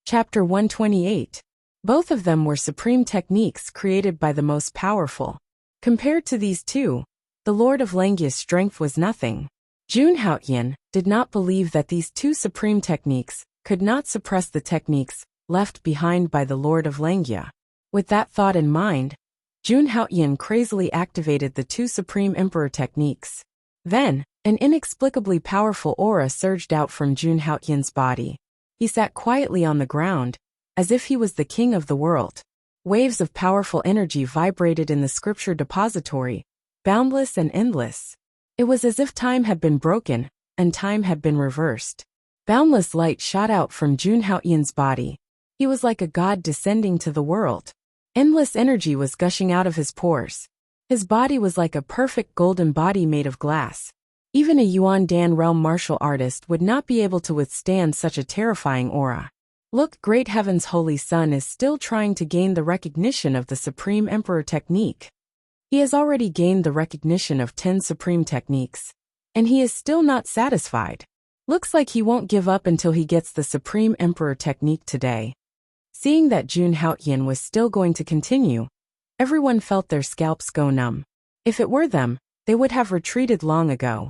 Chapter 128. Both of them were supreme techniques created by the most powerful. Compared to these two, the Lord of Langya's strength was nothing. Junhaoyan did not believe that these two supreme techniques could not suppress the techniques left behind by the Lord of Langya. With that thought in mind, Junhaoyan crazily activated the two supreme emperor techniques. Then, an inexplicably powerful aura surged out from Junhaoyan's body. He sat quietly on the ground, as if he was the king of the world. Waves of powerful energy vibrated in the scripture depository, boundless and endless. It was as if time had been broken, and time had been reversed. Boundless light shot out from Junhaoyan's body. He was like a god descending to the world. Endless energy was gushing out of his pores. His body was like a perfect golden body made of glass. Even a Yuan Dan realm martial artist would not be able to withstand such a terrifying aura. Look, Great Heaven's Holy Son is still trying to gain the recognition of the Supreme Emperor technique. He has already gained the recognition of 10 supreme techniques, and he is still not satisfied. Looks like he won't give up until he gets the Supreme Emperor technique today. Seeing that Junhaoyan was still going to continue, everyone felt their scalps go numb. If it were them, they would have retreated long ago.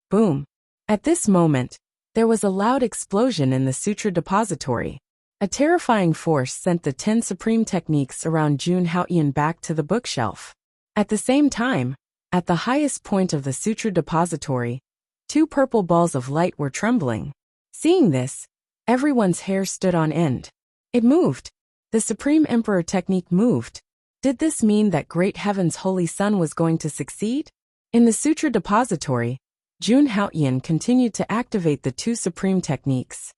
Boom. At this moment, there was a loud explosion in the sutra depository. A terrifying force sent the 10 supreme techniques around Junhaoyan back to the bookshelf. At the same time, at the highest point of the sutra depository, 2 purple balls of light were trembling. Seeing this, everyone's hair stood on end. It moved. The Supreme Emperor technique moved. Did this mean that Great Heaven's Holy Son was going to succeed? In the sutra depository, Junhaoyan continued to activate the 2 supreme techniques.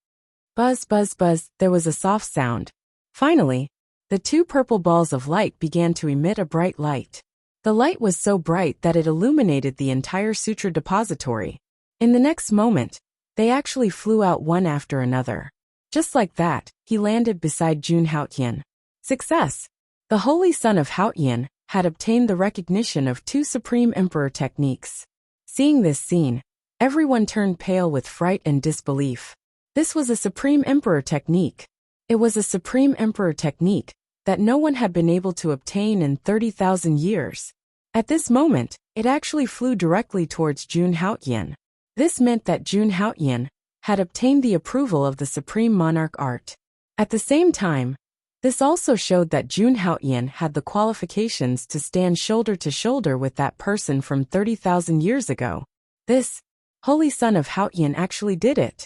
Buzz, buzz, buzz, there was a soft sound. Finally, the 2 purple balls of light began to emit a bright light. The light was so bright that it illuminated the entire sutra depository. In the next moment, they actually flew out one after another. Just like that, he landed beside Junhaoyan. Success! The Holy Son of Haoyan had obtained the recognition of 2 supreme emperor techniques. Seeing this scene, everyone turned pale with fright and disbelief. This was a supreme emperor technique. It was a supreme emperor technique that no one had been able to obtain in 30,000 years. At this moment, it actually flew directly towards Junhaoyan. This meant that Junhaoyan had obtained the approval of the Supreme Monarch art. At the same time, this also showed that Junhaoyan had the qualifications to stand shoulder to shoulder with that person from 30,000 years ago. This Holy Son of Haoyan actually did it.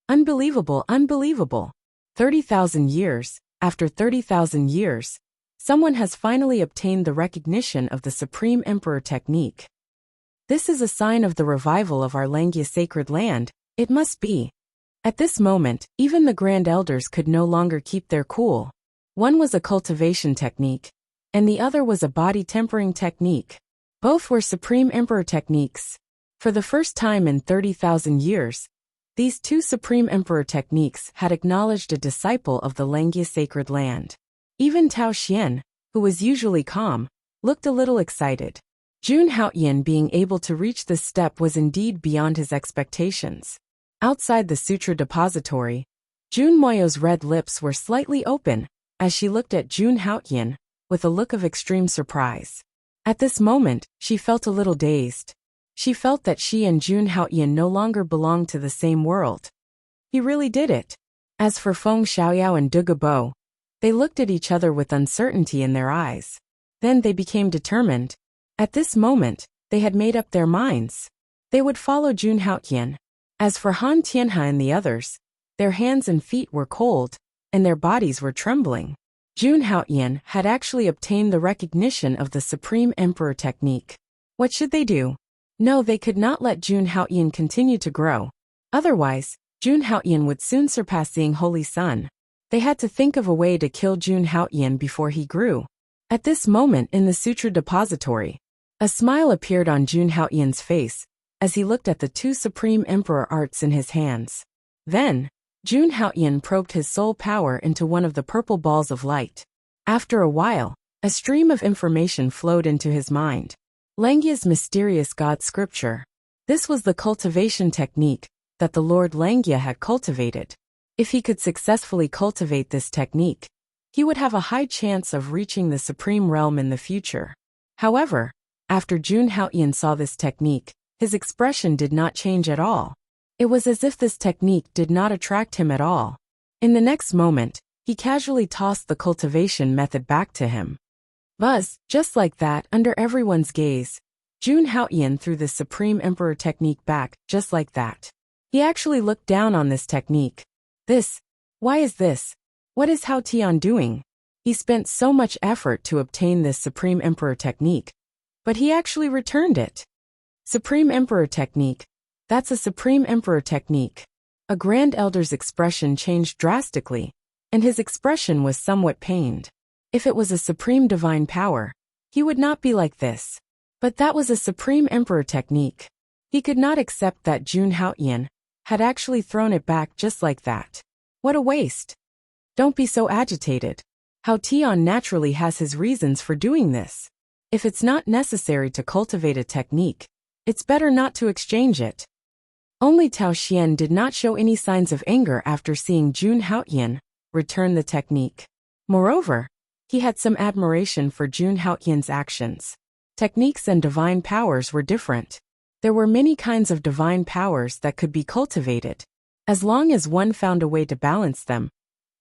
Unbelievable, unbelievable. 30,000 years, after 30,000 years, someone has finally obtained the recognition of the Supreme Emperor technique. This is a sign of the revival of our Langya sacred land. It must be. At this moment, even the Grand Elders could no longer keep their cool. One was a cultivation technique, and the other was a body tempering technique. Both were Supreme Emperor techniques. For the first time in 30,000 years, these 2 Supreme Emperor techniques had acknowledged a disciple of the Langya sacred land. Even Tao Xian, who was usually calm, looked a little excited. Junhaoyan being able to reach this step was indeed beyond his expectations. Outside the sutra depository, Jun Moyo's red lips were slightly open as she looked at Junhaoyan with a look of extreme surprise. At this moment, she felt a little dazed. She felt that she and Junhaoyan no longer belonged to the same world. He really did it. As for Feng Xiaoyao and Du Gabo, they looked at each other with uncertainty in their eyes. Then they became determined. At this moment, they had made up their minds. They would follow Junhaoyan. As for Han Tianhe and the others, their hands and feet were cold, and their bodies were trembling. Junhaoyan had actually obtained the recognition of the Supreme Emperor technique. What should they do? No, they could not let Junhaoyan continue to grow. Otherwise, Junhaoyan would soon surpass the Holy Son. They had to think of a way to kill Junhaoyan before he grew. At this moment in the sutra depository, a smile appeared on Junhaoyan's face as he looked at the 2 Supreme Emperor arts in his hands. Then, Junhaoyan probed his soul power into one of the purple balls of light. After a while, a stream of information flowed into his mind. Langya's mysterious God scripture. This was the cultivation technique that the Lord Langya had cultivated. If he could successfully cultivate this technique, he would have a high chance of reaching the supreme realm in the future. However, after Jun Haoyan saw this technique, his expression did not change at all. It was as if this technique did not attract him at all. In the next moment, he casually tossed the cultivation method back to him. Buzz, just like that, under everyone's gaze, Jun Haoyan threw the Supreme Emperor technique back, just like that. He actually looked down on this technique. Why is this? What is Hao Tian doing? He spent so much effort to obtain this Supreme Emperor technique, but he actually returned it. Supreme Emperor technique. That's a Supreme Emperor technique. A Grand Elder's expression changed drastically, and his expression was somewhat pained. If it was a Supreme Divine Power, he would not be like this. But that was a Supreme Emperor technique. He could not accept that Jun Haoyan had actually thrown it back just like that. What a waste. Don't be so agitated. Hao Tian naturally has his reasons for doing this. If it's not necessary to cultivate a technique, it's better not to exchange it. Only Tao Xian did not show any signs of anger after seeing Jun Haoyan return the technique. Moreover, he had some admiration for Jun Haoyan's actions. Techniques and divine powers were different. There were many kinds of divine powers that could be cultivated. As long as one found a way to balance them,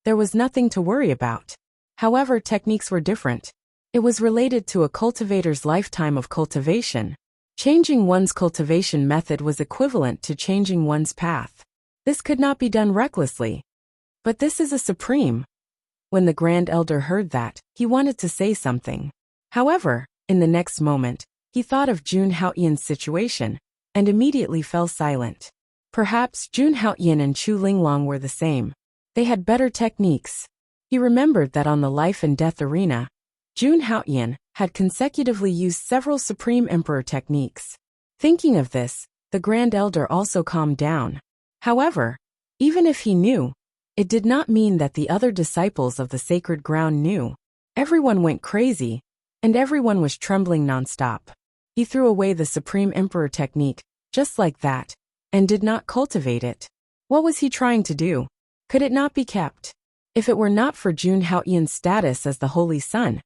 there was nothing to worry about. However, techniques were different. It was related to a cultivator's lifetime of cultivation. Changing one's cultivation method was equivalent to changing one's path. This could not be done recklessly. But this is a supreme. When the Grand Elder heard that, he wanted to say something. However, in the next moment, he thought of Jun Haoyan's situation, and immediately fell silent. Perhaps Jun Haoyan and Chu Linglong were the same. They had better techniques. He remembered that on the life and death arena, Jun Haoyan had consecutively used several Supreme Emperor techniques. Thinking of this, the Grand Elder also calmed down. However, even if he knew, it did not mean that the other disciples of the sacred ground knew. Everyone went crazy, and everyone was trembling nonstop. He threw away the Supreme Emperor technique, just like that, and did not cultivate it. What was he trying to do? Could it not be kept? If it were not for Jun Haoyan's status as the Holy Son,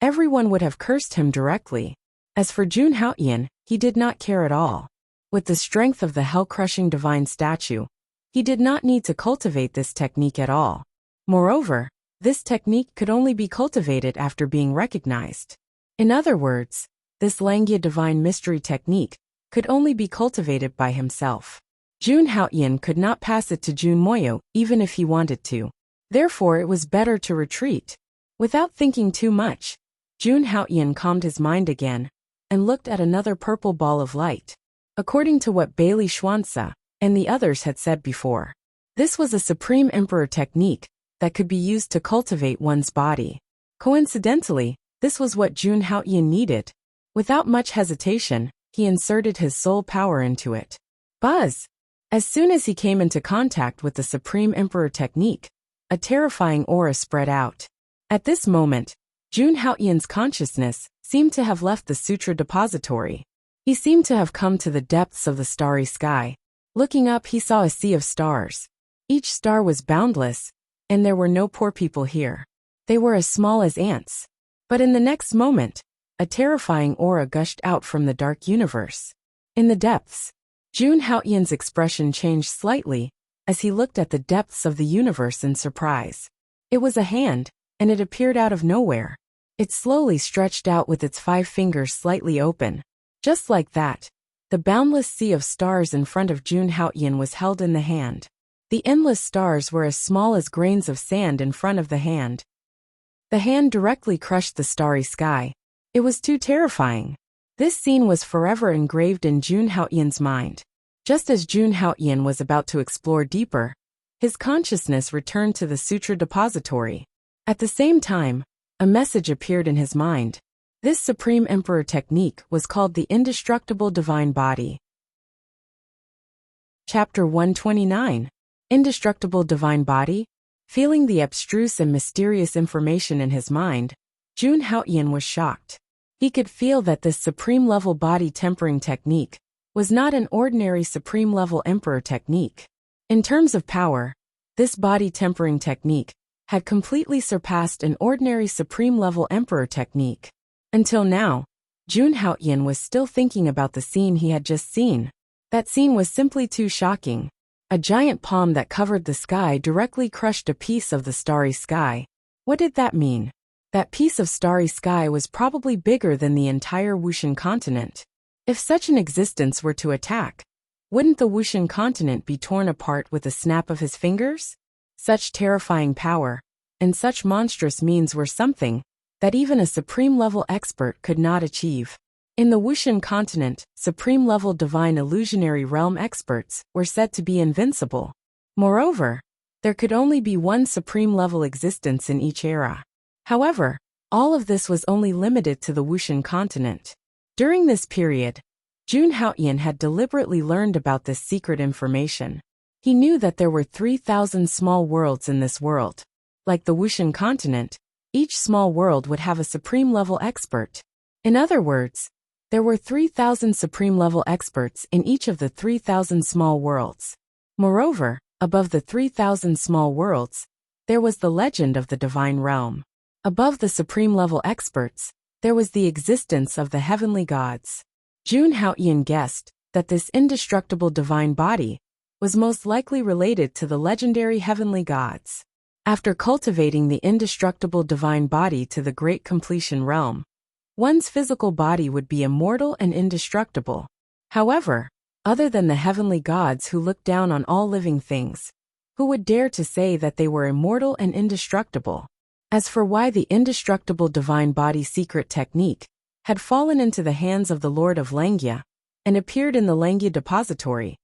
everyone would have cursed him directly. As for Jun Haoyan, he did not care at all. With the strength of the hell-crushing divine statue, he did not need to cultivate this technique at all. Moreover, this technique could only be cultivated after being recognized. In other words, this Langya divine mystery technique could only be cultivated by himself. Jun Haoyan could not pass it to Jun Moyo even if he wanted to. Therefore, it was better to retreat. Without thinking too much, Jun Haoyan calmed his mind again and looked at another purple ball of light. According to what Bailey Schwanza and the others had said before, this was a Supreme Emperor technique that could be used to cultivate one's body. Coincidentally, this was what Jun Haoyan needed. Without much hesitation, he inserted his soul power into it. Buzz! As soon as he came into contact with the Supreme Emperor technique, a terrifying aura spread out. At this moment, Jun Haoyan's consciousness seemed to have left the sutra depository. He seemed to have come to the depths of the starry sky. Looking up, he saw a sea of stars. Each star was boundless, and there were no poor people here. They were as small as ants. But in the next moment, a terrifying aura gushed out from the dark universe. In the depths, Jun Haoyan's expression changed slightly as he looked at the depths of the universe in surprise. It was a hand, and it appeared out of nowhere. It slowly stretched out with its 5 fingers slightly open. Just like that, the boundless sea of stars in front of Jun Haoyan was held in the hand. The endless stars were as small as grains of sand in front of the hand. The hand directly crushed the starry sky. It was too terrifying. This scene was forever engraved in Jun Haoyan's mind. Just as Jun Haoyan was about to explore deeper, his consciousness returned to the sutra depository. At the same time, a message appeared in his mind. This Supreme Emperor technique was called the Indestructible Divine Body. Chapter 129. Indestructible Divine Body? Feeling the abstruse and mysterious information in his mind, Jun Haoyan was shocked. He could feel that this supreme-level body tempering technique was not an ordinary supreme-level emperor technique. In terms of power, This body-tempering technique had completely surpassed an ordinary supreme-level emperor technique. Until now, Jun Haoyan was still thinking about the scene he had just seen. That scene was simply too shocking. A giant palm that covered the sky directly crushed a piece of the starry sky. What did that mean? That piece of starry sky was probably bigger than the entire Wushan continent. If such an existence were to attack, wouldn't the Wushan continent be torn apart with a snap of his fingers? Such terrifying power and such monstrous means were something that even a supreme-level expert could not achieve. In the Wushan continent, supreme-level divine illusionary realm experts were said to be invincible. Moreover, there could only be one supreme-level existence in each era. However, all of this was only limited to the Wushan continent. During this period, Jun Haoyan had deliberately learned about this secret information. He knew that there were 3,000 small worlds in this world. Like the Wushan continent, each small world would have a supreme-level expert. In other words, there were 3,000 supreme-level experts in each of the 3,000 small worlds. Moreover, above the 3,000 small worlds, there was the legend of the divine realm. Above the supreme-level experts, there was the existence of the heavenly gods. Jun Haoyan guessed that this indestructible divine body was most likely related to the legendary heavenly gods. After cultivating the indestructible divine body to the great completion realm, one's physical body would be immortal and indestructible. However, other than the heavenly gods who look down on all living things, who would dare to say that they were immortal and indestructible? As for why the indestructible divine body secret technique had fallen into the hands of the Lord of Langya and appeared in the Langya depository,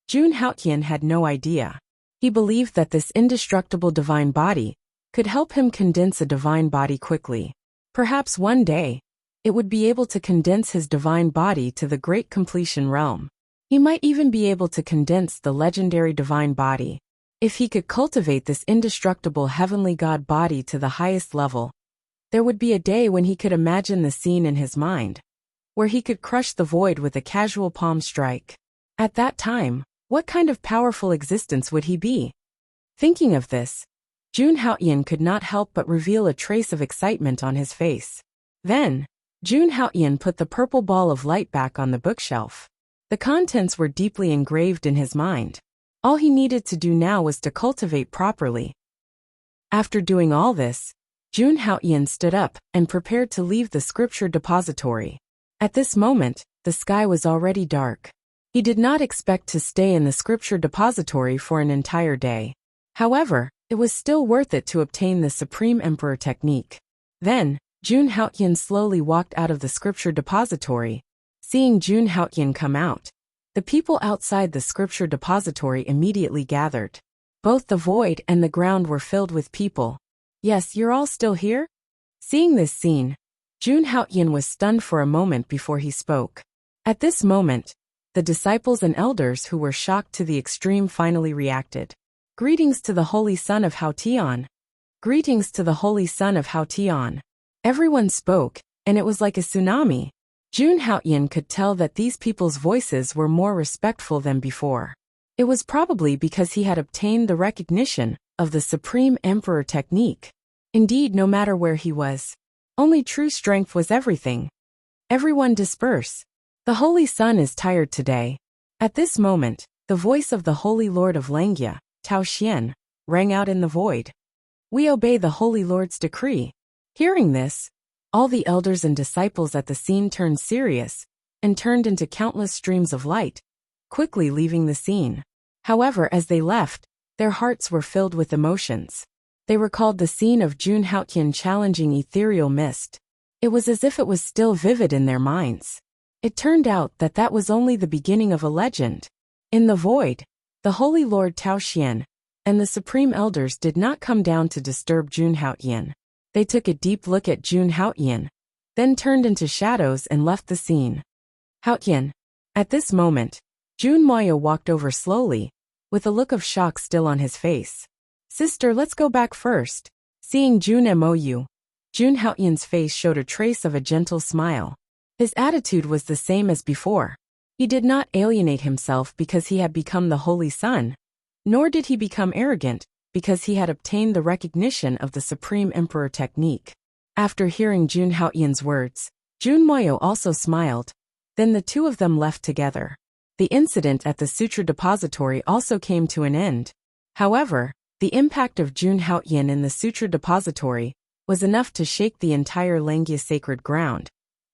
Jun Haoyan had no idea. He believed that this indestructible divine body could help him condense a divine body quickly. Perhaps one day, it would be able to condense his divine body to the great completion realm. He might even be able to condense the legendary divine body. If he could cultivate this indestructible heavenly god body to the highest level, there would be a day when he could imagine the scene in his mind, where he could crush the void with a casual palm strike. At that time, what kind of powerful existence would he be? Thinking of this, Jun Haoyan could not help but reveal a trace of excitement on his face. Then, Jun Haoyan put the purple ball of light back on the bookshelf. The contents were deeply engraved in his mind. All he needed to do now was to cultivate properly. After doing all this, Jun Haoyan stood up and prepared to leave the scripture depository. At this moment, the sky was already dark. He did not expect to stay in the scripture depository for an entire day. However, it was still worth it to obtain the Supreme Emperor technique. Then, Jun Haoyan slowly walked out of the scripture depository. Seeing Jun Haoyan come out, the people outside the scripture depository immediately gathered. Both the void and the ground were filled with people. Yes, you're all still here? Seeing this scene, Jun Haoyan was stunned for a moment before he spoke. At this moment, the disciples and elders who were shocked to the extreme finally reacted. Greetings to the Holy Son of Haotian. Greetings to the Holy Son of Haotian. Everyone spoke, and it was like a tsunami. Jun Haoyan could tell that these people's voices were more respectful than before. It was probably because he had obtained the recognition of the Supreme Emperor technique. Indeed, no matter where he was, only true strength was everything. Everyone disperse. The Holy Son is tired today. At this moment, the voice of the Holy Lord of Langya, Tao Xian, rang out in the void. We obey the Holy Lord's decree. Hearing this, all the elders and disciples at the scene turned serious and turned into countless streams of light, quickly leaving the scene. However, as they left, their hearts were filled with emotions. They recalled the scene of Jun Haoyan challenging ethereal mist. It was as if it was still vivid in their minds. It turned out that that was only the beginning of a legend. In the void, the Holy Lord Tao Xian and the Supreme Elders did not come down to disturb Jun Haoyan. They took a deep look at Jun Haoyan, then turned into shadows and left the scene. Haoyan. At this moment, Jun Moya walked over slowly, with a look of shock still on his face. Sister, let's go back first. Seeing Jun Mou, Jun Haoyan's face showed a trace of a gentle smile. His attitude was the same as before. He did not alienate himself because he had become the Holy Son, nor did he become arrogant because he had obtained the recognition of the Supreme Emperor technique. After hearing Jun Haoyan's words, Jun Moyo also smiled. Then the two of them left together. The incident at the Sutra Depository also came to an end. However, the impact of Jun Haoyan in the Sutra Depository was enough to shake the entire Langya sacred ground,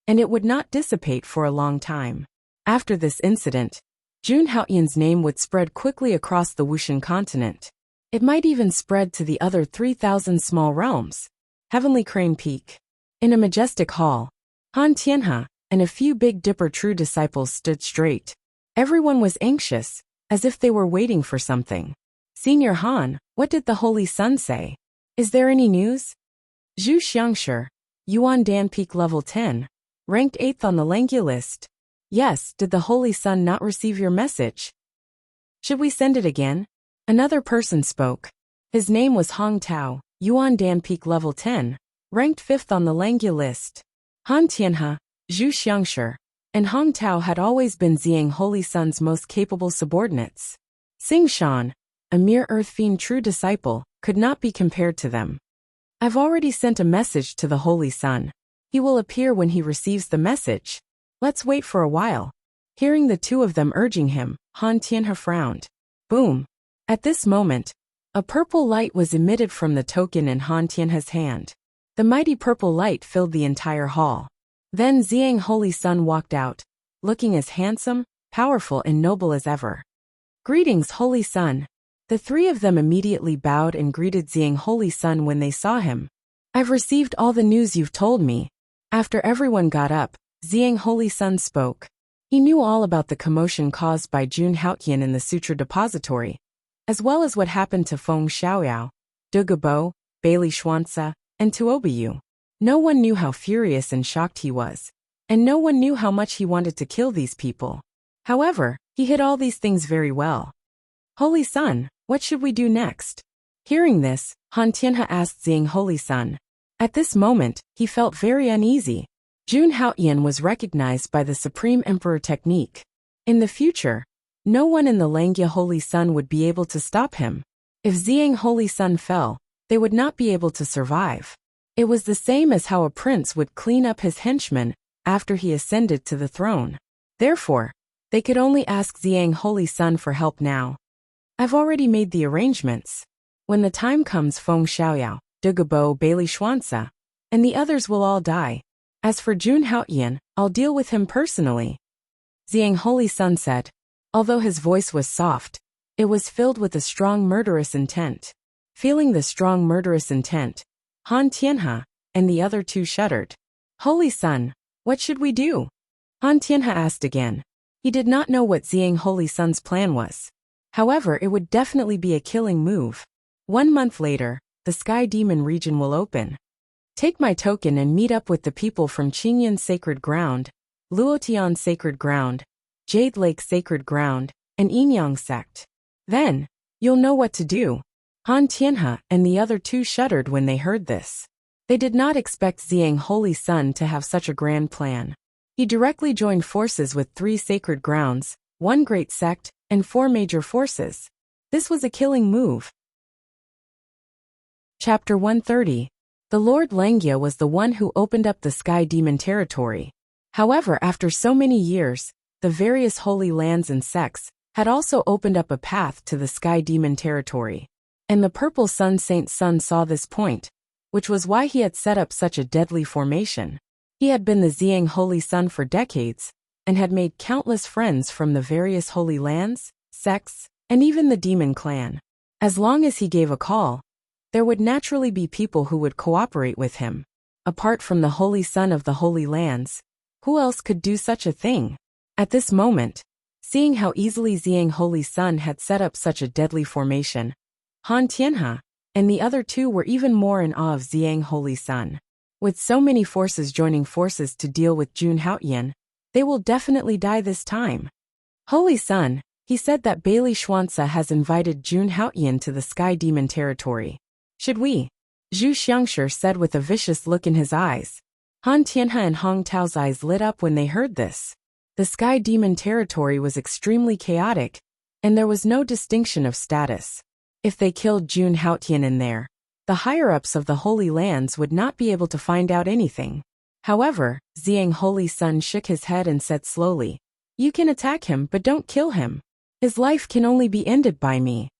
and it would not dissipate for a long time. After this incident, Jun Haoyan's name would spread quickly across the Wushan continent. It might even spread to the other 3,000 small realms. Heavenly Crane Peak. In a majestic hall, Han Tianhe and a few Big Dipper true disciples stood straight. Everyone was anxious, as if they were waiting for something. Senior Han, what did the Holy Sun say? Is there any news? Zhu Xiangshi, Yuan Dan Peak Level 10, ranked 8th on the Langya list. Yes, did the Holy Sun not receive your message? Should we send it again? Another person spoke. His name was Hong Tao, Yuan Dan Peak Level 10, ranked 5th on the Langya list. Han Tianhe, Zhu Xiangshi, and Hong Tao had always been Xiang Holy Sun's most capable subordinates. Xing Shan, a mere Earth Fiend true disciple, could not be compared to them. I've already sent a message to the Holy Sun. He will appear when he receives the message. Let's wait for a while. Hearing the two of them urging him, Han Tianhe frowned. Boom! At this moment, a purple light was emitted from the token in Han Tianhe's hand. The mighty purple light filled the entire hall. Then Xiang Holy Sun walked out, looking as handsome, powerful and noble as ever. Greetings, Holy Sun. The three of them immediately bowed and greeted Xiang Holy Sun when they saw him. I've received all the news you've told me. After everyone got up, Xiang Holy Sun spoke. He knew all about the commotion caused by Jun Haoyan in the Sutra Depository, as well as what happened to Feng Xiaoyao, Du Gabo, Bailey Xuanzi, and Tuobiyu. No one knew how furious and shocked he was, and no one knew how much he wanted to kill these people. However, he hid all these things very well. Holy Sun, what should we do next? Hearing this, Han Tianhe asked Xiang Holy Sun. At this moment, he felt very uneasy. Jun Haoyan was recognized by the Supreme Emperor technique. In the future, no one in the Langya Holy Sun would be able to stop him. If Xiang Holy Sun fell, they would not be able to survive. It was the same as how a prince would clean up his henchmen after he ascended to the throne. Therefore, they could only ask Xiang Holy Sun for help now. I've already made the arrangements. When the time comes, Feng Xiaoyao, Du Gabo, Bailey Xuanzi, and the others will all die. As for Jun Haoyan, I'll deal with him personally. Xiang Holy Sun said. Although his voice was soft, it was filled with a strong murderous intent. Feeling the strong murderous intent, Han Tianhe and the other two shuddered. Holy Sun, what should we do? Han Tianhe asked again. He did not know what Xiang Holy Sun's plan was. However, it would definitely be a killing move. 1 month later, the Sky Demon region will open. Take my token and meet up with the people from Qingyan Sacred Ground, Luotian Sacred Ground, Jade Lake Sacred Ground, and Yinyang Sect. Then, you'll know what to do. Han Tianhe and the other two shuddered when they heard this. They did not expect Xiang Holy Sun to have such a grand plan. He directly joined forces with 3 sacred grounds, 1 great sect, and 4 major forces. This was a killing move. Chapter 130. The Lord Langya was the one who opened up the Sky Demon territory. However, after so many years, the various holy lands and sects had also opened up a path to the Sky Demon territory. And the Purple Sun Saint Sun saw this point, which was why he had set up such a deadly formation. He had been the Xiang Holy Sun for decades, and had made countless friends from the various holy lands, sects, and even the demon clan. As long as he gave a call, there would naturally be people who would cooperate with him. Apart from the Holy Sun of the Holy Lands, who else could do such a thing? At this moment, seeing how easily Xiang Holy Sun had set up such a deadly formation, Han Tianhe and the other two were even more in awe of Xiang Holy Sun. With so many forces joining forces to deal with Jun Haoyan, they will definitely die this time. Holy Sun, he said that Bailey Xuanzi has invited Jun Haoyan to the Sky Demon territory. Should we? Zhu Xiangshi said with a vicious look in his eyes. Han Tianhe and Hong Tao's eyes lit up when they heard this. The Sky Demon territory was extremely chaotic, and there was no distinction of status. If they killed Jun Haotian in there, the higher-ups of the Holy Lands would not be able to find out anything. However, Xiang Holy Sun shook his head and said slowly, "You can attack him but don't kill him. His life can only be ended by me."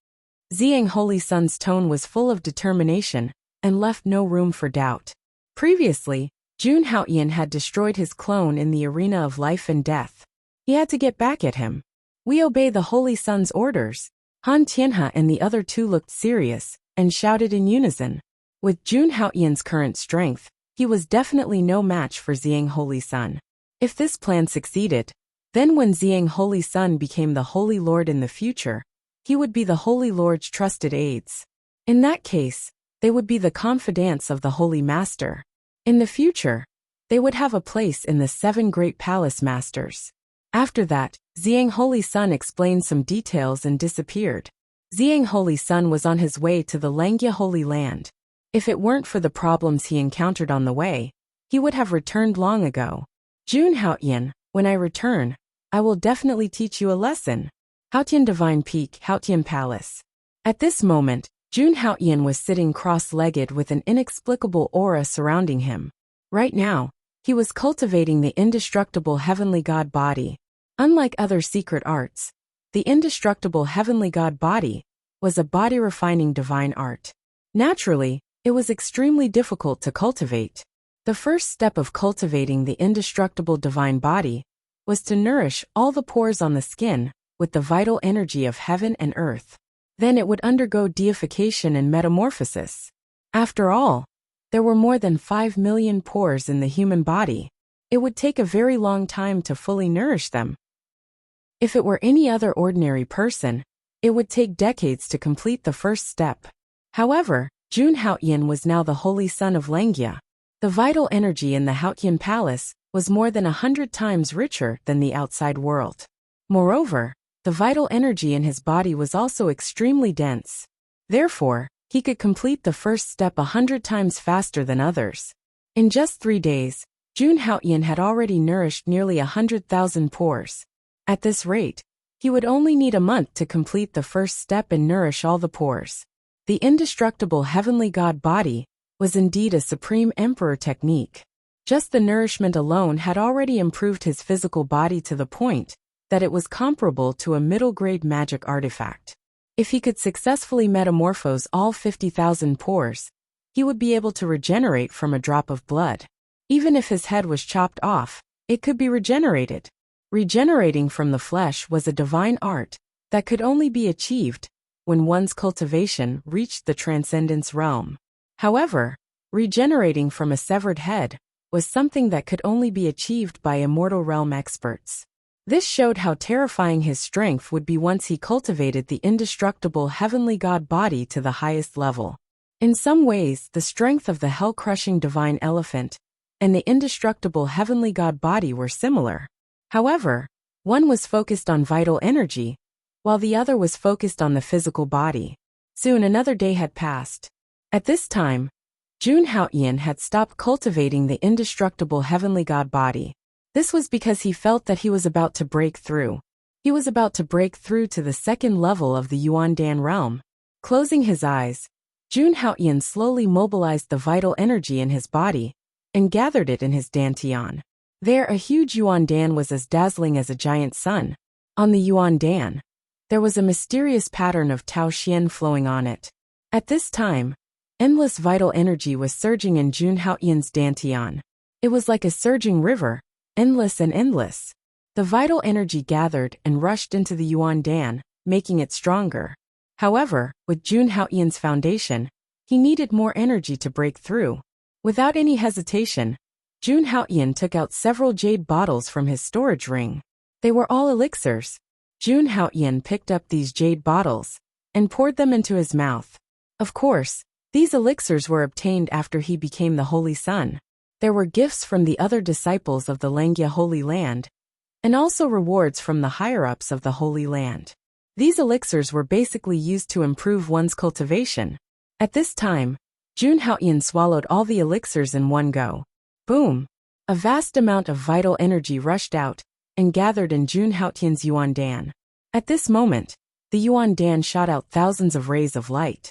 Xiang Holy Sun's tone was full of determination and left no room for doubt. Previously, Jun Haotian had destroyed his clone in the arena of life and death. He had to get back at him. "We obey the Holy Sun's orders." Han Tianhe and the other two looked serious and shouted in unison. With Jun Haotian's current strength, he was definitely no match for Xiang Holy Sun. If this plan succeeded, then when Xiang Holy Sun became the Holy Lord in the future, he would be the Holy Lord's trusted aides. In that case, they would be the confidants of the Holy Master. In the future, they would have a place in the 7 Great Palace Masters. After that, Xiang Holy Sun explained some details and disappeared. Xiang Holy Sun was on his way to the Langya Holy Land. If it weren't for the problems he encountered on the way, he would have returned long ago. "Jun Haotian, when I return, I will definitely teach you a lesson." Haotian Divine Peak, Haotian Palace. At this moment, Jun Haotian was sitting cross-legged with an inexplicable aura surrounding him. Right now, he was cultivating the indestructible heavenly god body. Unlike other secret arts, the indestructible heavenly god body was a body-refining divine art. Naturally, it was extremely difficult to cultivate. The first step of cultivating the indestructible divine body was to nourish all the pores on the skin with the vital energy of heaven and earth. Then it would undergo deification and metamorphosis. After all, there were more than 5 million pores in the human body. It would take a very long time to fully nourish them. If it were any other ordinary person, it would take decades to complete the first step. However, Jun Haotian was now the Holy Son of Langya. The vital energy in the Haotian Palace was more than 100 times richer than the outside world. Moreover, the vital energy in his body was also extremely dense. Therefore, he could complete the first step 100 times faster than others. In just 3 days, Jun Haotian had already nourished nearly 100,000 pores. At this rate, he would only need a month to complete the first step and nourish all the pores. The indestructible heavenly god body was indeed a supreme emperor technique. Just the nourishment alone had already improved his physical body to the point that it was comparable to a middle-grade magic artifact. If he could successfully metamorphose all 50,000 pores, he would be able to regenerate from a drop of blood. Even if his head was chopped off, it could be regenerated. Regenerating from the flesh was a divine art that could only be achieved when one's cultivation reached the transcendence realm. However, regenerating from a severed head was something that could only be achieved by immortal realm experts. This showed how terrifying his strength would be once he cultivated the indestructible heavenly god body to the highest level. In some ways, the strength of the hell-crushing divine elephant and the indestructible heavenly god body were similar. However, one was focused on vital energy, while the other was focused on the physical body. Soon another day had passed. At this time, Jun Haotian had stopped cultivating the indestructible heavenly god body. This was because he felt that he was about to break through. He was about to break through to the second level of the Yuandan realm. Closing his eyes, Jun Haotian slowly mobilized the vital energy in his body and gathered it in his dantian. There, a huge Yuandan was as dazzling as a giant sun. On the Yuandan, there was a mysterious pattern of Tao Xian flowing on it. At this time, endless vital energy was surging in Jun Haotian's dantian. It was like a surging river, endless and endless. The vital energy gathered and rushed into the Yuandan, making it stronger. However, with Jun Haotian's foundation, he needed more energy to break through. Without any hesitation, Jun Haotian took out several jade bottles from his storage ring. They were all elixirs. Jun Haotian picked up these jade bottles and poured them into his mouth. Of course, these elixirs were obtained after he became the Holy Son. There were gifts from the other disciples of the Langya Holy Land, and also rewards from the higher-ups of the Holy Land. These elixirs were basically used to improve one's cultivation. At this time, Jun Haotian swallowed all the elixirs in one go. Boom! A vast amount of vital energy rushed out and gathered in Jun Haotian's Yuandan. At this moment, the Yuan Dan shot out thousands of rays of light.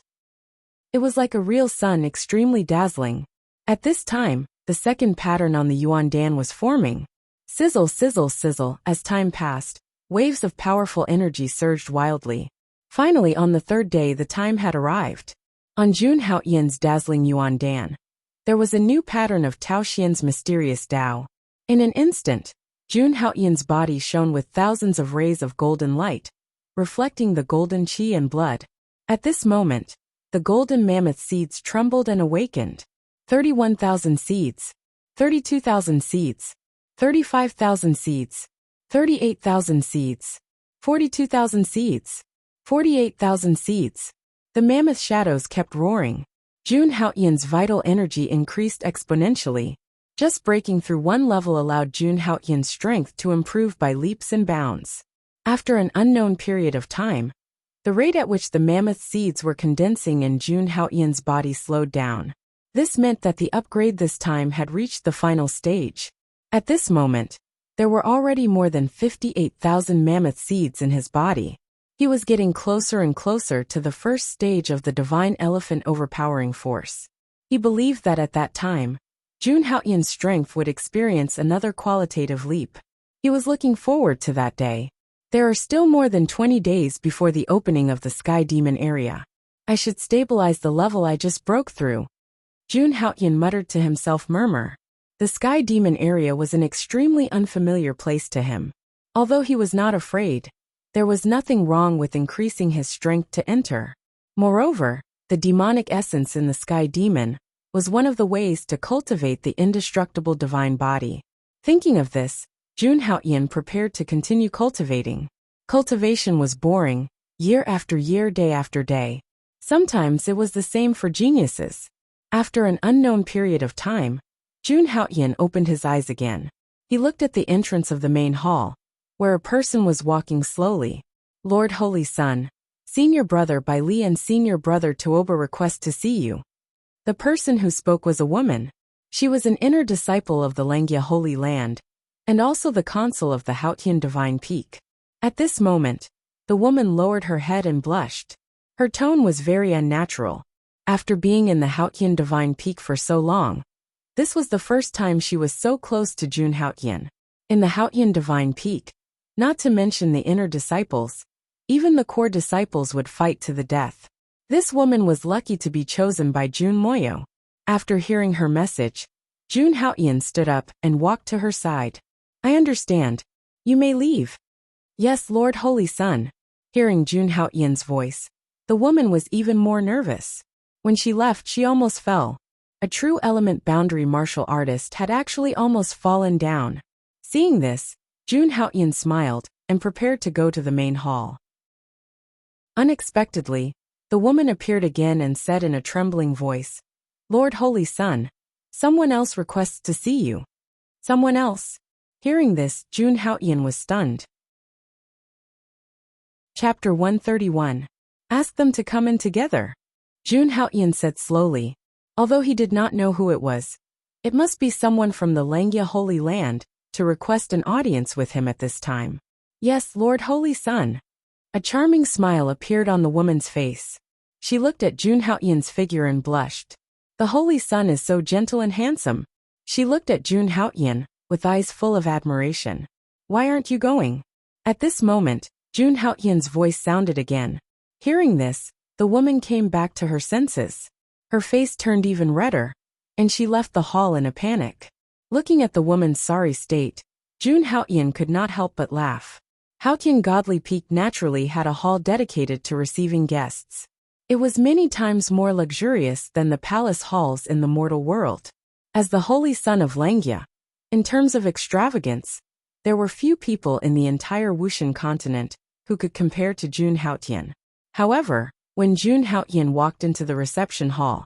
It was like a real sun, extremely dazzling. At this time, the second pattern on the Yuan Dan was forming. Sizzle, sizzle, sizzle. As time passed, waves of powerful energy surged wildly. Finally, on the third day, the time had arrived. On Jun Haoyan's dazzling Yuan Dan, there was a new pattern of Tao Xian's mysterious Tao. In an instant, Jun Haoyan's body shone with thousands of rays of golden light, reflecting the golden qi and blood. At this moment, the golden mammoth seeds trembled and awakened. 31,000 seeds, 32,000 seeds, 35,000 seeds, 38,000 seeds, 42,000 seeds, 48,000 seeds. The mammoth shadows kept roaring. Jun Haoyan's vital energy increased exponentially. Just breaking through one level allowed Jun Haoyan's strength to improve by leaps and bounds. After an unknown period of time, the rate at which the mammoth seeds were condensing in Jun Haoyan's body slowed down. This meant that the upgrade this time had reached the final stage. At this moment, there were already more than 58,000 mammoth seeds in his body. He was getting closer and closer to the first stage of the divine elephant overpowering force. He believed that at that time, Jun Haoyan's strength would experience another qualitative leap. He was looking forward to that day. There are still more than 20 days before the opening of the Sky Demon area. I should stabilize the level I just broke through. Jun Haoyan muttered to himself. The Sky Demon area was an extremely unfamiliar place to him. Although he was not afraid, there was nothing wrong with increasing his strength to enter. Moreover, the demonic essence in the Sky Demon was one of the ways to cultivate the indestructible divine body. Thinking of this, Jun Haoyan prepared to continue cultivating. Cultivation was boring, year after year, day after day. Sometimes it was the same for geniuses. After an unknown period of time, Jun Haoyan opened his eyes again. He looked at the entrance of the main hall, where a person was walking slowly. Lord Holy Sun, Senior Brother Bai Li and Senior Brother Tuoba request to see you. The person who spoke was a woman. She was an inner disciple of the Langia Holy Land, and also the consul of the Haotian Divine Peak. At this moment, the woman lowered her head and blushed. Her tone was very unnatural. After being in the Haotian Divine Peak for so long, this was the first time she was so close to Jun Haoyan. In the Haotian Divine Peak, not to mention the inner disciples, even the core disciples would fight to the death. This woman was lucky to be chosen by Jun Moyo. After hearing her message, Jun Haoyan stood up and walked to her side. I understand. You may leave. Yes, Lord Holy Sun. Hearing Jun Haoyan's voice, the woman was even more nervous. When she left, she almost fell. A true element boundary martial artist had actually almost fallen down. Seeing this, Jun Haoyan smiled and prepared to go to the main hall. Unexpectedly, the woman appeared again and said in a trembling voice, Lord Holy Sun, someone else requests to see you. Someone else? Hearing this, Jun Haoyan was stunned. Chapter 131. Ask them to come in together. Jun Haoyan said slowly, although he did not know who it was. It must be someone from the Langia Holy Land, to request an audience with him at this time. Yes, Lord Holy Sun. A charming smile appeared on the woman's face. She looked at Jun Haoyan's figure and blushed. The Holy Sun is so gentle and handsome. She looked at Jun Haoyan, with eyes full of admiration. Why aren't you going? At this moment, Jun Haoyan's voice sounded again. Hearing this, the woman came back to her senses. Her face turned even redder, and she left the hall in a panic. Looking at the woman's sorry state, Jun Haoyan could not help but laugh. Haotian Godly Peak naturally had a hall dedicated to receiving guests. It was many times more luxurious than the palace halls in the mortal world. As the Holy Son of Langia, in terms of extravagance, there were few people in the entire Wushan continent who could compare to Jun Haoyan. However, when Jun Haoyan walked into the reception hall,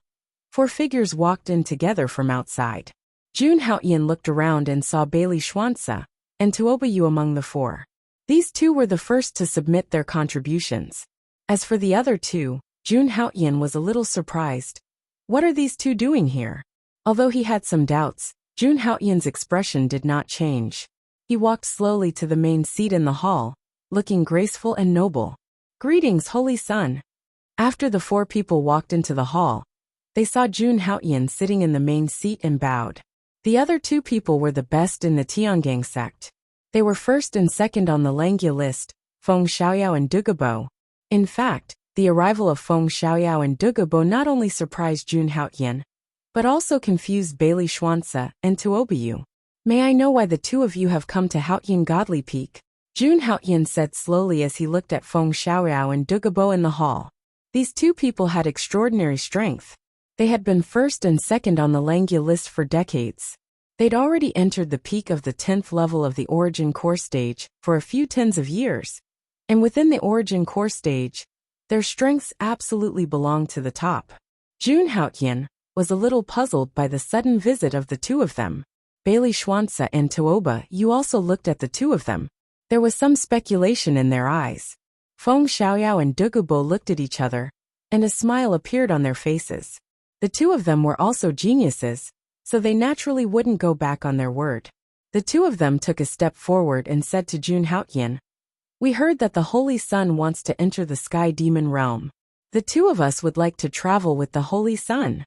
4 figures walked in together from outside. Jun Haoyan looked around and saw Bailey Schwanza and Tuoba Yu among the 4. These 2 were the first to submit their contributions. As for the other 2, Jun Haoyan was a little surprised. What are these 2 doing here? Although he had some doubts, Jun Haoyan's expression did not change. He walked slowly to the main seat in the hall, looking graceful and noble. Greetings, Holy Sun. After the four people walked into the hall, they saw Jun Haoyan sitting in the main seat and bowed. The other two people were the best in the Tiangang sect. They were first and second on the Langya list, Feng Xiaoyao and Dugabo. In fact, the arrival of Feng Xiaoyao and Dugabo not only surprised Jun Haoyan, but also confused Bailey Xuanzi and Tuobiyu. May I know why the two of you have come to Haoyan Godly Peak? Jun Haoyan said slowly as he looked at Feng Xiaoyao and Dugabo in the hall. These two people had extraordinary strength. They had been first and second on the Langya list for decades. They'd already entered the peak of the 10th level of the Origin Core stage for a few tens of years. And within the Origin Core stage, their strengths absolutely belonged to the top. Jun Haoyan was a little puzzled by the sudden visit of the two of them. Bailey Xuanzi and Tuoba, you also looked at the two of them. There was some speculation in their eyes. Feng Xiaoyao and Dugabo looked at each other, and a smile appeared on their faces. The two of them were also geniuses, so they naturally wouldn't go back on their word. The two of them took a step forward and said to Jun Haoyan, "We heard that the Holy Sun wants to enter the Sky Demon realm. The two of us would like to travel with the Holy Sun."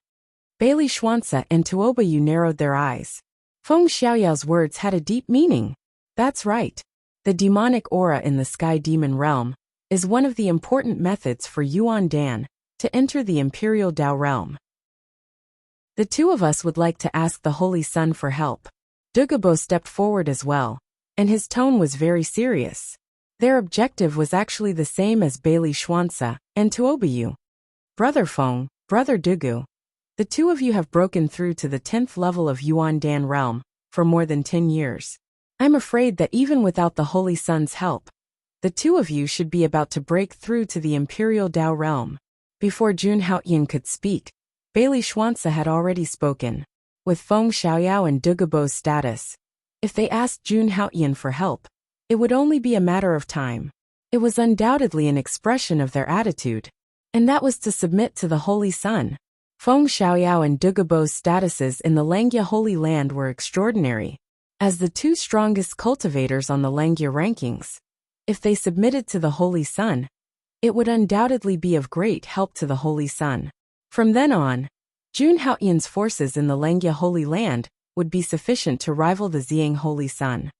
Bailey Xuanzi and Tuobayu narrowed their eyes. Feng Xiaoyao's words had a deep meaning. That's right. The demonic aura in the Sky Demon realm is one of the important methods for Yuan Dan to enter the Imperial Dao realm. The two of us would like to ask the Holy Sun for help. Dugabo stepped forward as well, and his tone was very serious. Their objective was actually the same as Bailey Xuanzi and Tuobiyu. Brother Feng, Brother Dugu, the two of you have broken through to the 10th level of Yuan Dan realm for more than 10 years. I'm afraid that even without the Holy Sun's help, the two of you should be about to break through to the Imperial Dao realm. Before Jun Haoyan could speak, Bailey Xuanzi had already spoken. With Feng Xiaoyao and Dugabo's status, if they asked Jun Haoyan for help, it would only be a matter of time. It was undoubtedly an expression of their attitude, and that was to submit to the Holy Sun. Feng Xiaoyao and Dugabo's statuses in the Langya Holy Land were extraordinary. As the two strongest cultivators on the Langya rankings, if they submitted to the Holy Sun, it would undoubtedly be of great help to the Holy Sun. From then on, Jun Haoyan's forces in the Langya Holy Land would be sufficient to rival the Xiang Holy Sun.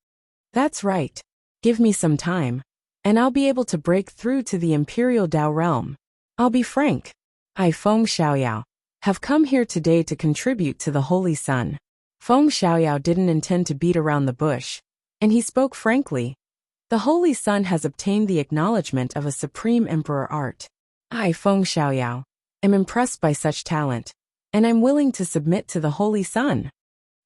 That's right. Give me some time, and I'll be able to break through to the Imperial Dao realm. I'll be frank. I, Feng Xiaoyao, have come here today to contribute to the Holy Sun. Feng Xiaoyao didn't intend to beat around the bush, and he spoke frankly. The Holy Sun has obtained the acknowledgement of a supreme emperor art. I, Feng Xiaoyao, am impressed by such talent, and I'm willing to submit to the Holy Sun.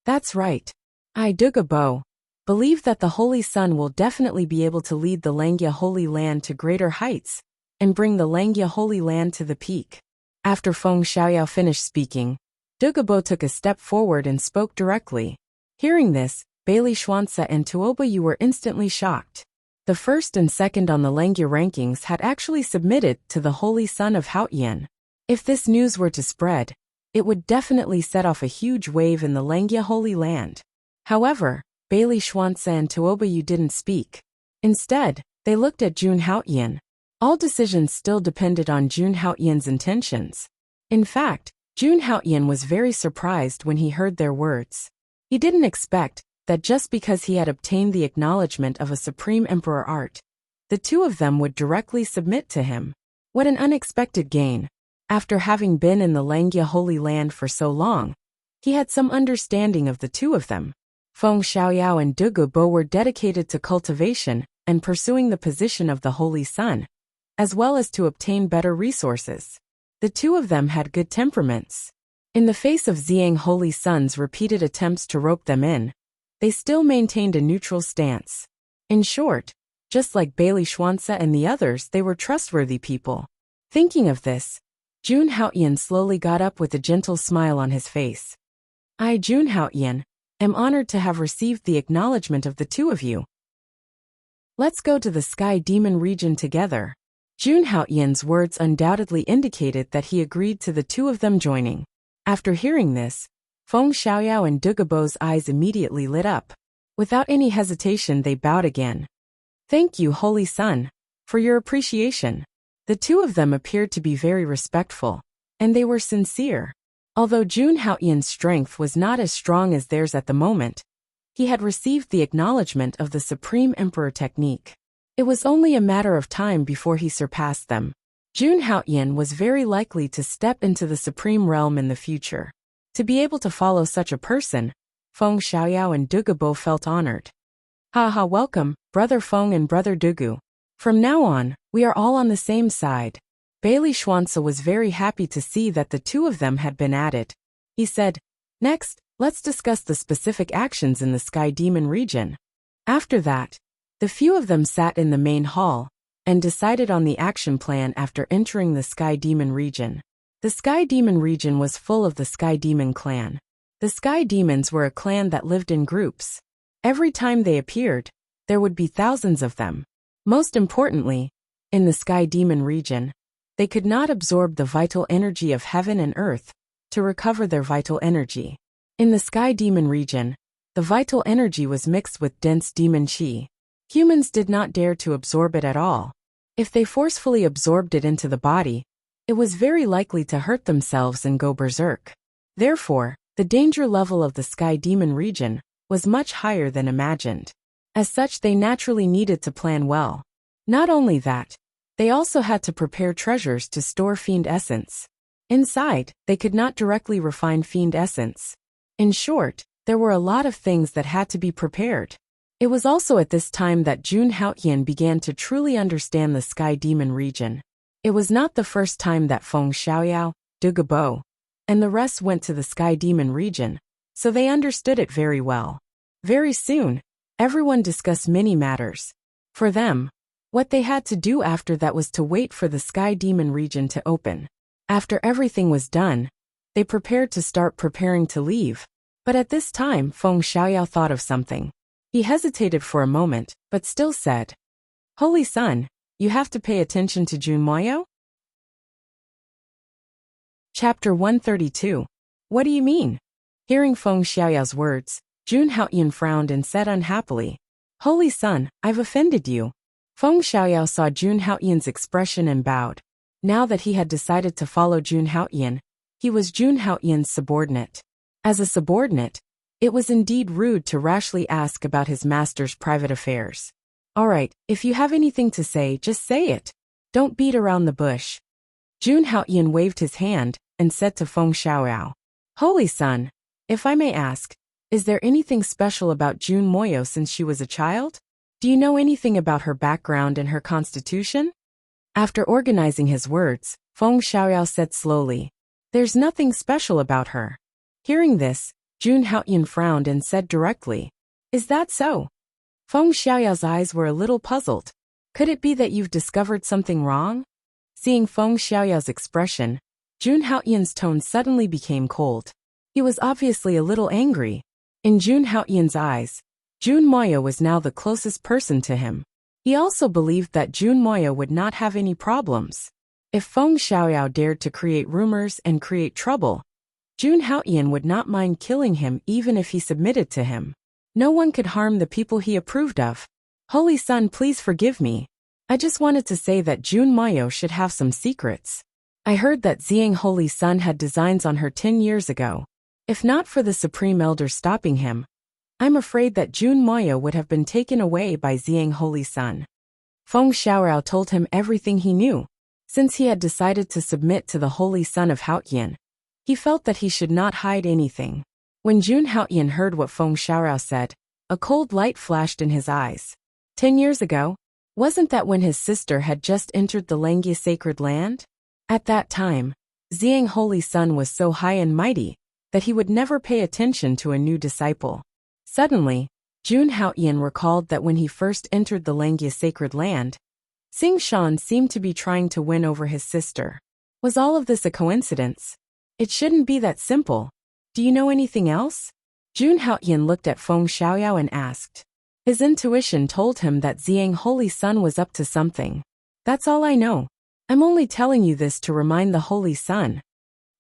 That's right. I, Dugabo, believe that the Holy Sun will definitely be able to lead the Langya Holy Land to greater heights, and bring the Langya Holy Land to the peak. After Feng Xiaoyao finished speaking, Dugabo took a step forward and spoke directly. Hearing this, Bailey Xuanzi and Tuobayu were instantly shocked. The first and second on the Langya rankings had actually submitted to the Holy Sun of Haoyan. If this news were to spread, it would definitely set off a huge wave in the Langya Holy Land. However, Bailey Xuanzi and Tuobayu didn't speak. Instead, they looked at Jun Haoyan. All decisions still depended on Jun Haoyan's intentions. In fact, Jun Haoyan was very surprised when he heard their words. He didn't expect that just because he had obtained the acknowledgement of a supreme emperor art, the two of them would directly submit to him. What an unexpected gain. After having been in the Langya Holy Land for so long, he had some understanding of the two of them. Feng Xiaoyao and Dugabo were dedicated to cultivation and pursuing the position of the Holy Sun, as well as to obtain better resources. The two of them had good temperaments. In the face of Xiang Holy Sun's repeated attempts to rope them in, they still maintained a neutral stance. In short, just like Bailey Xuanzi and the others, they were trustworthy people. Thinking of this, Jun Haoyan slowly got up with a gentle smile on his face. I, Jun Haoyan, am honored to have received the acknowledgement of the two of you. Let's go to the Sky Demon region together. Jun Haoyan's words undoubtedly indicated that he agreed to the two of them joining. After hearing this, Feng Xiaoyao and Dugabo's eyes immediately lit up. Without any hesitation, they bowed again. Thank you, Holy Sun, for your appreciation. The two of them appeared to be very respectful, and they were sincere. Although Jun Haoyan's strength was not as strong as theirs at the moment, he had received the acknowledgement of the Supreme Emperor technique. It was only a matter of time before he surpassed them. Jun Haoyan was very likely to step into the Supreme Realm in the future. To be able to follow such a person, Feng Xiaoyao and Dugubo felt honored. Haha, welcome, Brother Feng and Brother Dugu. From now on, we are all on the same side. Bailey Schwanza was very happy to see that the two of them had been at it. He said, "Next, let's discuss the specific actions in the Sky Demon region." After that, the few of them sat in the main hall and decided on the action plan after entering the Sky Demon region. The Sky Demon region was full of the Sky Demon clan. The Sky Demons were a clan that lived in groups. Every time they appeared, there would be thousands of them. Most importantly, in the Sky Demon region, they could not absorb the vital energy of heaven and earth to recover their vital energy. In the Sky Demon region, the vital energy was mixed with dense demon chi. Humans did not dare to absorb it at all. If they forcefully absorbed it into the body, it was very likely to hurt themselves and go berserk. Therefore, the danger level of the Sky Demon region was much higher than imagined. As such, they naturally needed to plan well. Not only that, they also had to prepare treasures to store fiend essence. Inside, they could not directly refine fiend essence. In short, there were a lot of things that had to be prepared. It was also at this time that Jun Haoyan began to truly understand the Sky Demon region. It was not the first time that Feng Xiaoyao, Dugubo, and the rest went to the Sky Demon region, so they understood it very well. Very soon, everyone discussed many matters. For them, what they had to do after that was to wait for the Sky Demon region to open. After everything was done, they prepared to start preparing to leave. But at this time, Feng Xiaoyao thought of something. He hesitated for a moment, but still said, "Holy Son, you have to pay attention to Jun Moyo?" Chapter 132. What do you mean? Hearing Feng Xiaoyao's words, Jun Haoyan frowned and said unhappily, "Holy Son, I've offended you." Feng Xiaoyao saw Jun Haoyan's expression and bowed. Now that he had decided to follow Jun Haoyan, he was Jun Haoyan's subordinate. As a subordinate, it was indeed rude to rashly ask about his master's private affairs. All right, if you have anything to say, just say it. Don't beat around the bush. Jun Haoyan waved his hand and said to Feng Xiaoyao, "Holy Son, if I may ask, is there anything special about Jun Moyo since she was a child? Do you know anything about her background and her constitution?" After organizing his words, Feng Xiaoyao said slowly, "There's nothing special about her." Hearing this, Jun Haoyan frowned and said directly, "Is that so?" Feng Xiaoyao's eyes were a little puzzled. Could it be that you've discovered something wrong? Seeing Feng Xiaoyao's expression, Jun Haoyan's tone suddenly became cold. He was obviously a little angry. In Jun Haoyan's eyes, Jun Moyo was now the closest person to him. He also believed that Jun Moyo would not have any problems. If Feng Xiaoyao dared to create rumors and create trouble, Jun Haoyan would not mind killing him even if he submitted to him. No one could harm the people he approved of. "Holy Son, please forgive me. I just wanted to say that Jun Moyo should have some secrets. I heard that Xiang Holy Sun had designs on her 10 years ago. If not for the Supreme Elder stopping him, I'm afraid that Jun Moyo would have been taken away by Xiang Holy Sun." Feng Xiaoyao told him everything he knew. Since he had decided to submit to the Holy Son of Haoyan, he felt that he should not hide anything. When Jun Haoyan heard what Feng Xiaoyao said, a cold light flashed in his eyes. 10 years ago? Wasn't that when his sister had just entered the Langya sacred land? At that time, Xiang Holy Sun was so high and mighty that he would never pay attention to a new disciple. Suddenly, Jun Haoyan recalled that when he first entered the Langya sacred land, Xing Shan seemed to be trying to win over his sister. Was all of this a coincidence? It shouldn't be that simple. Do you know anything else? Jun Haoyan looked at Feng Xiaoyao and asked. His intuition told him that Xiang Holy Sun was up to something. That's all I know. I'm only telling you this to remind the Holy Sun.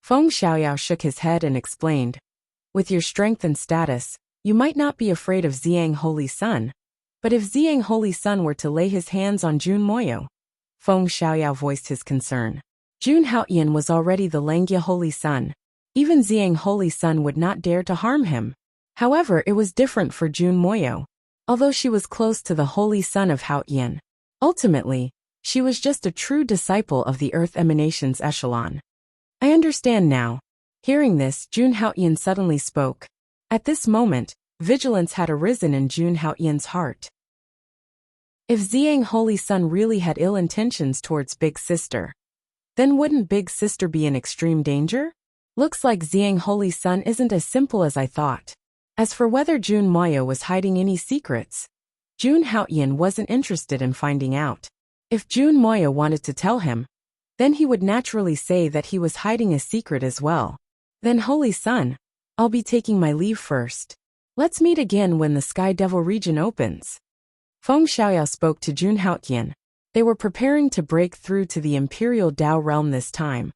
Feng Xiaoyao shook his head and explained. With your strength and status, you might not be afraid of Xiang Holy Sun. But if Xiang Holy Sun were to lay his hands on Jun Moyo, Feng Xiaoyao voiced his concern. Jun Haoyan was already the Langya Holy Sun. Even Xiang Holy Sun would not dare to harm him. However, it was different for Jun Moyo. Although she was close to the Holy Sun of Haoyan, ultimately, she was just a true disciple of the Earth Emanations echelon. I understand now. Hearing this, Jun Haoyan suddenly spoke. At this moment, vigilance had arisen in Jun Haoyan's heart. If Xiang Holy Sun really had ill intentions towards Big Sister, then wouldn't Big Sister be in extreme danger? Looks like Xiang Holy Sun isn't as simple as I thought. As for whether Jun Moyo was hiding any secrets, Jun Haoyan wasn't interested in finding out. If Jun Moyo wanted to tell him, then he would naturally say that he was hiding a secret as well. Then Holy Sun, I'll be taking my leave first. Let's meet again when the Sky Devil region opens. Feng Xiaoyao spoke to Jun Haoyan. They were preparing to break through to the Imperial Dao realm this time,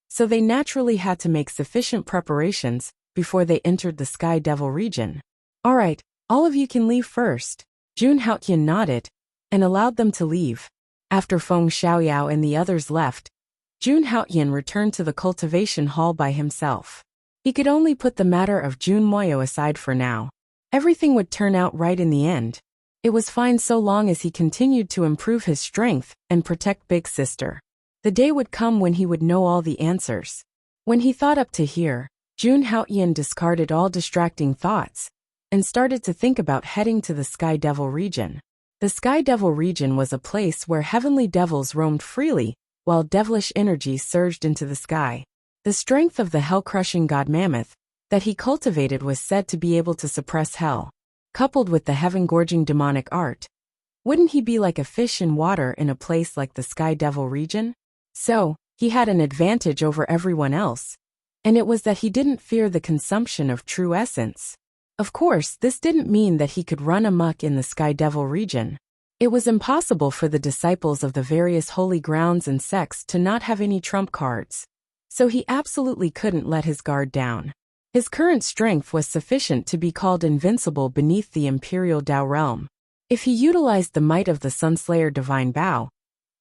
so they naturally had to make sufficient preparations before they entered the Sky Devil region. Alright, all of you can leave first. Jun Haoyan nodded and allowed them to leave. After Feng Xiaoyao and the others left, Jun Haoyan returned to the cultivation hall by himself. He could only put the matter of Jun Moyo aside for now. Everything would turn out right in the end. It was fine so long as he continued to improve his strength and protect Big Sister. The day would come when he would know all the answers. When he thought up to here, Jun Haoyan discarded all distracting thoughts and started to think about heading to the Sky Devil region. The Sky Devil region was a place where heavenly devils roamed freely, while devilish energy surged into the sky. The strength of the hell-crushing god Mammoth that he cultivated was said to be able to suppress hell. Coupled with the heaven-gorging demonic art, wouldn't he be like a fish in water in a place like the Sky Devil region? So, he had an advantage over everyone else, and it was that he didn't fear the consumption of true essence. Of course, this didn't mean that he could run amok in the Sky Devil region. It was impossible for the disciples of the various holy grounds and sects to not have any trump cards. So he absolutely couldn't let his guard down. His current strength was sufficient to be called invincible beneath the Imperial Dao realm. If he utilized the might of the Sunslayer Divine Bow,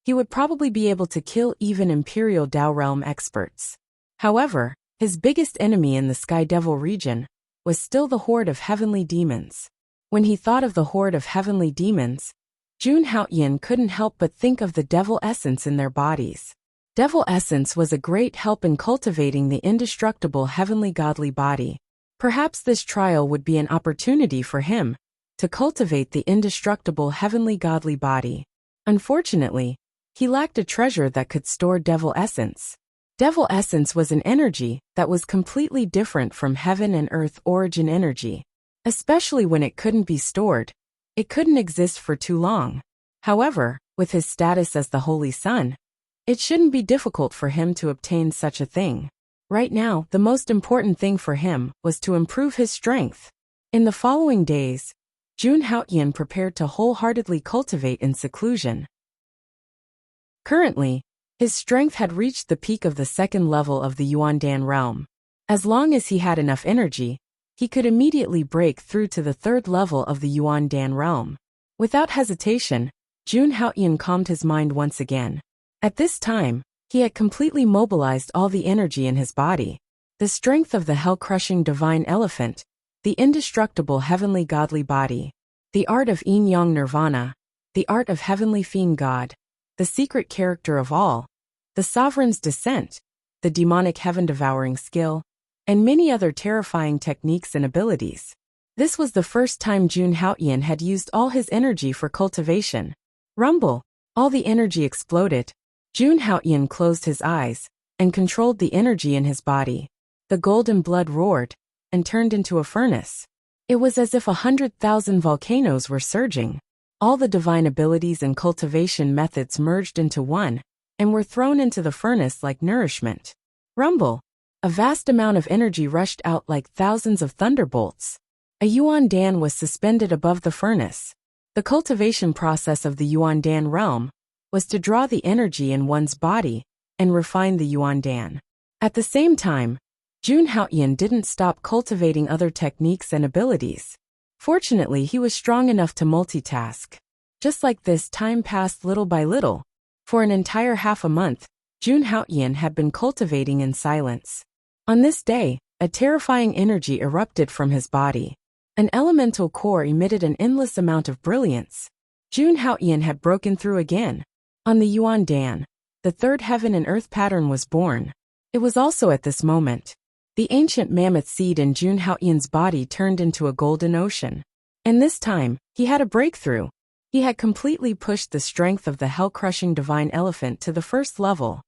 he would probably be able to kill even Imperial Dao realm experts. However, his biggest enemy in the Sky Devil region was still the horde of heavenly demons. When he thought of the horde of heavenly demons, Jun Haoyan couldn't help but think of the devil essence in their bodies. Devil essence was a great help in cultivating the indestructible heavenly godly body. Perhaps this trial would be an opportunity for him to cultivate the indestructible heavenly godly body. Unfortunately, he lacked a treasure that could store devil essence. Devil essence was an energy that was completely different from heaven and earth origin energy. Especially when it couldn't be stored, it couldn't exist for too long. However, with his status as the Holy Sun, it shouldn't be difficult for him to obtain such a thing. Right now, the most important thing for him was to improve his strength. In the following days, Jun Haoyan prepared to wholeheartedly cultivate in seclusion. Currently, his strength had reached the peak of the second level of the Yuandan realm. As long as he had enough energy, he could immediately break through to the third level of the Yuandan realm. Without hesitation, Jun Haoyan calmed his mind once again. At this time, he had completely mobilized all the energy in his body. The strength of the hell-crushing divine elephant, the indestructible heavenly godly body, the art of yin-yang nirvana, the art of heavenly fiend god, the secret character of all, the sovereign's descent, the demonic heaven-devouring skill, and many other terrifying techniques and abilities. This was the first time Jun Haoyan had used all his energy for cultivation. Rumble! All the energy exploded. Jun Haoyan closed his eyes and controlled the energy in his body. The golden blood roared and turned into a furnace. It was as if 100,000 volcanoes were surging. All the divine abilities and cultivation methods merged into one and were thrown into the furnace like nourishment. Rumble! A vast amount of energy rushed out like thousands of thunderbolts. A Yuandan was suspended above the furnace. The cultivation process of the Yuandan realm was to draw the energy in one's body and refine the Yuandan. At the same time, Jun Haoyan didn't stop cultivating other techniques and abilities. Fortunately, he was strong enough to multitask. Just like this, time passed little by little. For an entire half a month, Jun Haoyan had been cultivating in silence. On this day, a terrifying energy erupted from his body. An elemental core emitted an endless amount of brilliance. Jun Haoyan had broken through again. On the Yuan Dan, the third heaven and earth pattern was born. It was also at this moment. The ancient mammoth seed in Jun Haoyan's body turned into a golden ocean. And this time, he had a breakthrough. He had completely pushed the strength of the hell-crushing divine elephant to the first level.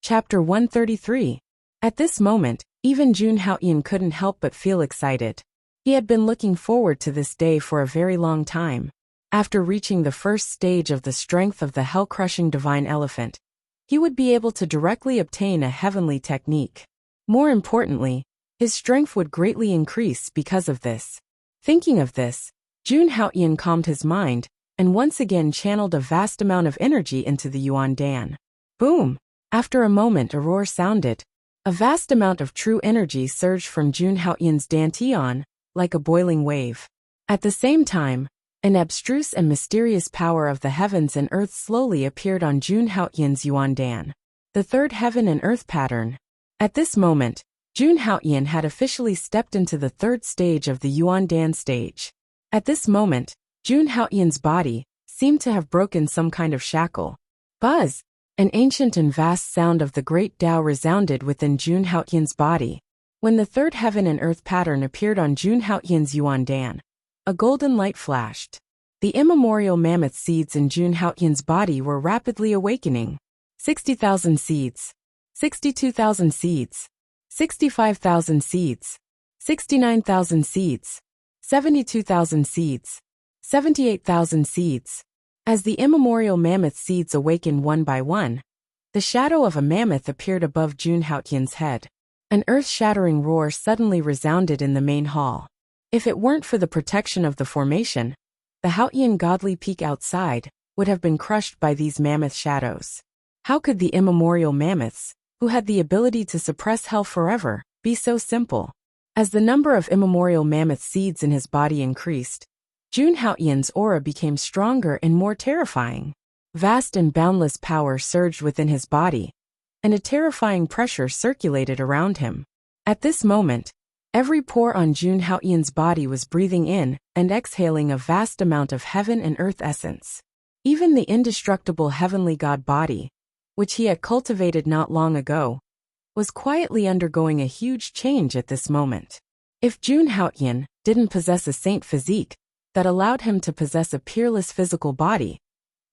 Chapter 133. At this moment, even Jun Haoyan couldn't help but feel excited. He had been looking forward to this day for a very long time. After reaching the first stage of the strength of the hell-crushing divine elephant, he would be able to directly obtain a heavenly technique. More importantly, his strength would greatly increase because of this. Thinking of this, Jun Haoyan calmed his mind and once again channeled a vast amount of energy into the Yuan Dan. Boom! After a moment, a roar sounded. A vast amount of true energy surged from Jun Haoyan's dantian, like a boiling wave. At the same time, an abstruse and mysterious power of the heavens and earth slowly appeared on Jun Haoyan's Yuan Dan, the third heaven and earth pattern. At this moment, Jun Haoyan had officially stepped into the third stage of the Yuan Dan stage. At this moment, Jun Haoyan's body seemed to have broken some kind of shackle. Buzz! An ancient and vast sound of the great Tao resounded within Jun Haoyan's body. When the third heaven and earth pattern appeared on Jun Haoyan's Yuan Dan, a golden light flashed. The immemorial mammoth seeds in Jun Haoyan's body were rapidly awakening. 60,000 seeds. 62,000 seeds. 65,000 seeds. 69,000 seeds. 72,000 seeds. 78,000 seeds. As the immemorial mammoth seeds awakened one by one, the shadow of a mammoth appeared above Jun Haoyan's head. An earth-shattering roar suddenly resounded in the main hall. If it weren't for the protection of the formation, the Haoyan godly peak outside would have been crushed by these mammoth shadows. How could the immemorial mammoths, who had the ability to suppress hell forever, be so simple? As the number of immemorial mammoth seeds in his body increased, Jun Haoyan's aura became stronger and more terrifying. Vast and boundless power surged within his body, and a terrifying pressure circulated around him. At this moment, every pore on Jun Haoyan's body was breathing in and exhaling a vast amount of heaven and earth essence. Even the indestructible heavenly god body, which he had cultivated not long ago, was quietly undergoing a huge change at this moment. If Jun Haoyan didn't possess a saint physique that allowed him to possess a peerless physical body,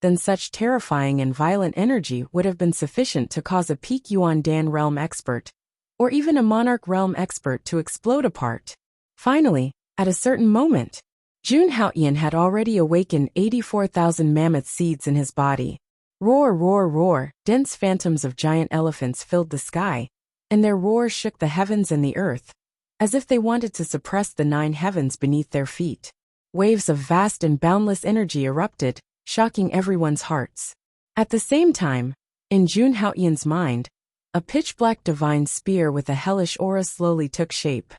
then such terrifying and violent energy would have been sufficient to cause a peak Yuan Dan realm expert, or even a monarch realm expert, to explode apart. Finally, at a certain moment, Jun Haoyan had already awakened 84,000 mammoth seeds in his body. Roar, roar, roar! Dense phantoms of giant elephants filled the sky, and their roars shook the heavens and the earth, as if they wanted to suppress the 9 heavens beneath their feet. Waves of vast and boundless energy erupted, shocking everyone's hearts. At the same time, in Jun Haoyan's mind, a pitch-black divine spear with a hellish aura slowly took shape.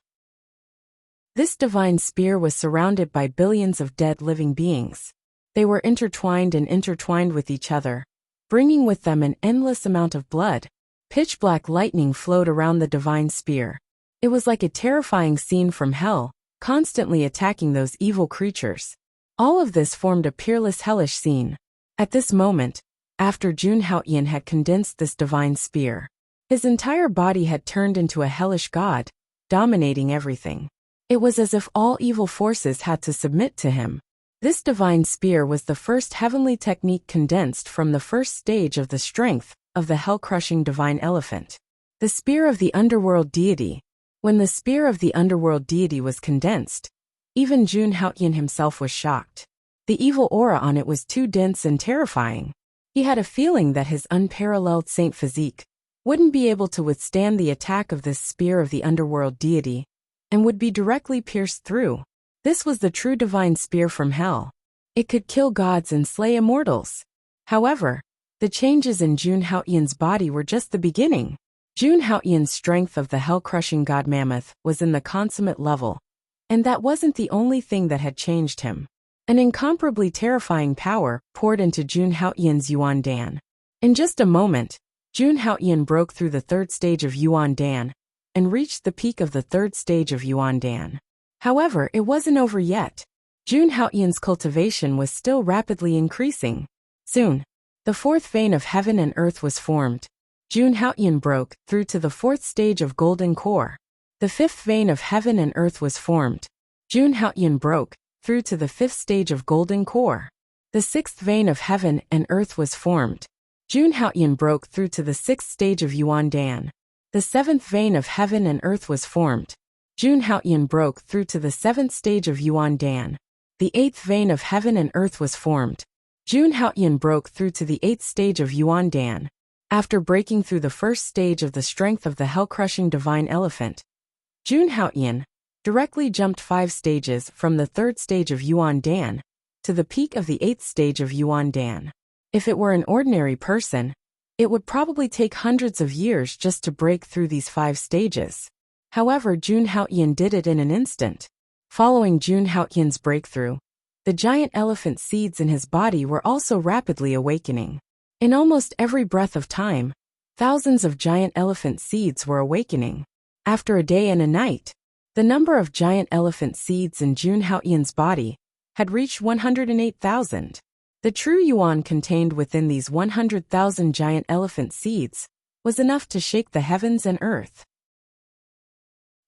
This divine spear was surrounded by billions of dead living beings. They were intertwined with each other, bringing with them an endless amount of blood. Pitch-black lightning flowed around the divine spear. It was like a terrifying scene from hell, constantly attacking those evil creatures. All of this formed a peerless hellish scene. At this moment, after Jun Haoyan had condensed this divine spear, his entire body had turned into a hellish god, dominating everything. It was as if all evil forces had to submit to him. This divine spear was the first heavenly technique condensed from the first stage of the strength of the hell-crushing divine elephant. The spear of the underworld deity. When the spear of the underworld deity was condensed, even Jun Haoyan himself was shocked. The evil aura on it was too dense and terrifying. He had a feeling that his unparalleled saint physique wouldn't be able to withstand the attack of this spear of the underworld deity, and would be directly pierced through. This was the true divine spear from hell. It could kill gods and slay immortals. However, the changes in Jun Haoyan's body were just the beginning. Jun Haoyan's strength of the hell-crushing god mammoth was in the consummate level, and that wasn't the only thing that had changed him. An incomparably terrifying power poured into Jun Haotian's Yuan Dan. In just a moment, Jun Haotian broke through the third stage of Yuan Dan and reached the peak of the third stage of Yuan Dan. However, it wasn't over yet. Jun Haotian's cultivation was still rapidly increasing. Soon, the fourth vein of heaven and earth was formed. Jun Haotian broke through to the fourth stage of golden core. The fifth vein of heaven and earth was formed. Jun Haotian broke through to the fifth stage of golden core. The sixth vein of heaven and earth was formed. Jun Haotian broke through to the sixth stage of Yuan Dan. The seventh vein of heaven and earth was formed. Jun Haotian broke through to the seventh stage of Yuan Dan. The eighth vein of heaven and earth was formed. Jun Haotian broke through to the eighth stage of Yuan Dan. After breaking through the first stage of the strength of the hell-crushing divine elephant, Jun Haotian directly jumped 5 stages from the third stage of Yuan Dan to the peak of the 8th stage of Yuan Dan. If it were an ordinary person, it would probably take hundreds of years just to break through these 5 stages. However, Jun Haotian did it in an instant. Following Jun Haotian's breakthrough, the giant elephant seeds in his body were also rapidly awakening. In almost every breath of time, thousands of giant elephant seeds were awakening. After a day and a night, the number of giant elephant seeds in Jun Haotian's body had reached 108,000. The true yuan contained within these 100,000 giant elephant seeds was enough to shake the heavens and earth.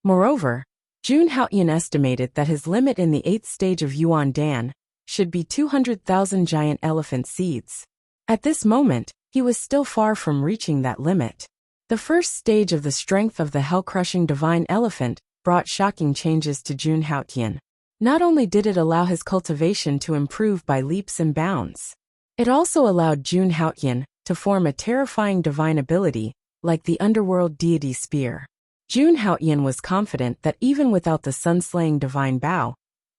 Moreover, Jun Haotian estimated that his limit in the 8th stage of Yuan Dan should be 200,000 giant elephant seeds. At this moment, he was still far from reaching that limit. The first stage of the strength of the hell-crushing divine elephant brought shocking changes to Jun Haotian. Not only did it allow his cultivation to improve by leaps and bounds, it also allowed Jun Haotian to form a terrifying divine ability, like the underworld deity spear. Jun Haotian was confident that even without the sun-slaying divine bow,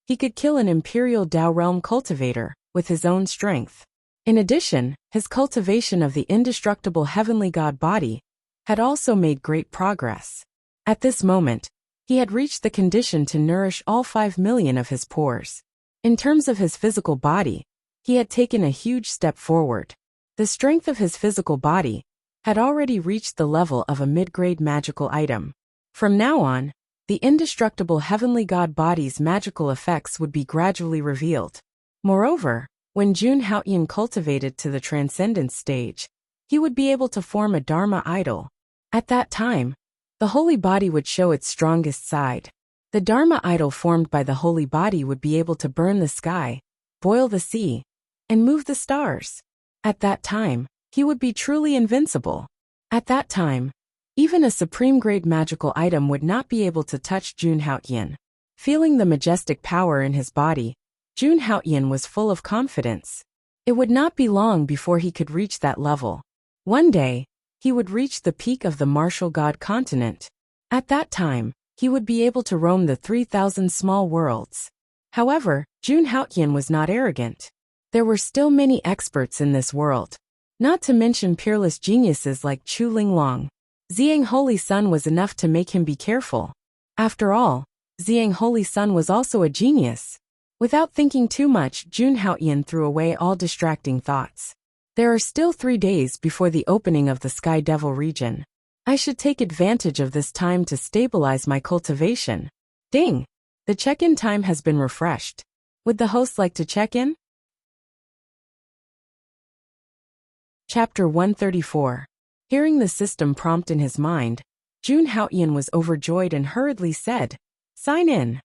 he could kill an imperial Dao realm cultivator with his own strength. In addition, his cultivation of the indestructible heavenly god body had also made great progress. At this moment, he had reached the condition to nourish all 5 million of his pores. In terms of his physical body, he had taken a huge step forward. The strength of his physical body had already reached the level of a mid-grade magical item. From now on, the indestructible heavenly god body's magical effects would be gradually revealed. Moreover, when Jun Haotian cultivated to the transcendence stage, he would be able to form a Dharma idol. At that time, the holy body would show its strongest side. The Dharma idol formed by the holy body would be able to burn the sky, boil the sea, and move the stars. At that time, he would be truly invincible. At that time, even a supreme-grade magical item would not be able to touch Jun Haotian. Feeling the majestic power in his body, Jun Haotian was full of confidence. It would not be long before he could reach that level. One day, he would reach the peak of the martial god continent. At that time, he would be able to roam the 3,000 small worlds. However, Jun Haotian was not arrogant. There were still many experts in this world, not to mention peerless geniuses like Chu Linglong. Xiang Holy Sun was enough to make him be careful. After all, Xiang Holy Sun was also a genius. Without thinking too much, Jun Haotian threw away all distracting thoughts. There are still 3 days before the opening of the Sky Devil region. I should take advantage of this time to stabilize my cultivation. Ding! The check-in time has been refreshed. Would the host like to check in? Chapter 134. Hearing the system prompt in his mind, Jun Haotian was overjoyed and hurriedly said, "Sign in."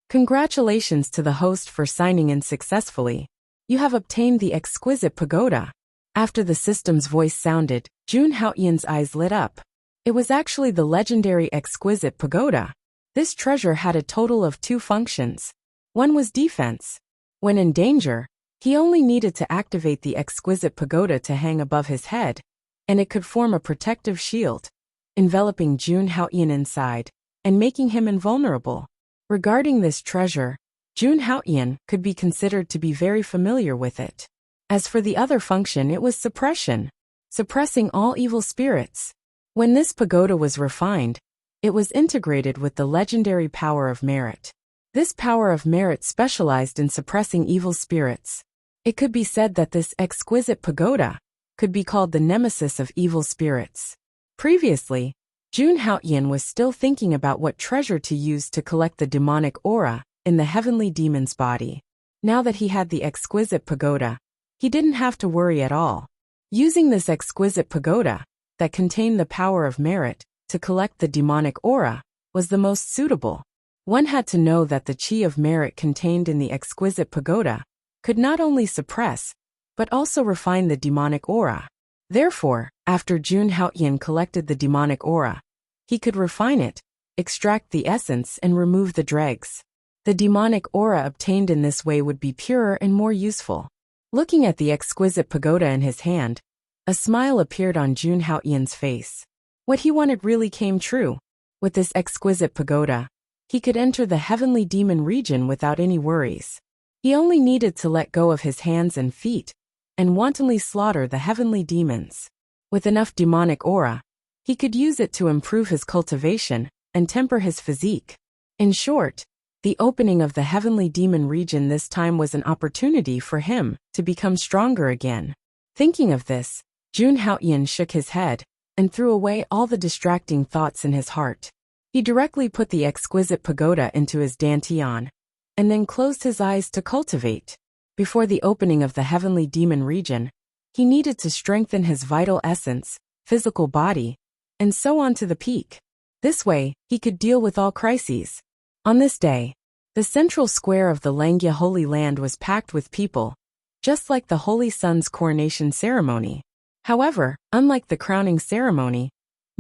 Congratulations to the host for signing in successfully. You have obtained the exquisite pagoda. After the system's voice sounded, Jun Haotian's eyes lit up. It was actually the legendary exquisite pagoda. This treasure had a total of 2 functions. One was defense. When in danger, he only needed to activate the exquisite pagoda to hang above his head, and it could form a protective shield, enveloping Jun Haotian inside, and making him invulnerable. Regarding this treasure, Jun Haotian could be considered to be very familiar with it. As for the other function, it was suppression, suppressing all evil spirits. When this pagoda was refined, it was integrated with the legendary power of merit. This power of merit specialized in suppressing evil spirits. It could be said that this exquisite pagoda could be called the nemesis of evil spirits. Previously, Jun Haoyan was still thinking about what treasure to use to collect the demonic aura in the heavenly demon's body. Now that he had the exquisite pagoda, he didn't have to worry at all. Using this exquisite pagoda that contained the power of merit to collect the demonic aura was the most suitable. One had to know that the chi of merit contained in the exquisite pagoda could not only suppress, but also refine the demonic aura. Therefore, after Jun Haoyan collected the demonic aura, he could refine it, extract the essence and remove the dregs. The demonic aura obtained in this way would be purer and more useful. Looking at the exquisite pagoda in his hand, a smile appeared on Jun Haoyan's face. What he wanted really came true. With this exquisite pagoda, he could enter the heavenly demon region without any worries. He only needed to let go of his hands and feet and wantonly slaughter the heavenly demons. With enough demonic aura, he could use it to improve his cultivation and temper his physique. In short, the opening of the heavenly demon region this time was an opportunity for him to become stronger again. Thinking of this, Jun Haoyan shook his head and threw away all the distracting thoughts in his heart. He directly put the exquisite pagoda into his dantian, and then closed his eyes to cultivate. Before the opening of the heavenly demon region, he needed to strengthen his vital essence, physical body, and so on to the peak. This way, he could deal with all crises. On this day, the central square of the Langya Holy Land was packed with people, just like the Holy Son's coronation ceremony. However, unlike the crowning ceremony,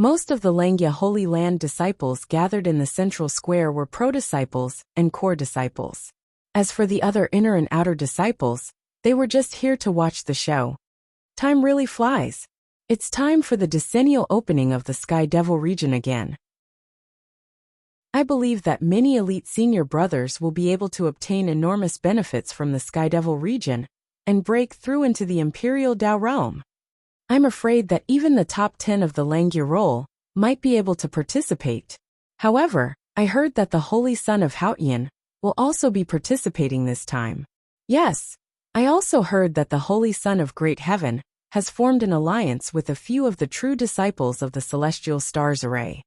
most of the Langya Holy Land disciples gathered in the central square were pro-disciples and core disciples. As for the other inner and outer disciples, they were just here to watch the show. Time really flies. It's time for the decennial opening of the Sky Devil region again. I believe that many elite senior brothers will be able to obtain enormous benefits from the Sky Devil region and break through into the Imperial Dao realm. I'm afraid that even the top 10 of the Langya role might be able to participate. However, I heard that the Holy Son of Haoyan will also be participating this time. Yes, I also heard that the Holy Son of Great Heaven has formed an alliance with a few of the true disciples of the Celestial Stars Array.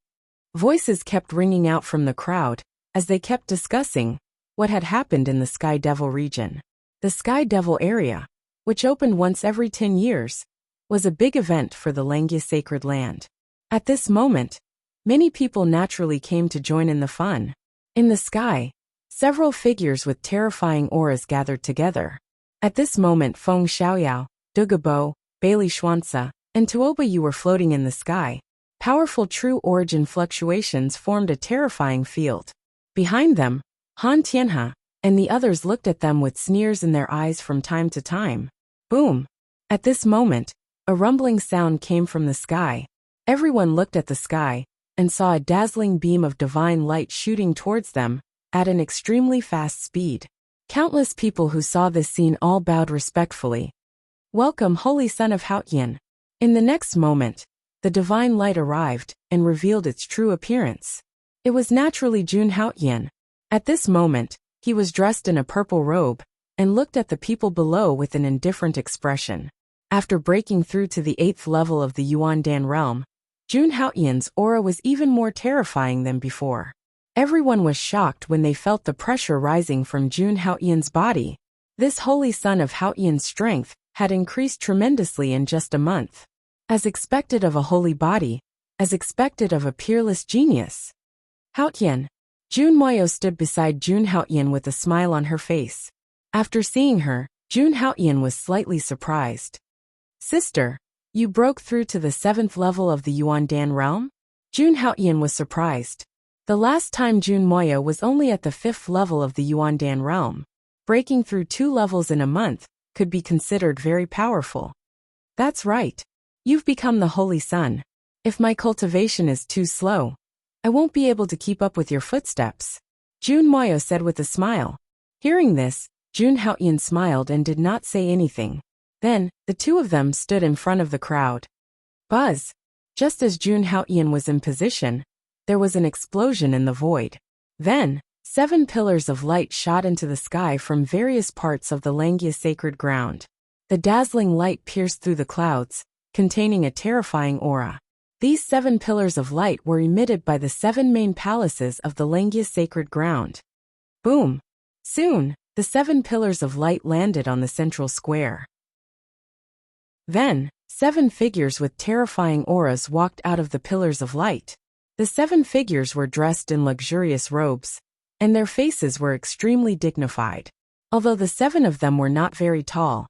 Voices kept ringing out from the crowd as they kept discussing what had happened in the Sky Devil region. The Sky Devil area, which opened once every 10 years, was a big event for the Langya Sacred Land. At this moment, many people naturally came to join in the fun. In the sky, several figures with terrifying auras gathered together. At this moment Feng Xiaoyao, Dugabo, Bailey Xuanzi, and Tuoba were floating in the sky. Powerful true origin fluctuations formed a terrifying field. Behind them, Han Tianhe and the others looked at them with sneers in their eyes from time to time. Boom! At this moment, a rumbling sound came from the sky. Everyone looked at the sky and saw a dazzling beam of divine light shooting towards them at an extremely fast speed. Countless people who saw this scene all bowed respectfully. Welcome, Holy Son of Haoyan. In the next moment, the divine light arrived and revealed its true appearance. It was naturally Jun Haoyan. At this moment, he was dressed in a purple robe and looked at the people below with an indifferent expression. After breaking through to the 8th level of the Yuandan realm, Jun Haoyan's aura was even more terrifying than before. Everyone was shocked when they felt the pressure rising from Jun Haoyan's body. This Holy Son of Haoyan's strength had increased tremendously in just a month. As expected of a holy body, as expected of a peerless genius. Haoyan. Jun Moyo stood beside Jun Haoyan with a smile on her face. After seeing her, Jun Haoyan was slightly surprised. Sister, you broke through to the 7th level of the Yuandan realm? Jun Haoyan was surprised. The last time Jun Moyo was only at the 5th level of the Yuandan realm. Breaking through 2 levels in a month could be considered very powerful. That's right. You've become the Holy Son. If my cultivation is too slow, I won't be able to keep up with your footsteps. Jun Moyo said with a smile. Hearing this, Jun Haoyan smiled and did not say anything. Then, the two of them stood in front of the crowd. Buzz! Just as Jun Haoyan was in position, there was an explosion in the void. Then, 7 pillars of light shot into the sky from various parts of the Langya sacred ground. The dazzling light pierced through the clouds, containing a terrifying aura. These 7 pillars of light were emitted by the 7 main palaces of the Langya sacred ground. Boom! Soon, the 7 pillars of light landed on the central square. Then, 7 figures with terrifying auras walked out of the pillars of light. The 7 figures were dressed in luxurious robes, and their faces were extremely dignified. Although the 7 of them were not very tall,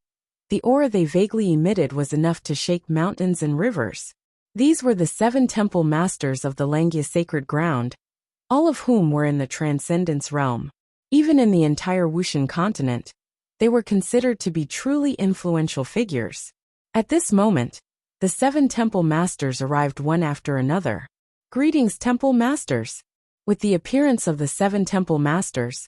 the aura they vaguely emitted was enough to shake mountains and rivers. These were the 7 temple masters of the Langya sacred ground, all of whom were in the transcendence realm. Even in the entire Wushan continent, they were considered to be truly influential figures. At this moment, the 7 temple masters arrived one after another. Greetings, temple masters! With the appearance of the 7 temple masters,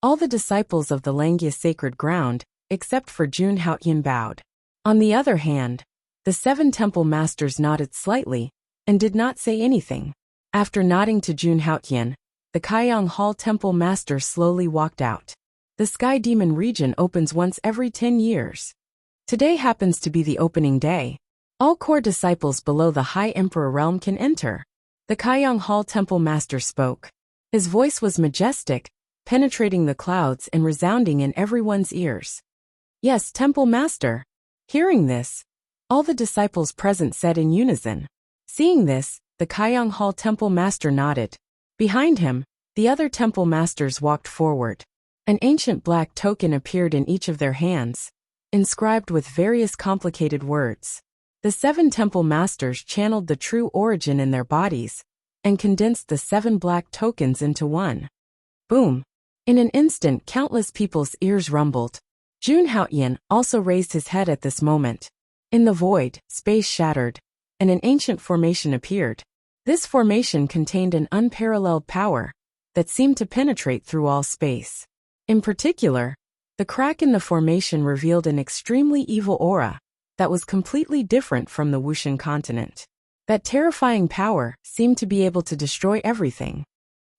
all the disciples of the Langya sacred ground, except for Jun Haoyan, bowed. On the other hand, the 7 temple masters nodded slightly and did not say anything. After nodding to Jun Haoyan, the Kaiyang Hall temple master slowly walked out. The Sky Demon region opens once every 10 years. Today happens to be the opening day. All core disciples below the High Emperor realm can enter. The Kaiyang Hall temple master spoke. His voice was majestic, penetrating the clouds and resounding in everyone's ears. Yes, temple master. Hearing this, all the disciples present said in unison. Seeing this, the Kaiyang Hall temple master nodded. Behind him, the other temple masters walked forward. An ancient black token appeared in each of their hands, inscribed with various complicated words. The 7 temple masters channeled the true origin in their bodies and condensed the 7 black tokens into one. Boom! In an instant, countless people's ears rumbled. Jun Haoyan also raised his head at this moment. In the void, space shattered, and an ancient formation appeared. This formation contained an unparalleled power that seemed to penetrate through all space. In particular, the crack in the formation revealed an extremely evil aura that was completely different from the Wushan continent. That terrifying power seemed to be able to destroy everything.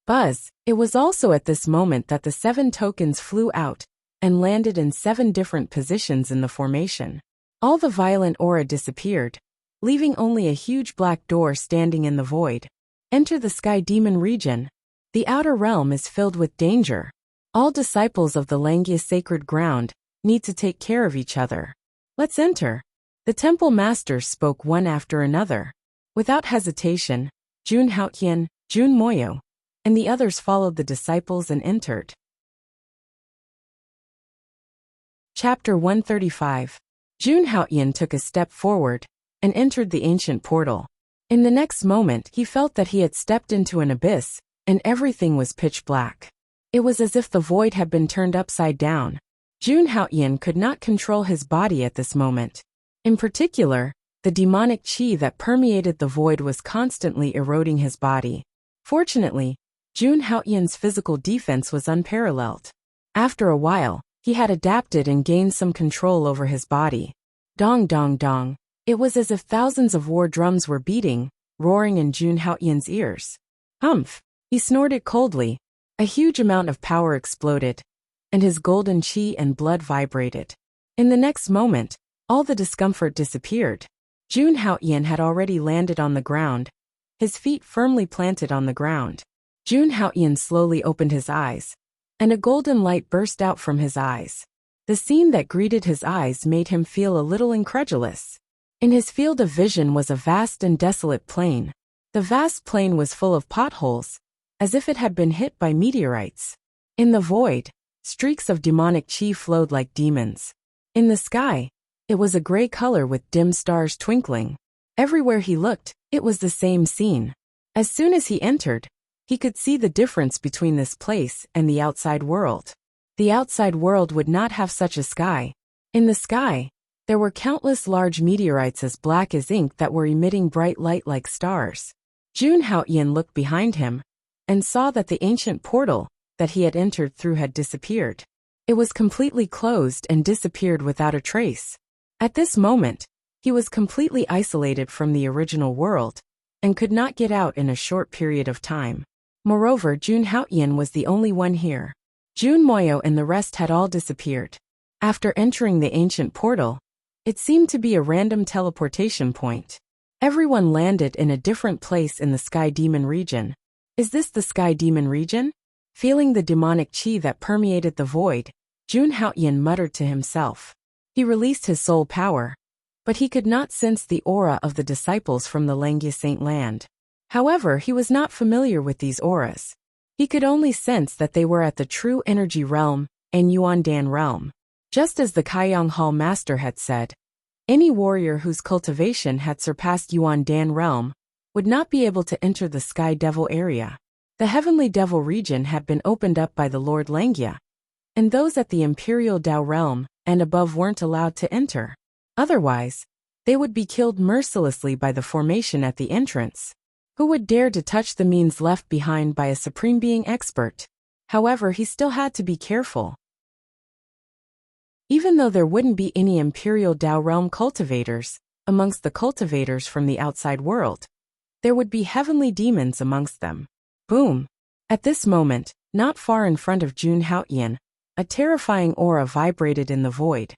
Buzz! It was also at this moment that the 7 tokens flew out and landed in 7 different positions in the formation. All the violent aura disappeared, leaving only a huge black door standing in the void. Enter the Sky Demon region. The outer realm is filled with danger. All disciples of the Langya sacred ground need to take care of each other. Let's enter. The temple masters spoke one after another. Without hesitation, Jun Haoyan, Jun Moyo, and the others followed the disciples and entered. Chapter 135. Jun Haoyan took a step forward and entered the ancient portal. In the next moment, he felt that he had stepped into an abyss, and everything was pitch black. It was as if the void had been turned upside down. Jun Haoyan could not control his body at this moment. In particular, the demonic qi that permeated the void was constantly eroding his body. Fortunately, Jun Haoyan's physical defense was unparalleled. After a while, he had adapted and gained some control over his body. Dong dong dong. It was as if thousands of war drums were beating, roaring in Jun Haoyan's ears. Humph! He snorted coldly. A huge amount of power exploded, and his golden qi and blood vibrated. In the next moment, all the discomfort disappeared. Jun Haoyan had already landed on the ground, his feet firmly planted on the ground. Jun Haoyan slowly opened his eyes, and a golden light burst out from his eyes. The scene that greeted his eyes made him feel a little incredulous. In his field of vision was a vast and desolate plain. The vast plain was full of potholes, as if it had been hit by meteorites. In the void, streaks of demonic qi flowed like demons. In the sky, it was a gray color with dim stars twinkling. Everywhere he looked, it was the same scene. As soon as he entered, he could see the difference between this place and the outside world. The outside world would not have such a sky. In the sky, there were countless large meteorites as black as ink that were emitting bright light like stars. Jun Haoyan looked behind him and saw that the ancient portal that he had entered through had disappeared. It was completely closed and disappeared without a trace. At this moment, he was completely isolated from the original world and could not get out in a short period of time. Moreover, Jun Haoyan was the only one here. Jun Moyo and the rest had all disappeared. After entering the ancient portal, it seemed to be a random teleportation point. Everyone landed in a different place in the Sky Demon region. Is this the Sky Demon region? Feeling the demonic chi that permeated the void, Jun Haoyan muttered to himself. He released his soul power, but he could not sense the aura of the disciples from the Langya Saint land. However, he was not familiar with these auras. He could only sense that they were at the true energy realm and Yuandan realm. Just as the Kaiyang Hall master had said, any warrior whose cultivation had surpassed Yuandan realm would not be able to enter the Sky Devil area. The Heavenly Devil region had been opened up by the Lord Langya, and those at the Imperial Dao realm and above weren't allowed to enter. Otherwise, they would be killed mercilessly by the formation at the entrance. Who would dare to touch the means left behind by a Supreme Being expert? However, he still had to be careful. Even though there wouldn't be any Imperial Dao realm cultivators amongst the cultivators from the outside world, there would be heavenly demons amongst them. Boom! At this moment, not far in front of Jun Haoyan, a terrifying aura vibrated in the void.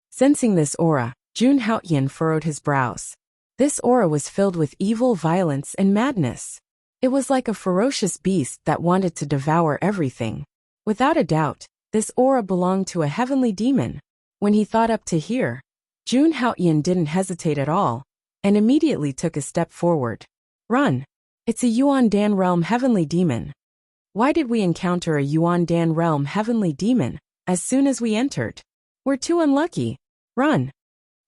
Sensing this aura, Jun Haoyan furrowed his brows. This aura was filled with evil, violence, and madness. It was like a ferocious beast that wanted to devour everything. Without a doubt, this aura belonged to a heavenly demon. When he thought up to here, Jun Haoyan didn't hesitate at all, and immediately took a step forward. Run! It's a Yuandan realm heavenly demon. Why did we encounter a Yuandan realm heavenly demon as soon as we entered? We're too unlucky. Run!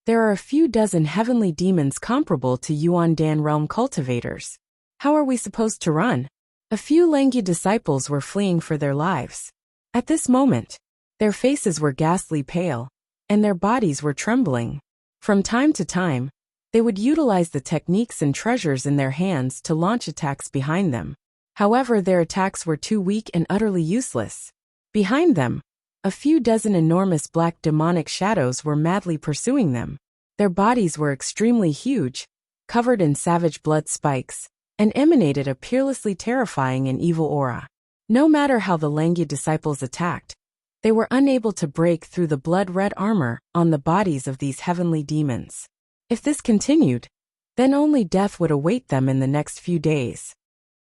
There are a few dozen heavenly demons comparable to Yuandan realm cultivators. How are we supposed to run? A few Langya disciples were fleeing for their lives. At this moment, their faces were ghastly pale, and their bodies were trembling. From time to time, they would utilize the techniques and treasures in their hands to launch attacks behind them. However, their attacks were too weak and utterly useless. Behind them, a few dozen enormous black demonic shadows were madly pursuing them. Their bodies were extremely huge, covered in savage blood spikes, and emanated a peerlessly terrifying and evil aura. No matter how the Langya disciples attacked, they were unable to break through the blood-red armor on the bodies of these heavenly demons. If this continued, then only death would await them in the next few days.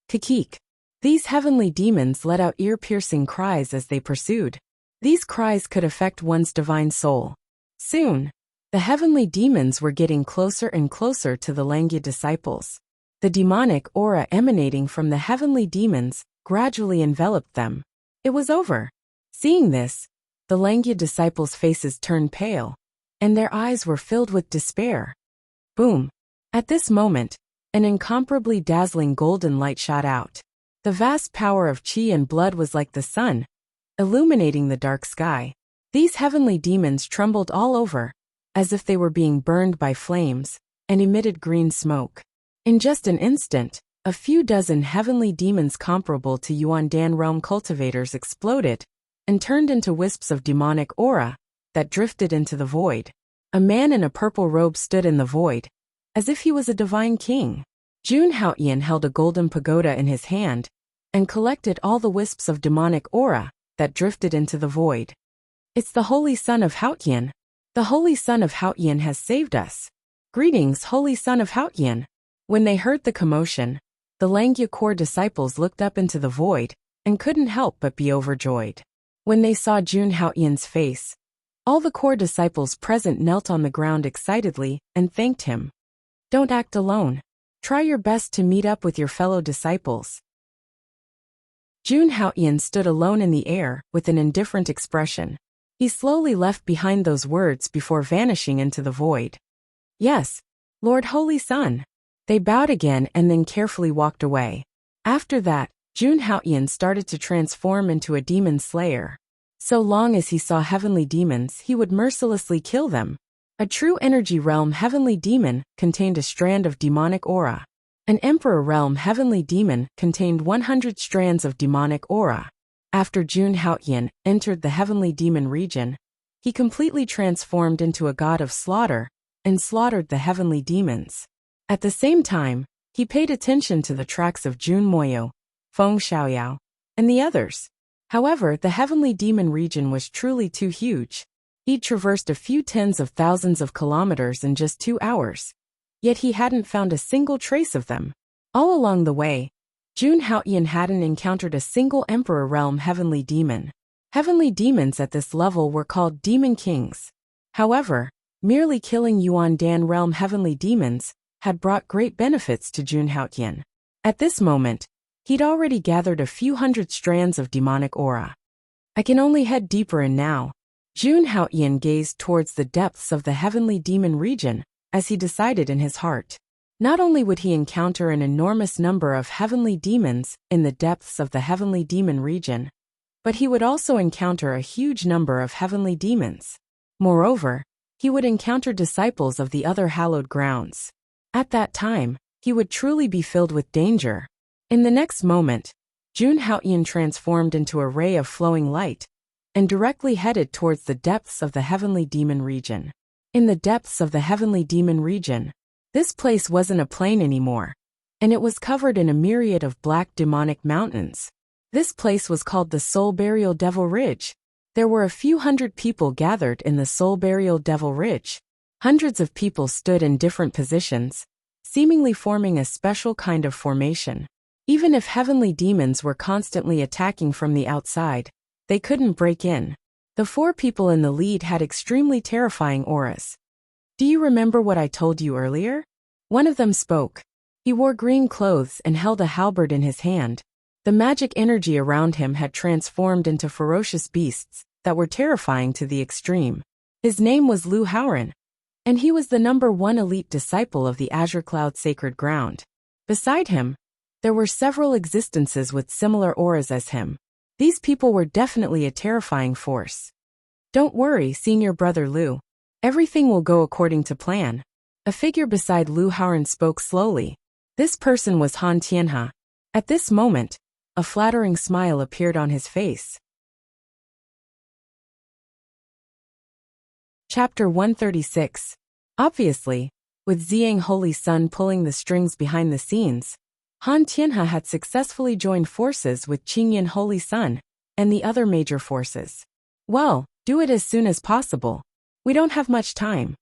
Kikik. These heavenly demons let out ear-piercing cries as they pursued. These cries could affect one's divine soul. Soon, the heavenly demons were getting closer and closer to the Langya disciples. The demonic aura emanating from the heavenly demons gradually enveloped them. It was over. Seeing this, the Langya disciples' faces turned pale, and their eyes were filled with despair. Boom! At this moment, an incomparably dazzling golden light shot out. The vast power of chi and blood was like the sun, illuminating the dark sky. These heavenly demons trembled all over, as if they were being burned by flames, and emitted green smoke. In just an instant, a few dozen heavenly demons comparable to Yuandan realm cultivators exploded, and turned into wisps of demonic aura that drifted into the void. A man in a purple robe stood in the void, as if he was a divine king. Jun Haoyan held a golden pagoda in his hand, and collected all the wisps of demonic aura that drifted into the void. It's the Holy Son of Haoyan. The Holy Son of Haoyan has saved us. Greetings, Holy Son of Haoyan. When they heard the commotion, the Langya core disciples looked up into the void, and couldn't help but be overjoyed. When they saw Jun Haoyan's face, all the core disciples present knelt on the ground excitedly and thanked him. Don't act alone. Try your best to meet up with your fellow disciples. Jun Haoyan stood alone in the air with an indifferent expression. He slowly left behind those words before vanishing into the void. Yes, Lord Holy Son. They bowed again and then carefully walked away. After that, Jun Haoyan started to transform into a demon slayer. So long as he saw heavenly demons, he would mercilessly kill them. A true energy realm heavenly demon contained a strand of demonic aura. An Emperor realm heavenly demon contained 100 strands of demonic aura. After Jun Haoyan entered the heavenly demon region, he completely transformed into a god of slaughter and slaughtered the heavenly demons. At the same time, he paid attention to the tracks of Jun Moyo, Feng Xiaoyao, and the others. However, the heavenly demon region was truly too huge. He'd traversed a few tens of thousands of kilometers in just 2 hours. Yet he hadn't found a single trace of them. All along the way, Jun Haoyan hadn't encountered a single Emperor Realm heavenly demon. Heavenly demons at this level were called Demon Kings. However, merely killing Yuan Dan Realm heavenly demons had brought great benefits to Jun Haoyan. At this moment, he'd already gathered a few hundred strands of demonic aura. I can only head deeper in now. Jun Haoyan gazed towards the depths of the heavenly demon region as he decided in his heart. Not only would he encounter an enormous number of heavenly demons in the depths of the heavenly demon region, but he would also encounter a huge number of heavenly demons. Moreover, he would encounter disciples of the other hallowed grounds. At that time, he would truly be filled with danger. In the next moment, Jun Haoyan transformed into a ray of flowing light and directly headed towards the depths of the heavenly demon region. In the depths of the heavenly demon region, this place wasn't a plain anymore, and it was covered in a myriad of black demonic mountains. This place was called the Soul Burial Devil Ridge. There were a few hundred people gathered in the Soul Burial Devil Ridge. Hundreds of people stood in different positions, seemingly forming a special kind of formation. Even if heavenly demons were constantly attacking from the outside, they couldn't break in. The 4 people in the lead had extremely terrifying auras. Do you remember what I told you earlier? One of them spoke. He wore green clothes and held a halberd in his hand. The magic energy around him had transformed into ferocious beasts that were terrifying to the extreme. His name was Lu Haoran, and he was the #1 elite disciple of the Azure Cloud Sacred Ground. Beside him, there were several existences with similar auras as him. These people were definitely a terrifying force. Don't worry, senior brother Lu. Everything will go according to plan. A figure beside Lu Haoran spoke slowly. This person was Han Tianhe. At this moment, a flattering smile appeared on his face. Chapter 136. Obviously, with Ziyang Holy Sun pulling the strings behind the scenes, Han Tianhe had successfully joined forces with Qingyan Holy Sun and the other major forces. Well, do it as soon as possible. We don't have much time.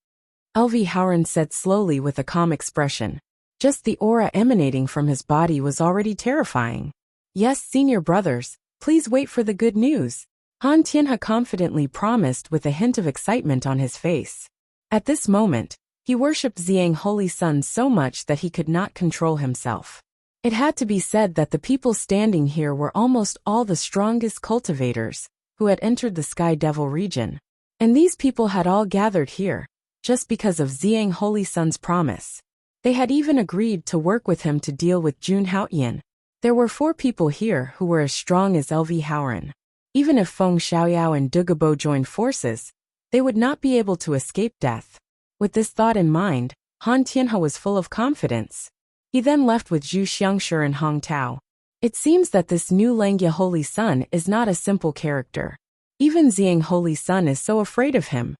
LV Haoran said slowly with a calm expression. Just the aura emanating from his body was already terrifying. Yes, senior brothers, please wait for the good news. Han Tianhe confidently promised with a hint of excitement on his face. At this moment, he worshipped Ziyang Holy Sun so much that he could not control himself. It had to be said that the people standing here were almost all the strongest cultivators who had entered the Sky Devil region. And these people had all gathered here, just because of Ziyang Holy Sun's promise. They had even agreed to work with him to deal with Jun Haoyan. There were 4 people here who were as strong as LV Haoran. Even if Feng Xiaoyao and Dugabo joined forces, they would not be able to escape death. With this thought in mind, Han Tianhe was full of confidence. He then left with Zhu Xiangshi and Hong Tao. It seems that this new Langya Holy Sun is not a simple character. Even Ziyang Holy Sun is so afraid of him.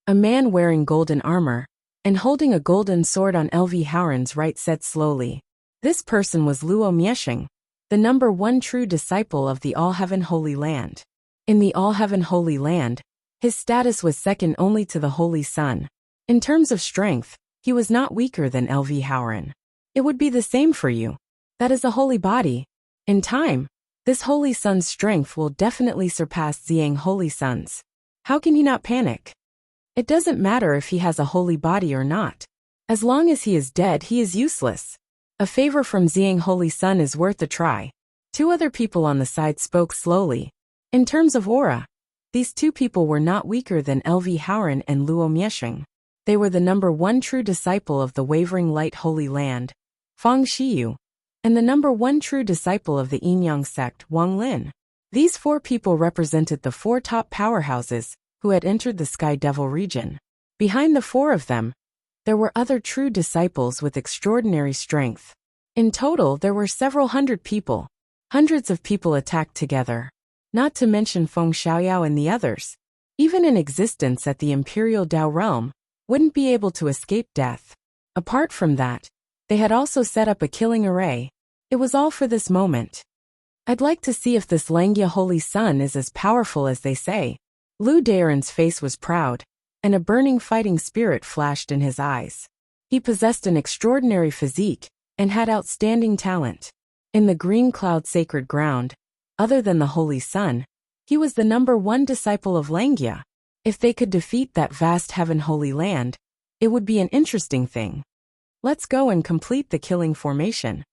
A man wearing golden armor and holding a golden sword on LV Haoran's right said slowly. This person was Luo Miesheng, the #1 true disciple of the All-Heaven Holy Land. In the All-Heaven Holy Land, his status was second only to the Holy Sun. In terms of strength, he was not weaker than LV Haoran. It would be the same for you. That is a holy body. In time, this Holy Sun's strength will definitely surpass Ziyang Holy Sun's. How can he not panic? It doesn't matter if he has a holy body or not. As long as he is dead, he is useless. A favor from Ziyang Holy Sun is worth a try. 2 other people on the side spoke slowly. In terms of aura, these 2 people were not weaker than LV Haoran and Luo Miesheng. They were the #1 true disciple of the Wavering Light Holy Land, Fang Shiyu, and the #1 true disciple of the Yinyang sect, Wang Lin. These 4 people represented the 4 top powerhouses who had entered the Sky Devil region. Behind the 4 of them, there were other true disciples with extraordinary strength. In total, there were several hundred people. Hundreds of people attacked together. Not to mention Feng Xiaoyao and the others, even in existence at the Imperial Dao realm, wouldn't be able to escape death. Apart from that, they had also set up a killing array. It was all for this moment. I'd like to see if this Langya holy sun is as powerful as they say. Lu Daren's face was proud, and a burning fighting spirit flashed in his eyes. He possessed an extraordinary physique and had outstanding talent. In the green cloud sacred ground, other than the holy sun, he was the #1 disciple of Langya. If they could defeat that vast heaven holy land, it would be an interesting thing. Let's go and complete the killing formation.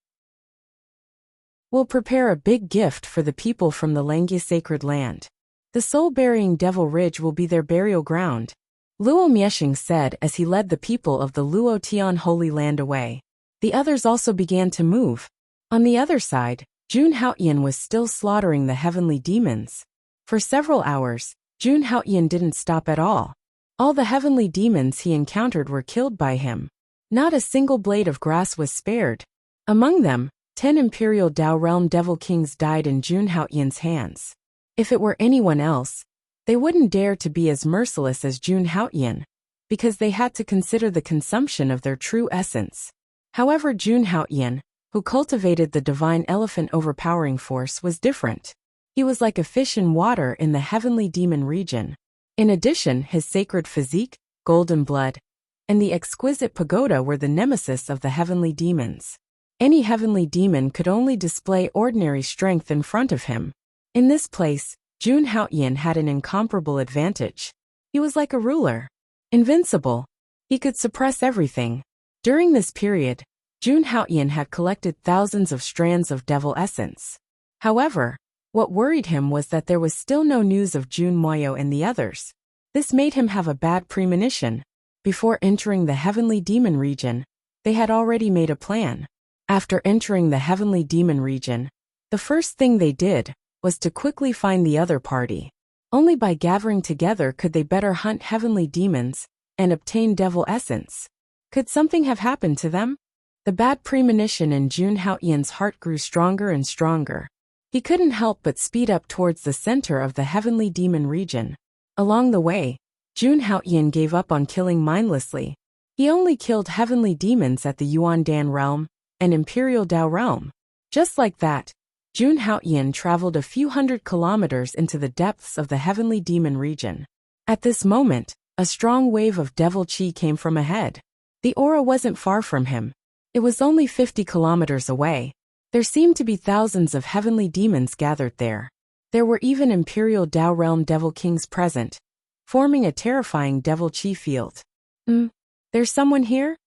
We'll prepare a big gift for the people from the Langya sacred land. The soul-burying Devil Ridge will be their burial ground, Luo Mieshing said as he led the people of the Luo Tian Holy Land away. The others also began to move. On the other side, Jun Haoyan was still slaughtering the heavenly demons. For several hours, Jun Haoyan didn't stop at all. All the heavenly demons he encountered were killed by him. Not a single blade of grass was spared. Among them, 10 Imperial Dao Realm Devil Kings died in Jun Haoyan's hands. If it were anyone else, they wouldn't dare to be as merciless as Jun Haoyan, because they had to consider the consumption of their true essence. However, Jun Haoyan, who cultivated the divine elephant overpowering force, was different. He was like a fish in water in the heavenly demon region. In addition, his sacred physique, golden blood, and the exquisite pagoda were the nemesis of the heavenly demons. Any heavenly demon could only display ordinary strength in front of him. In this place, Jun Haoyan had an incomparable advantage. He was like a ruler. Invincible. He could suppress everything. During this period, Jun Haoyan had collected thousands of strands of devil essence. However, what worried him was that there was still no news of Jun Moyo and the others. This made him have a bad premonition. Before entering the heavenly demon region, they had already made a plan. After entering the heavenly demon region, the first thing they did was to quickly find the other party. Only by gathering together could they better hunt heavenly demons and obtain devil essence. Could something have happened to them? The bad premonition in Jun Haoyan's heart grew stronger and stronger. He couldn't help but speed up towards the center of the heavenly demon region. Along the way, Jun Haoyan gave up on killing mindlessly. He only killed heavenly demons at the Yuan Dan realm and Imperial Dao realm. Just like that, Jun Haoyan traveled a few hundred kilometers into the depths of the heavenly demon region. At this moment, a strong wave of devil chi came from ahead. The aura wasn't far from him. It was only 50 kilometers away. There seemed to be thousands of heavenly demons gathered there. There were even Imperial Dao Realm Devil Kings present, forming a terrifying devil chi field. There's someone here?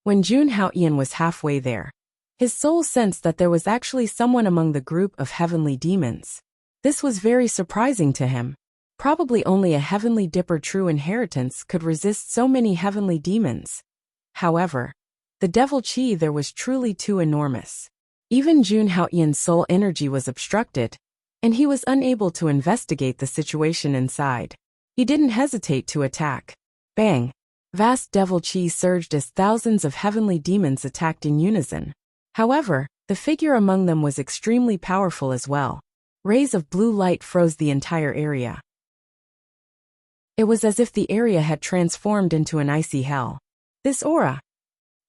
When Jun Haoyan was halfway there, his soul sensed that there was actually someone among the group of heavenly demons. This was very surprising to him. Probably only a heavenly dipper true inheritance could resist so many heavenly demons. However, the devil chi there was truly too enormous. Even Jun Haoyan's soul energy was obstructed, and he was unable to investigate the situation inside. He didn't hesitate to attack. Bang! Vast devil chi surged as thousands of heavenly demons attacked in unison. However, the figure among them was extremely powerful as well. Rays of blue light froze the entire area. It was as if the area had transformed into an icy hell. This aura.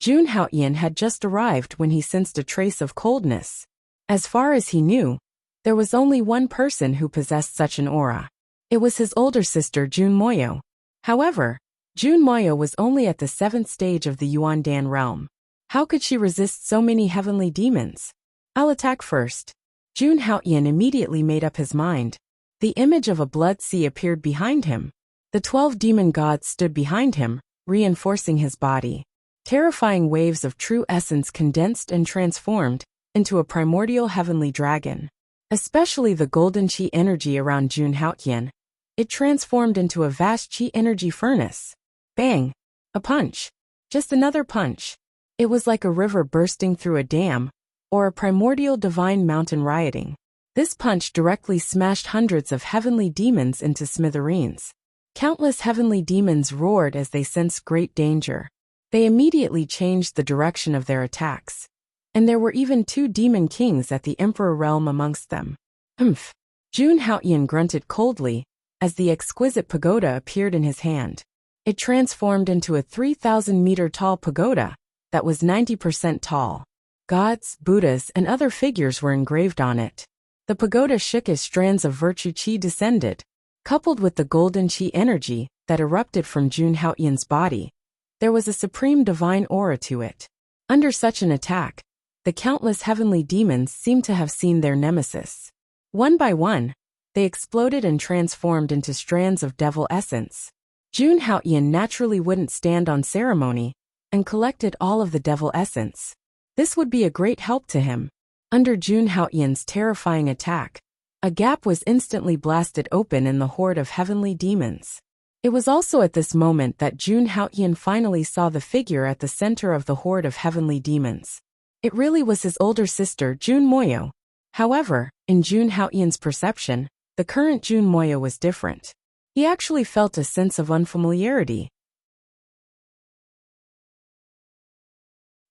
Jun Haoyan had just arrived when he sensed a trace of coldness. As far as he knew, there was only one person who possessed such an aura. It was his older sister Jun Moyo. However, Jun Moyo was only at the 7th stage of the Yuan Dan realm. How could she resist so many heavenly demons? I'll attack first. Jun Haoyan immediately made up his mind. The image of a blood sea appeared behind him. The 12 demon gods stood behind him, reinforcing his body. Terrifying waves of true essence condensed and transformed into a primordial heavenly dragon. Especially the golden chi energy around Jun Haoyan. It transformed into a vast chi energy furnace. Bang! A punch. Just another punch. It was like a river bursting through a dam, or a primordial divine mountain rioting. This punch directly smashed hundreds of heavenly demons into smithereens. Countless heavenly demons roared as they sensed great danger. They immediately changed the direction of their attacks. And there were even 2 demon kings at the Emperor realm amongst them. Humph! Jun Haoyan grunted coldly as the exquisite pagoda appeared in his hand. It transformed into a 3,000-meter tall pagoda that was 90% tall. Gods, Buddhas, and other figures were engraved on it. The pagoda shook as strands of virtue chi descended. Coupled with the golden chi energy that erupted from Jun Haotian's body, there was a supreme divine aura to it. Under such an attack, the countless heavenly demons seemed to have seen their nemesis. One by one, they exploded and transformed into strands of devil essence. Jun Haotian naturally wouldn't stand on ceremony and collected all of the devil essence. This would be a great help to him. Under Jun Haotian's terrifying attack, a gap was instantly blasted open in the horde of heavenly demons. It was also at this moment that Jun Haotian finally saw the figure at the center of the horde of heavenly demons. It really was his older sister, Jun Moyo. However, in Jun Haotian's perception, the current Jun Moyo was different. He actually felt a sense of unfamiliarity.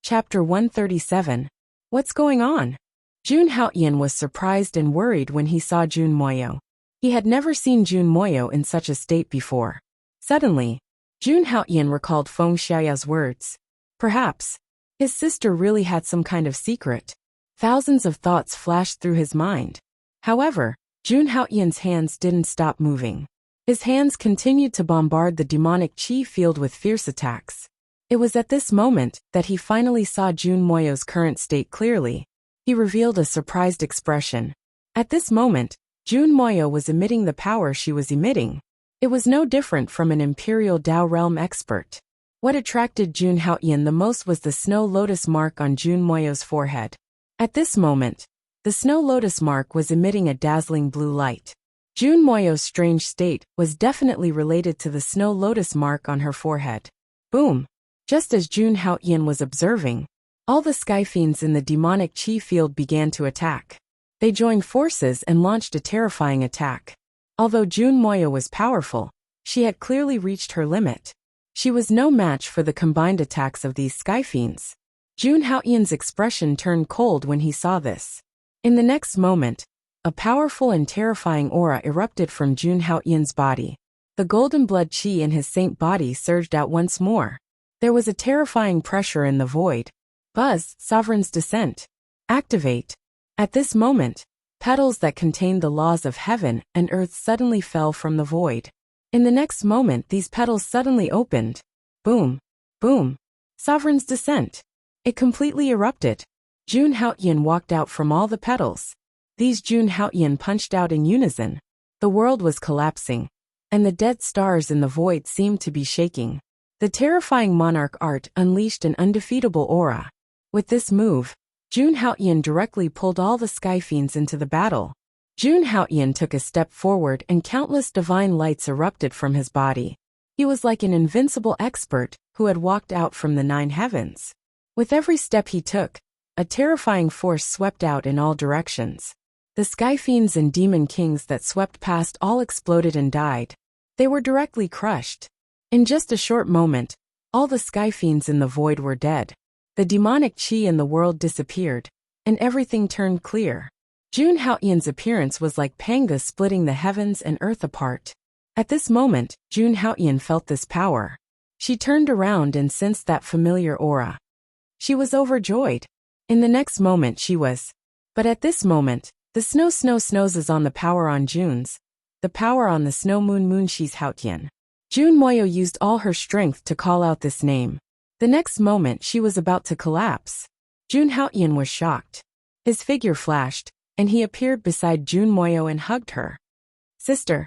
Chapter 137. What's going on? Jun Haotian was surprised and worried when he saw Jun Moyo. He had never seen Jun Moyo in such a state before. Suddenly, Jun Haotian recalled Feng Xiaoya's words. Perhaps his sister really had some kind of secret. Thousands of thoughts flashed through his mind. However, Jun Haotian's hands didn't stop moving. His hands continued to bombard the demonic chi field with fierce attacks. It was at this moment that he finally saw Jun Moyo's current state clearly. He revealed a surprised expression. At this moment, Jun Moyo was emitting the power she was emitting. It was no different from an Imperial Dao Realm expert. What attracted Jun Haotian the most was the snow lotus mark on Jun Moyo's forehead. At this moment, the snow lotus mark was emitting a dazzling blue light. Jun Moyo's strange state was definitely related to the snow lotus mark on her forehead. Boom! Just as Jun Haotian was observing, all the sky fiends in the demonic chi field began to attack. They joined forces and launched a terrifying attack. Although Jun Moyo was powerful, she had clearly reached her limit. She was no match for the combined attacks of these sky fiends. Jun Haotian's expression turned cold when he saw this. In the next moment, a powerful and terrifying aura erupted from Jun Haotian's body. The golden blood chi in his saint body surged out once more. There was a terrifying pressure in the void. Buzz, Sovereign's Descent. Activate. At this moment, petals that contained the laws of heaven and earth suddenly fell from the void. In the next moment, these petals suddenly opened. Boom. Boom. Sovereign's Descent. It completely erupted. Jun Haotian walked out from all the petals. These Jun Haotian punched out in unison. The world was collapsing, and the dead stars in the void seemed to be shaking. The terrifying monarch art unleashed an undefeatable aura. With this move, Jun Haotian directly pulled all the sky fiends into the battle. Jun Haotian took a step forward and countless divine lights erupted from his body. He was like an invincible expert who had walked out from the 9 heavens. With every step he took, a terrifying force swept out in all directions. The sky fiends and demon kings that swept past all exploded and died. They were directly crushed. In just a short moment, all the sky fiends in the void were dead. The demonic chi in the world disappeared, and everything turned clear. Jun Haotian's appearance was like Panga splitting the heavens and earth apart. At this moment, Jun Haotian felt this power. She turned around and sensed that familiar aura. She was overjoyed. In the next moment she was. But at this moment, the snows is on the power on Jun's. The power on the snow moon she's Haotian. Jun Moyo used all her strength to call out this name. The next moment she was about to collapse. Jun Haotian was shocked. His figure flashed, and he appeared beside Jun Moyo and hugged her. Sister.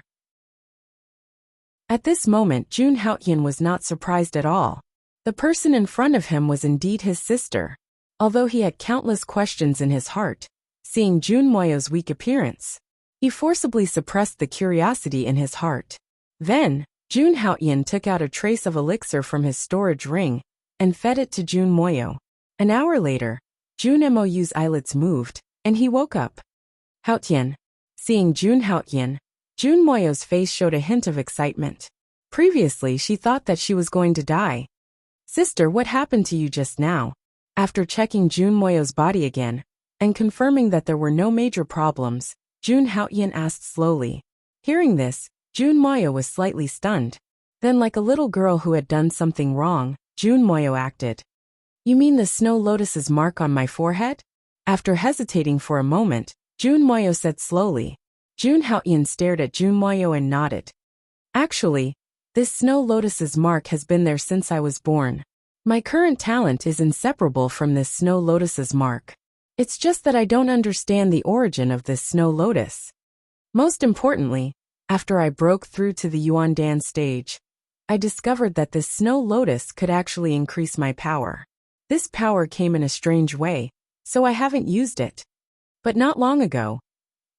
At this moment Jun Haotian was not surprised at all. The person in front of him was indeed his sister. Although he had countless questions in his heart, seeing Jun Moyo's weak appearance, he forcibly suppressed the curiosity in his heart. Then, Jun Haotian took out a trace of elixir from his storage ring and fed it to Jun Moyo. An hour later, Jun Moyo's eyelids moved, and he woke up. Haotian. Seeing Jun Haotian, Jun Moyo's face showed a hint of excitement. Previously she thought that she was going to die. Sister, what happened to you just now? After checking Jun Moyo's body again, and confirming that there were no major problems, Jun Haotian asked slowly. Hearing this, Jun Moyo was slightly stunned. Then like a little girl who had done something wrong, Jun Moyo acted. You mean the snow lotus's mark on my forehead? After hesitating for a moment, Jun Moyo said slowly. Jun Haoyan stared at Jun Moyo and nodded. Actually, this snow lotus's mark has been there since I was born. My current talent is inseparable from this snow lotus's mark. It's just that I don't understand the origin of this snow lotus. Most importantly, after I broke through to the Yuandan stage, I discovered that this snow lotus could actually increase my power. This power came in a strange way, so I haven't used it. But not long ago,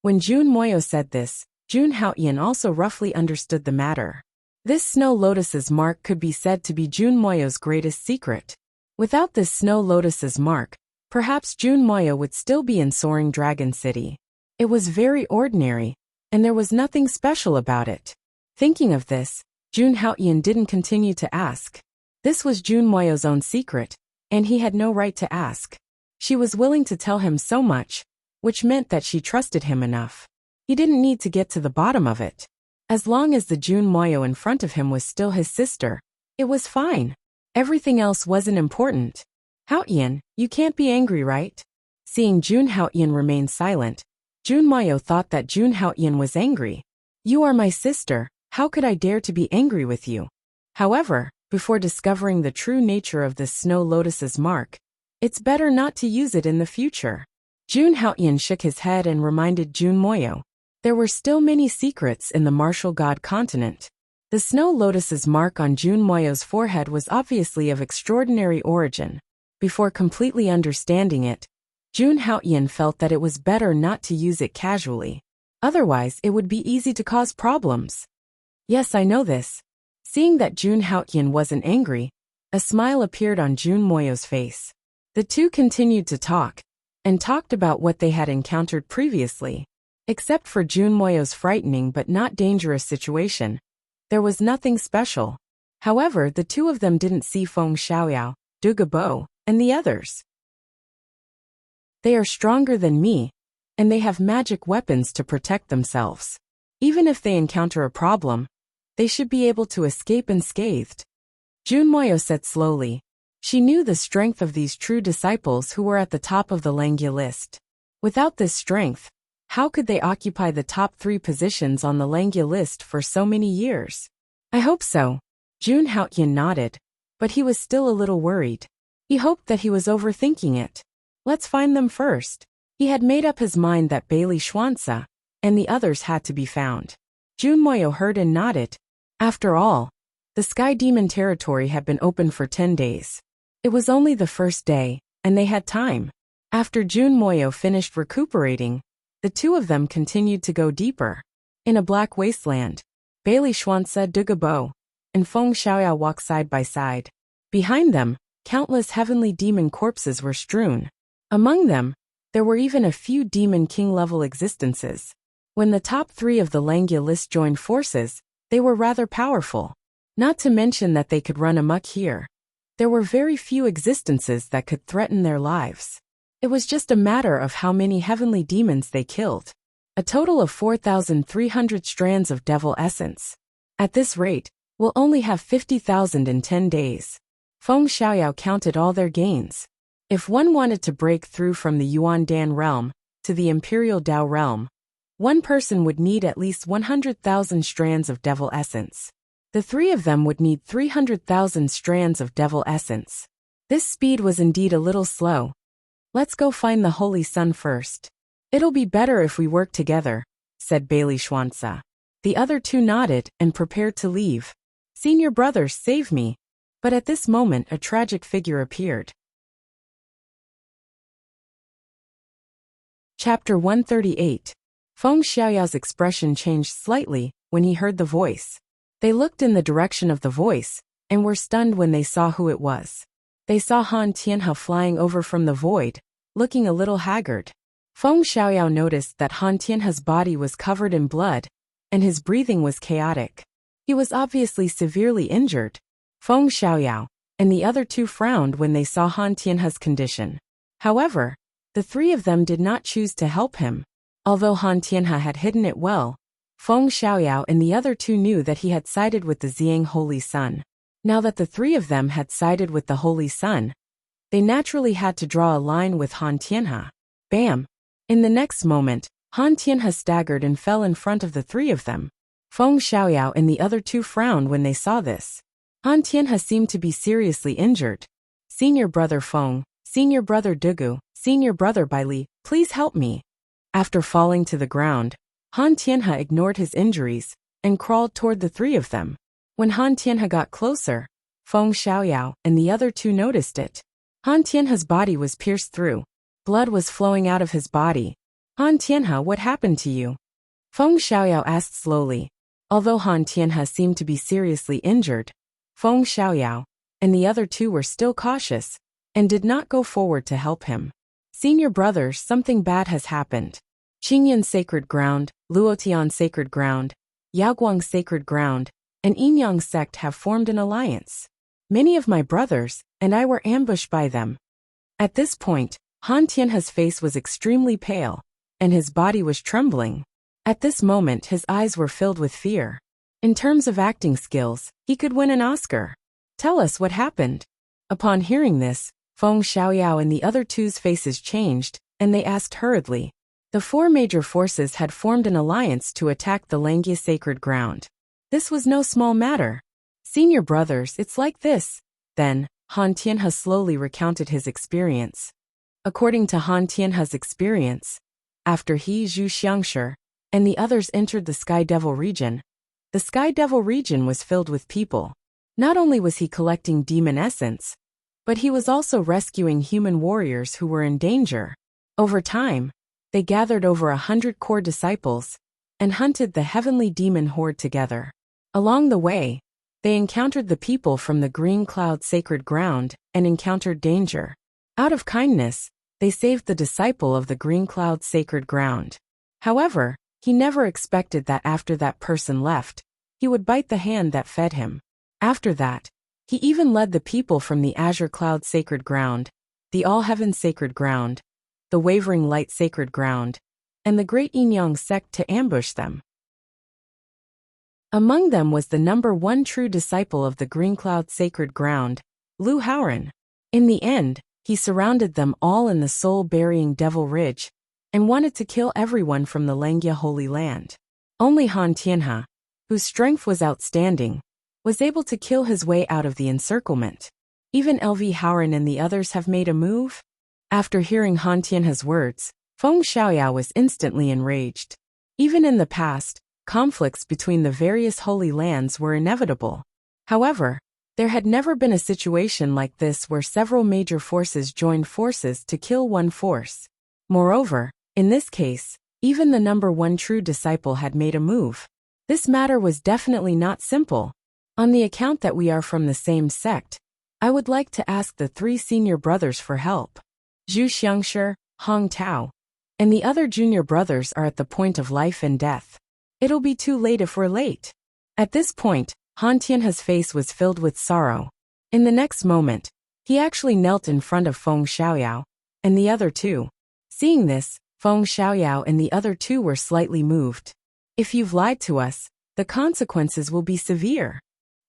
when Jun Moyo said this, Jun Haoyan also roughly understood the matter. This snow lotus's mark could be said to be Jun Moyo's greatest secret. Without this snow lotus's mark, perhaps Jun Moyo would still be in Soaring Dragon City. It was very ordinary, and there was nothing special about it. Thinking of this, Jun Haoyan didn't continue to ask. This was Jun Moyo's own secret, and he had no right to ask. She was willing to tell him so much, which meant that she trusted him enough. He didn't need to get to the bottom of it. As long as the Jun Moyo in front of him was still his sister, it was fine. Everything else wasn't important. Haoyan, you can't be angry, right? Seeing Jun Haoyan remain silent, Jun Moyo thought that Jun Haoyan was angry. You are my sister, how could I dare to be angry with you? However, before discovering the true nature of this snow lotus's mark, it's better not to use it in the future. Jun Haoyan shook his head and reminded Jun Moyo. There were still many secrets in the martial god continent. The snow lotus's mark on Jun Moyo's forehead was obviously of extraordinary origin. Before completely understanding it, Jun Haoyan felt that it was better not to use it casually. Otherwise, it would be easy to cause problems. Yes, I know this. Seeing that Jun Haoyan wasn't angry, a smile appeared on Jun Moyo's face. The two continued to talk, and talked about what they had encountered previously. Except for Jun Moyo's frightening but not dangerous situation, there was nothing special. However, the two of them didn't see Feng Xiaoyao, Du Gabo, and the others. They are stronger than me, and they have magic weapons to protect themselves. Even if they encounter a problem, they should be able to escape unscathed. Jun Moyo said slowly. She knew the strength of these true disciples who were at the top of the Langya list. Without this strength, how could they occupy the top 3 positions on the Langya list for so many years? I hope so. Jun Haoyan nodded, but he was still a little worried. He hoped that he was overthinking it. Let's find them first. He had made up his mind that Bailey Schwanza and the others had to be found. Jun Moyo heard and nodded. After all, the Sky Demon territory had been open for 10 days. It was only the first day, and they had time. After Jun Moyo finished recuperating, the two of them continued to go deeper. In a black wasteland, Bailey Schwanza, Du Gabo, and Feng Xiaoyao walked side by side. Behind them, countless heavenly demon corpses were strewn. Among them, there were even a few demon king-level existences. When the top 3 of the Langya list joined forces, they were rather powerful. Not to mention that they could run amok here. There were very few existences that could threaten their lives. It was just a matter of how many heavenly demons they killed. A total of 4,300 strands of devil essence. At this rate, we'll only have 50,000 in 10 days. Feng Xiaoyao counted all their gains. If one wanted to break through from the Yuandan realm to the Imperial Dao realm, one person would need at least 100,000 strands of devil essence. The 3 of them would need 300,000 strands of devil essence. This speed was indeed a little slow. Let's go find the Holy Sun first. It'll be better if we work together, said Bailey Schwanza. The other 2 nodded and prepared to leave. Senior brother, save me. But at this moment a tragic figure appeared. Chapter 138. Feng Xiaoyao's expression changed slightly when he heard the voice. They looked in the direction of the voice, and were stunned when they saw who it was. They saw Han Tianhe flying over from the void, looking a little haggard. Feng Xiaoyao noticed that Han Tianhe's body was covered in blood, and his breathing was chaotic. He was obviously severely injured. Feng Xiaoyao and the other 2 frowned when they saw Han Tianhe's condition. However, the 3 of them did not choose to help him. Although Han Tianhe had hidden it well, Feng Xiaoyao and the other 2 knew that he had sided with the Xiang Holy Sun. Now that the 3 of them had sided with the Holy Sun, they naturally had to draw a line with Han Tianhe. Bam! In the next moment, Han Tianhe staggered and fell in front of the three of them. Feng Xiaoyao and the other two frowned when they saw this. Han Tianhe seemed to be seriously injured. Senior brother Feng, senior brother Dugu, senior brother Baili, please help me. After falling to the ground, Han Tianhe ignored his injuries and crawled toward the three of them. When Han Tianhe got closer, Feng Xiaoyao and the other two noticed it. Han Tianhe's body was pierced through. Blood was flowing out of his body. Han Tianhe, what happened to you? Feng Xiaoyao asked slowly. Although Han Tianhe seemed to be seriously injured, Feng Xiaoyao and the other two were still cautious and did not go forward to help him. Senior brothers, something bad has happened. Qingyan Sacred Ground, Luotian Sacred Ground, Yaoguang Sacred Ground, and Yinyang sect have formed an alliance. Many of my brothers and I were ambushed by them. At this point, Han Tianhe's face was extremely pale, and his body was trembling. At this moment his eyes were filled with fear. In terms of acting skills, he could win an Oscar. Tell us what happened. Upon hearing this, Feng Xiaoyao and the other two's faces changed, and they asked hurriedly. The four major forces had formed an alliance to attack the Langia Sacred Ground. This was no small matter. Senior brothers, it's like this. Then, Han Tianhe slowly recounted his experience. According to Han Tianhe's experience, after he, Zhu Xiangshi, and the others entered the Sky Devil region, the Sky Devil region was filled with people. Not only was he collecting demon essence, but he was also rescuing human warriors who were in danger. Over time, they gathered over 100 core disciples and hunted the heavenly demon horde together. Along the way, they encountered the people from the Green Cloud Sacred Ground and encountered danger. Out of kindness, they saved the disciple of the Green Cloud Sacred Ground. However, he never expected that after that person left, he would bite the hand that fed him. After that, he even led the people from the Azure Cloud Sacred Ground, the All Heaven Sacred Ground, the Wavering Light Sacred Ground, and the Great Yinyang sect to ambush them. Among them was the number one true disciple of the Green Cloud Sacred Ground, Lu Haoran. In the end, he surrounded them all in the soul-burying Devil Ridge and wanted to kill everyone from the Langia Holy Land. Only Han Tianhe, whose strength was outstanding, was able to kill his way out of the encirclement. Even LV Haoran and the others have made a move? After hearing Han Tianhe's words, Feng Xiaoyao was instantly enraged. Even in the past, conflicts between the various holy lands were inevitable. However, there had never been a situation like this where several major forces joined forces to kill one force. Moreover, in this case, even the number one true disciple had made a move. This matter was definitely not simple. On the account that we are from the same sect, I would like to ask the three senior brothers for help. Zhu Xiangshi, Hong Tao, and the other junior brothers are at the point of life and death. It'll be too late if we're late. At this point, Han Tianhe's face was filled with sorrow. In the next moment, he actually knelt in front of Feng Xiaoyao and the other two. Seeing this, Feng Xiaoyao and the other two were slightly moved. If you've lied to us, the consequences will be severe.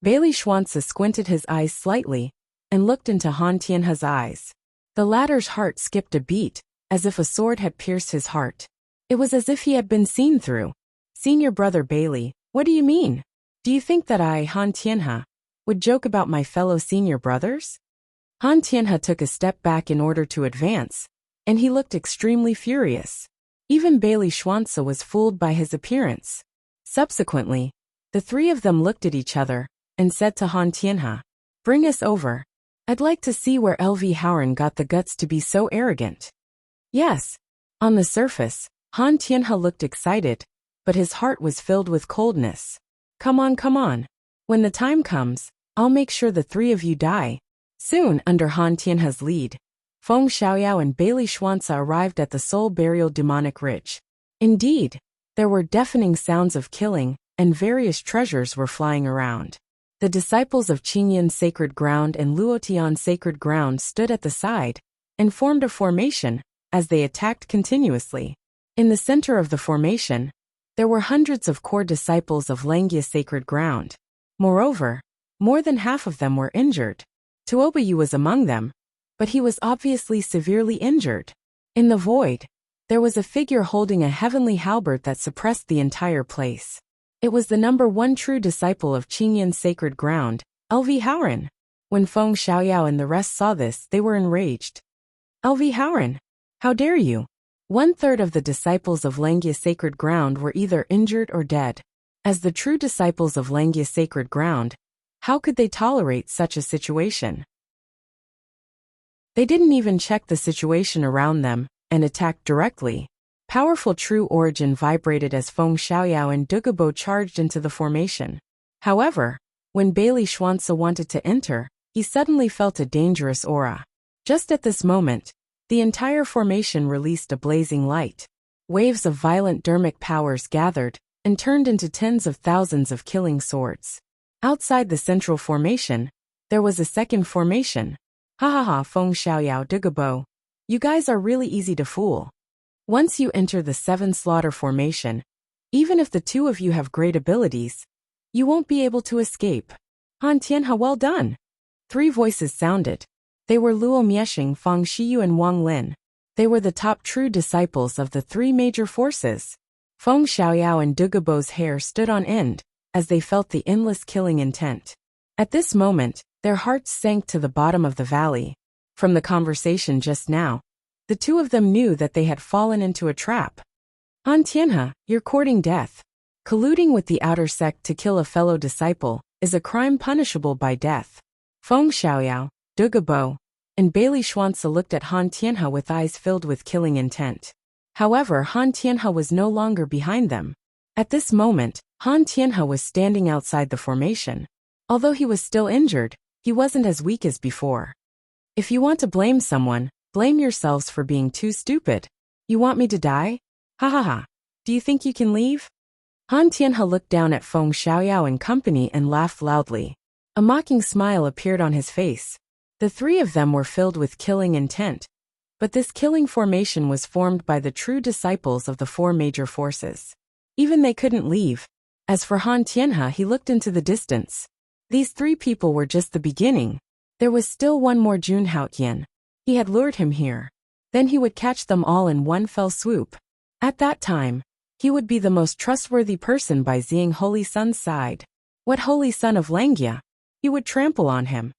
Bailey Schwanze squinted his eyes slightly and looked into Han Tianhe's eyes. The latter's heart skipped a beat, as if a sword had pierced his heart. It was as if he had been seen through. Senior brother Bailey, what do you mean? Do you think that I, Han Tianhe, would joke about my fellow senior brothers? Han Tianhe took a step back in order to advance, and he looked extremely furious. Even Bailey Schwanze was fooled by his appearance. Subsequently, the three of them looked at each other and said to Han Tianhe, "Bring us over. I'd like to see where LV Haoran got the guts to be so arrogant." Yes. On the surface, Han Tianhe looked excited, but his heart was filled with coldness. Come on, come on. When the time comes, I'll make sure the three of you die. Soon, under Han Tianhe's lead, Feng Xiaoyao and Bailey Schwanze arrived at the Soul Burial Demonic Ridge. Indeed, there were deafening sounds of killing, and various treasures were flying around. The disciples of Qingyan Sacred Ground and Luotian Sacred Ground stood at the side and formed a formation as they attacked continuously. In the center of the formation, there were hundreds of core disciples of Langia Sacred Ground. Moreover, more than half of them were injured. Tuobayu was among them, but he was obviously severely injured. In the void, There was a figure holding a heavenly halberd that suppressed the entire place. It was the #1 true disciple of Qingyan's sacred ground, LV Haoran. When Feng Xiaoyao and the rest saw this, they were enraged. LV Haoran, how dare you? 1/3 of the disciples of Langya sacred ground were either injured or dead. As the true disciples of Langya sacred ground, how could they tolerate such a situation? They didn't even check the situation around them and attacked directly. Powerful true origin vibrated as Feng Xiaoyao and Dugabo charged into the formation. However, when Bailey Xuanzi wanted to enter, he suddenly felt a dangerous aura. Just at this moment, the entire formation released a blazing light. Waves of violent dermic powers gathered and turned into tens of thousands of killing swords. Outside the central formation, there was a second formation. Ha ha ha, Feng Xiaoyao, Dugabo. You guys are really easy to fool. Once you enter the 7 slaughter formation, even if the two of you have great abilities, you won't be able to escape. Han Tianhe, well done. 3 voices sounded. They were Luo Miexing, Fang Shiyu and Wang Lin. They were the top true disciples of the 3 major forces. Feng Xiaoyao and Dugabo's hair stood on end as they felt the endless killing intent. At this moment, their hearts sank to the bottom of the valley. From the conversation just now, the two of them knew that they had fallen into a trap. Han Tianhe, you're courting death. Colluding with the outer sect to kill a fellow disciple is a crime punishable by death. Feng Xiaoyao, Dugabo, and Bailey Xuanzi looked at Han Tianhe with eyes filled with killing intent. However, Han Tianhe was no longer behind them. At this moment, Han Tianhe was standing outside the formation. Although he was still injured, he wasn't as weak as before. If you want to blame someone, blame yourselves for being too stupid. You want me to die? Ha ha ha. Do you think you can leave? Han Tianhe looked down at Feng Xiaoyao and company and laughed loudly. A mocking smile appeared on his face. The 3 of them were filled with killing intent. But this killing formation was formed by the true disciples of the 4 major forces. Even they couldn't leave. As for Han Tianhe, he looked into the distance. These 3 people were just the beginning. There was still one more Jun Haotian. He had lured him here. Then he would catch them all in one fell swoop. At that time, he would be the most trustworthy person by Xiang Holy Sun's side. What Holy Sun of Langya? He would trample on him.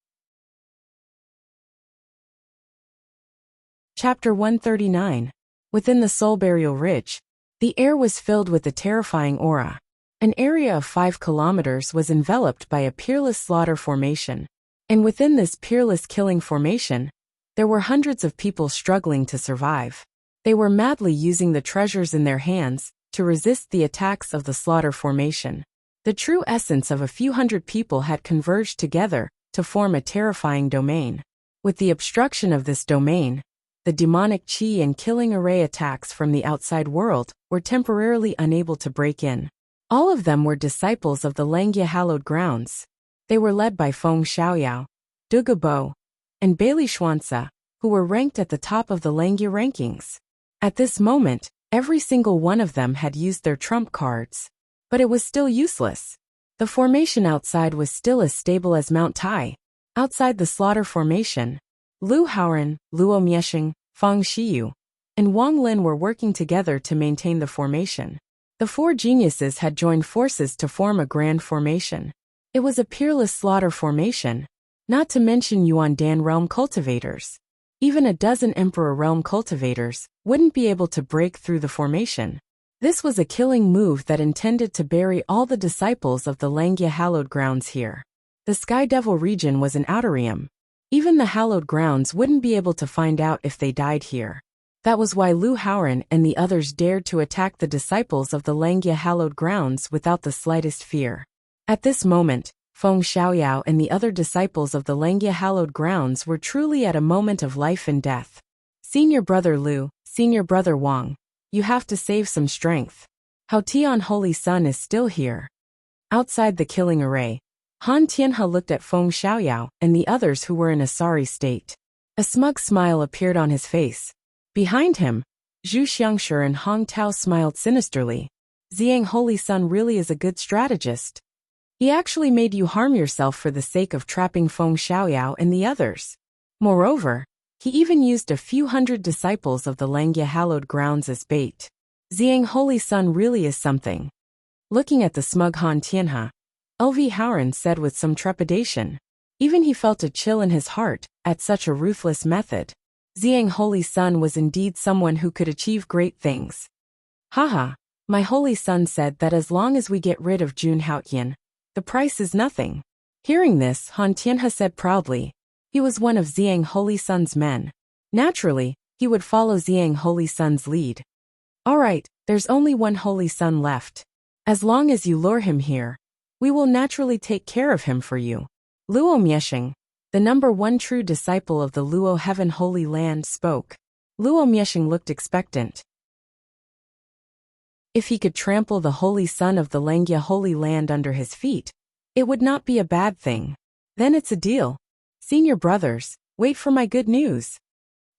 Chapter 139. Within the Soul Burial Ridge, the air was filled with a terrifying aura. An area of 5 kilometers was enveloped by a peerless slaughter formation. And within this peerless killing formation, there were hundreds of people struggling to survive. They were madly using the treasures in their hands to resist the attacks of the slaughter formation. The true essence of a few hundred people had converged together to form a terrifying domain. With the obstruction of this domain, the demonic qi and killing array attacks from the outside world were temporarily unable to break in. All of them were disciples of the Langya hallowed grounds. They were led by Feng Xiaoyao, Dugabo, and Bailey Xuanzi, who were ranked at the top of the Langya rankings. At this moment, every single one of them had used their trump cards. But it was still useless. The formation outside was still as stable as Mount Tai. Outside the slaughter formation, Lu Haoran, Luo Miexing, Fang Shiyu, and Wang Lin were working together to maintain the formation. The 4 geniuses had joined forces to form a grand formation. It was a peerless slaughter formation, not to mention Yuan Dan realm cultivators. Even a dozen Emperor realm cultivators wouldn't be able to break through the formation. This was a killing move that intended to bury all the disciples of the Langya hallowed grounds here. The Sky Devil region was an outerium. Even the hallowed grounds wouldn't be able to find out if they died here. That was why Lu Haoran and the others dared to attack the disciples of the Langya hallowed grounds without the slightest fear. At this moment, Feng Xiaoyao and the other disciples of the Langya hallowed grounds were truly at a moment of life and death. Senior brother Lu, senior brother Wang, you have to save some strength. Hao Tian Holy Sun is still here. Outside the killing array, Han Tianhe looked at Feng Xiaoyao and the others who were in a sorry state. A smug smile appeared on his face. Behind him, Zhu Xiangshi and Hong Tao smiled sinisterly. Xiang Holy Sun really is a good strategist. He actually made you harm yourself for the sake of trapping Feng Xiaoyao and the others. Moreover, He even used a few hundred disciples of the Langya hallowed grounds as bait. Zhang Holy Sun really is something. Looking at the smug Han Tianhe, LV Howren said with some trepidation. Even he felt a chill in his heart at such a ruthless method. Zhang Holy Sun was indeed someone who could achieve great things. Haha, my Holy Sun said that as long as we get rid of Jun Haotian, the price is nothing. Hearing this, Han Tianhe said proudly. He was one of Zhang Holy Sun's men. Naturally, he would follow Zhang Holy Sun's lead. Alright, there's only one Holy Sun left. As long as you lure him here, we will naturally take care of him for you. Luo Miesheng, the number one true disciple of the Luo Heaven Holy Land, spoke. Luo Miesheng looked expectant. If he could trample the Holy Sun of the Langya Holy Land under his feet, it would not be a bad thing. Then it's a deal. Senior brothers, wait for my good news.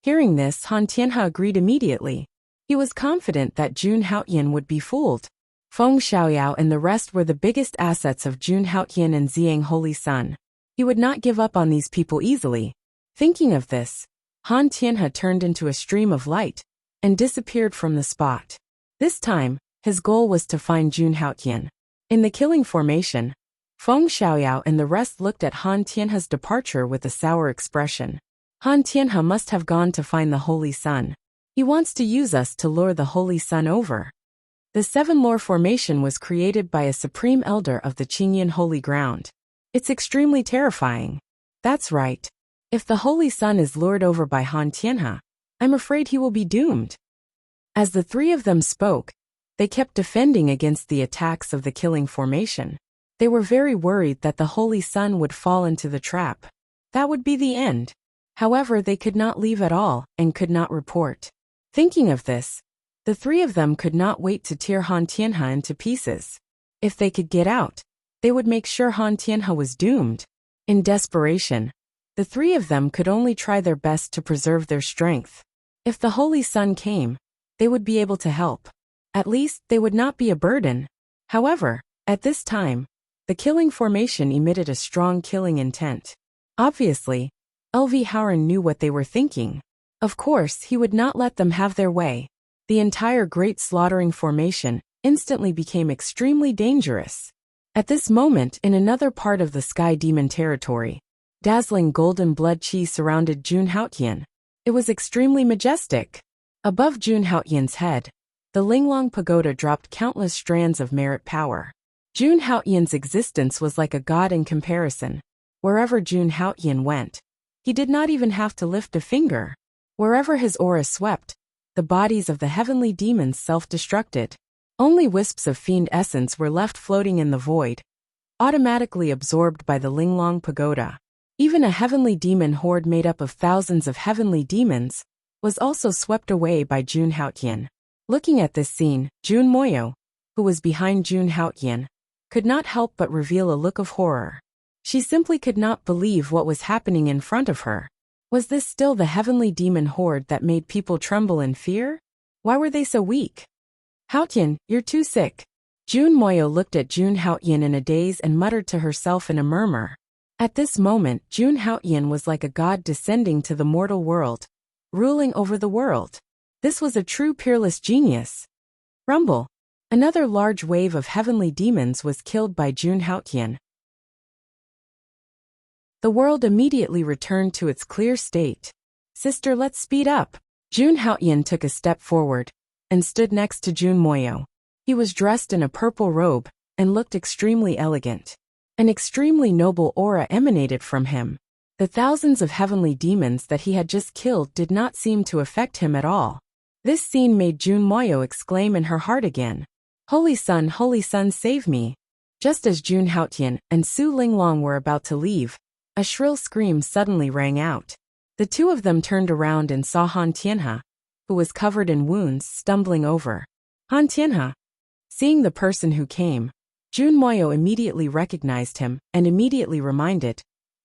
Hearing this, Han Tianhe agreed immediately. He was confident that Jun Haotian would be fooled. Feng Xiaoyao and the rest were the biggest assets of Jun Haotian and Zhang Holy Sun. He would not give up on these people easily. Thinking of this, Han Tianhe turned into a stream of light and disappeared from the spot. This time, his goal was to find Jun Haotian. In the killing formation, Feng Xiaoyao and the rest looked at Han Tianhe's departure with a sour expression. Han Tianhe must have gone to find the Holy Sun. He wants to use us to lure the Holy Sun over. The seven lore formation was created by a supreme elder of the Qingyan Holy Ground. It's extremely terrifying. That's right. If the Holy Sun is lured over by Han Tianhe, I'm afraid he will be doomed. As the three of them spoke, they kept defending against the attacks of the killing formation. They were very worried that the Holy Sun would fall into the trap. That would be the end. However, they could not leave at all and could not report. Thinking of this, the three of them could not wait to tear Han Tianhe into pieces. If they could get out, they would make sure Han Tianhe was doomed. In desperation, the three of them could only try their best to preserve their strength. If the Holy Sun came, they would be able to help. At least, they would not be a burden. However, at this time, the killing formation emitted a strong killing intent. Obviously, LV Howren knew what they were thinking. Of course, he would not let them have their way. The entire great slaughtering formation instantly became extremely dangerous. At this moment, in another part of the Sky Demon territory, dazzling golden blood chi surrounded Jun Haotian. It was extremely majestic. Above Jun Haotian's head, the Linglong Pagoda dropped countless strands of merit power. Jun Haotian's existence was like a god in comparison. Wherever Jun Haotian went, he did not even have to lift a finger. Wherever his aura swept, the bodies of the heavenly demons self-destructed. Only wisps of fiend essence were left floating in the void, automatically absorbed by the Linglong Pagoda. Even a heavenly demon horde made up of thousands of heavenly demons was also swept away by Jun Haotian. Looking at this scene, Jun Moyo, who was behind Jun Haotian, could not help but reveal a look of horror. She simply could not believe what was happening in front of her. Was this still the heavenly demon horde that made people tremble in fear? Why were they so weak? Haotian, you're too sick. Jun Moyo looked at Jun Haotian in a daze and muttered to herself in a murmur. At this moment, Jun Haotian was like a god descending to the mortal world, ruling over the world. This was a true peerless genius. Rumble. Another large wave of heavenly demons was killed by Jun Haotian. The world immediately returned to its clear state. Sister, let's speed up. Jun Haotian took a step forward and stood next to Jun Moyo. He was dressed in a purple robe and looked extremely elegant. An extremely noble aura emanated from him. The thousands of heavenly demons that he had just killed did not seem to affect him at all. This scene made Jun Moyo exclaim in her heart again. Holy Sun, save me. Just as Jun Haotian and Su Linglong were about to leave, a shrill scream suddenly rang out. The two of them turned around and saw Han Tianhe, who was covered in wounds, stumbling over. Han Tianhe. Seeing the person who came, Jun Moyo immediately recognized him and immediately reminded,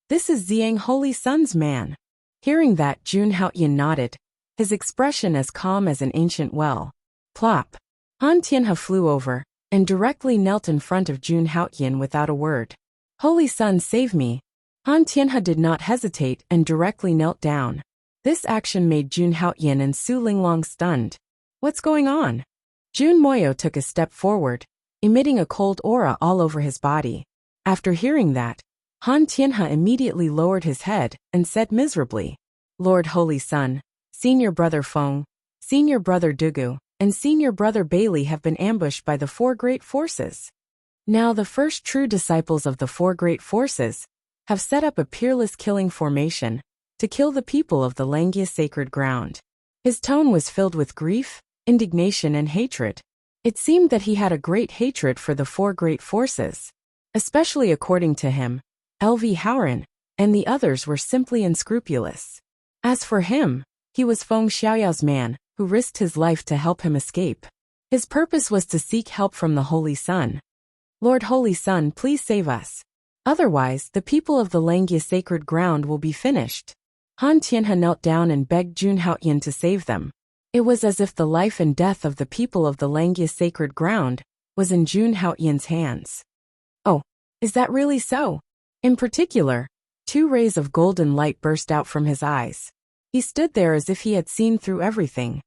"This is Zhang Holy Sun's man." Hearing that, Jun Haotian nodded, his expression as calm as an ancient well. Plop. Han Tianhe flew over and directly knelt in front of Jun Haotian without a word. Holy Sun, save me. Han Tianhe did not hesitate and directly knelt down. This action made Jun Haoyan and Su Linglong stunned. What's going on? Jun Moyo took a step forward, emitting a cold aura all over his body. After hearing that, Han Tianhe immediately lowered his head and said miserably, Lord Holy Sun, Senior Brother Feng, Senior Brother Dugu, and Senior Brother Bailey have been ambushed by the four great forces. Now the first true disciples of the four great forces have set up a peerless killing formation to kill the people of the Langia sacred ground. His tone was filled with grief, indignation, and hatred. It seemed that he had a great hatred for the four great forces. Especially according to him, LV Howren and the others were simply unscrupulous. As for him, he was Feng Xiaoyao's man, who risked his life to help him escape. His purpose was to seek help from the Holy Sun. Lord Holy Sun, please save us. Otherwise, the people of the Langia sacred ground will be finished. Han Tianhe knelt down and begged Jun Haoyan to save them. It was as if the life and death of the people of the Langia sacred ground was in Jun Haoyan's hands. Oh, is that really so? In particular, 2 rays of golden light burst out from his eyes. He stood there as if he had seen through everything.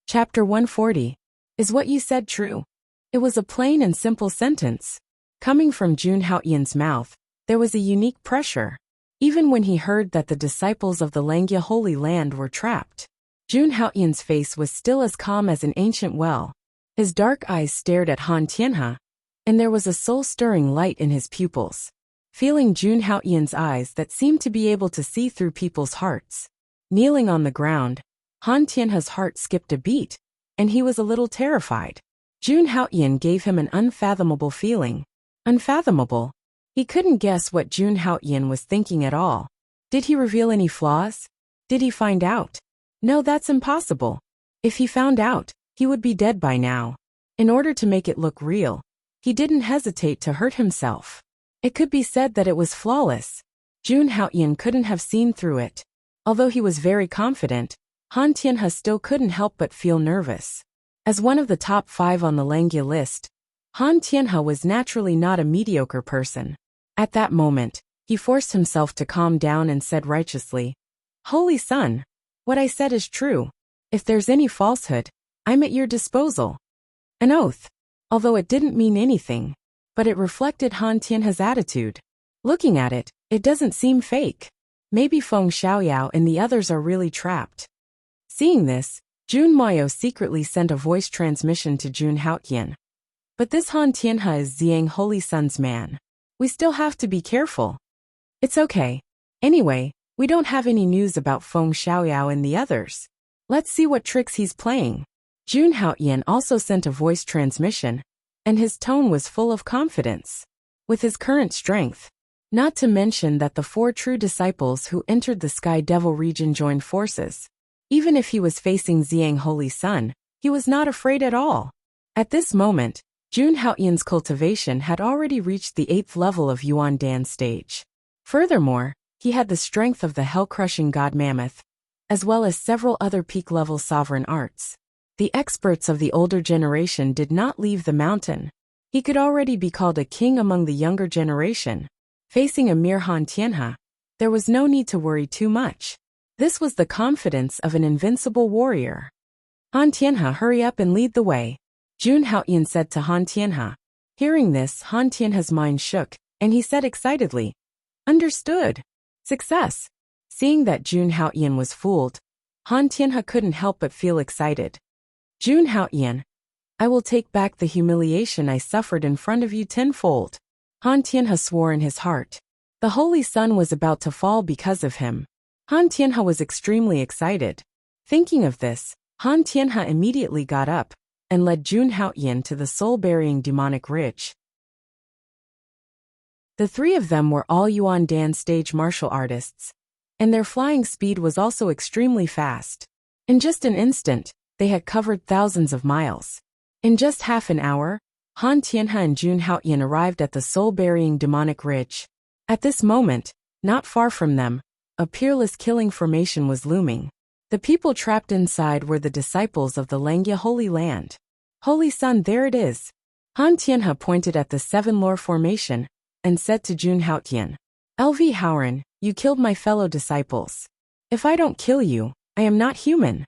Chapter 140. Is what you said true? It was a plain and simple sentence. Coming from Jun Haoyan's mouth, there was a unique pressure. Even when he heard that the disciples of the Langia Holy Land were trapped, Jun Haoyan's face was still as calm as an ancient well. His dark eyes stared at Han Tianhe, and there was a soul-stirring light in his pupils. Feeling Jun Haoyan's eyes that seemed to be able to see through people's hearts. Kneeling on the ground, Han Tianhe's heart skipped a beat, and he was a little terrified. Jun Haoyan gave him an unfathomable feeling. Unfathomable. He couldn't guess what Jun Haoyan was thinking at all. Did he reveal any flaws? Did he find out? No, that's impossible. If he found out, he would be dead by now. In order to make it look real, he didn't hesitate to hurt himself. It could be said that it was flawless. Jun Haoyan couldn't have seen through it. Although he was very confident, Han Tianhe still couldn't help but feel nervous. As one of the top 5 on the Langia list, Han Tianhe was naturally not a mediocre person. At that moment, he forced himself to calm down and said righteously, Holy Sun, what I said is true. If there's any falsehood, I'm at your disposal. An oath. Although it didn't mean anything, but it reflected Han Tianhe's attitude. Looking at it, it doesn't seem fake. Maybe Feng Xiaoyao and the others are really trapped. Seeing this, Jun Moyo secretly sent a voice transmission to Jun Haoyan. But this Han Tianhe is Xiang Holy Sun's man. We still have to be careful. It's okay. Anyway, we don't have any news about Feng Xiaoyao and the others. Let's see what tricks he's playing. Jun Haoyan also sent a voice transmission, and his tone was full of confidence. With his current strength, not to mention that the 4 true disciples who entered the Sky Devil region joined forces. Even if he was facing Xiang Holy Sun, he was not afraid at all. At this moment, Jun Haoyan's cultivation had already reached the 8th level of Yuan Dan stage. Furthermore, he had the strength of the hell-crushing God Mammoth, as well as several other peak-level sovereign arts. The experts of the older generation did not leave the mountain. He could already be called a king among the younger generation. Facing a mere Han Tianhe, there was no need to worry too much. This was the confidence of an invincible warrior. Han Tianhe, hurry up and lead the way, Jun Haoyan said to Han Tianhe. Hearing this, Han Tianhe's mind shook, and he said excitedly, Understood. Success. Seeing that Jun Haoyan was fooled, Han Tianhe couldn't help but feel excited. Jun Haoyan, I will take back the humiliation I suffered in front of you tenfold. Han Tianhe swore in his heart. The Holy Sun was about to fall because of him. Han Tianhe was extremely excited. Thinking of this, Han Tianhe immediately got up and led Jun Haoyan to the soul-burying demonic ridge. The 3 of them were all Yuan Dan stage martial artists, and their flying speed was also extremely fast. In just an instant, they had covered thousands of miles. In just half an hour, Han Tianhe and Jun Haoyan arrived at the soul-burying demonic ridge. At this moment, not far from them, a peerless killing formation was looming. The people trapped inside were the disciples of the Langia Holy Land. Holy Sun, there it is. Han Tianhe pointed at the 7 lore formation and said to Jun Haoyan, LV Howren, you killed my fellow disciples. If I don't kill you, I am not human.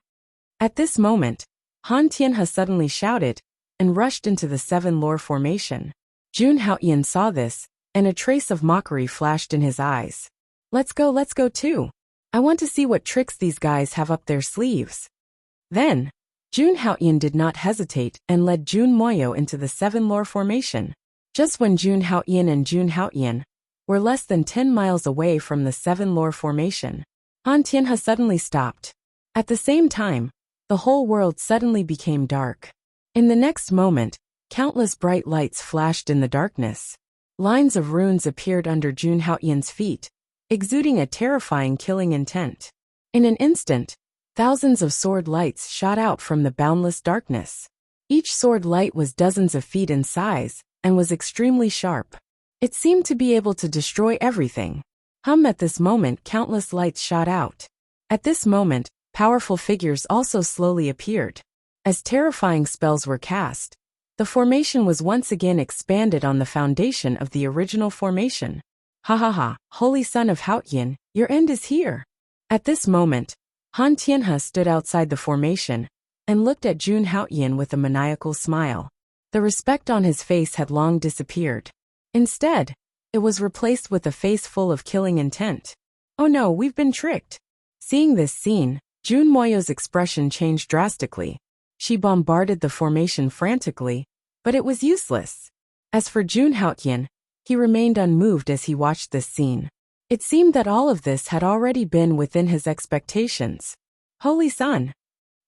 At this moment, Han Tianhe suddenly shouted and rushed into the seven lore formation. Jun Haoyan saw this, and a trace of mockery flashed in his eyes. Let's go too. I want to see what tricks these guys have up their sleeves. Then, Jun Haoyan did not hesitate and led Jun Moyo into the seven lore formation. Just when Jun Haoyan and Jun Haoyan were less than 10 miles away from the seven lore formation, Han Tianhe suddenly stopped. At the same time, the whole world suddenly became dark. In the next moment, countless bright lights flashed in the darkness. Lines of runes appeared under Jun Haoyan's feet, exuding a terrifying killing intent. In an instant, thousands of sword lights shot out from the boundless darkness. Each sword light was dozens of feet in size and was extremely sharp. It seemed to be able to destroy everything. At this moment, countless lights shot out. At this moment, powerful figures also slowly appeared. As terrifying spells were cast, the formation was once again expanded on the foundation of the original formation. Ha ha ha, Holy Son of Haoyan, your end is here. At this moment, Han Tianhe stood outside the formation and looked at Jun Haoyan with a maniacal smile. The respect on his face had long disappeared. Instead, it was replaced with a face full of killing intent. Oh no, we've been tricked. Seeing this scene, Jun Moyo's expression changed drastically. She bombarded the formation frantically, but it was useless. As for Jun Haoyan, he remained unmoved as he watched this scene. It seemed that all of this had already been within his expectations. Holy Son!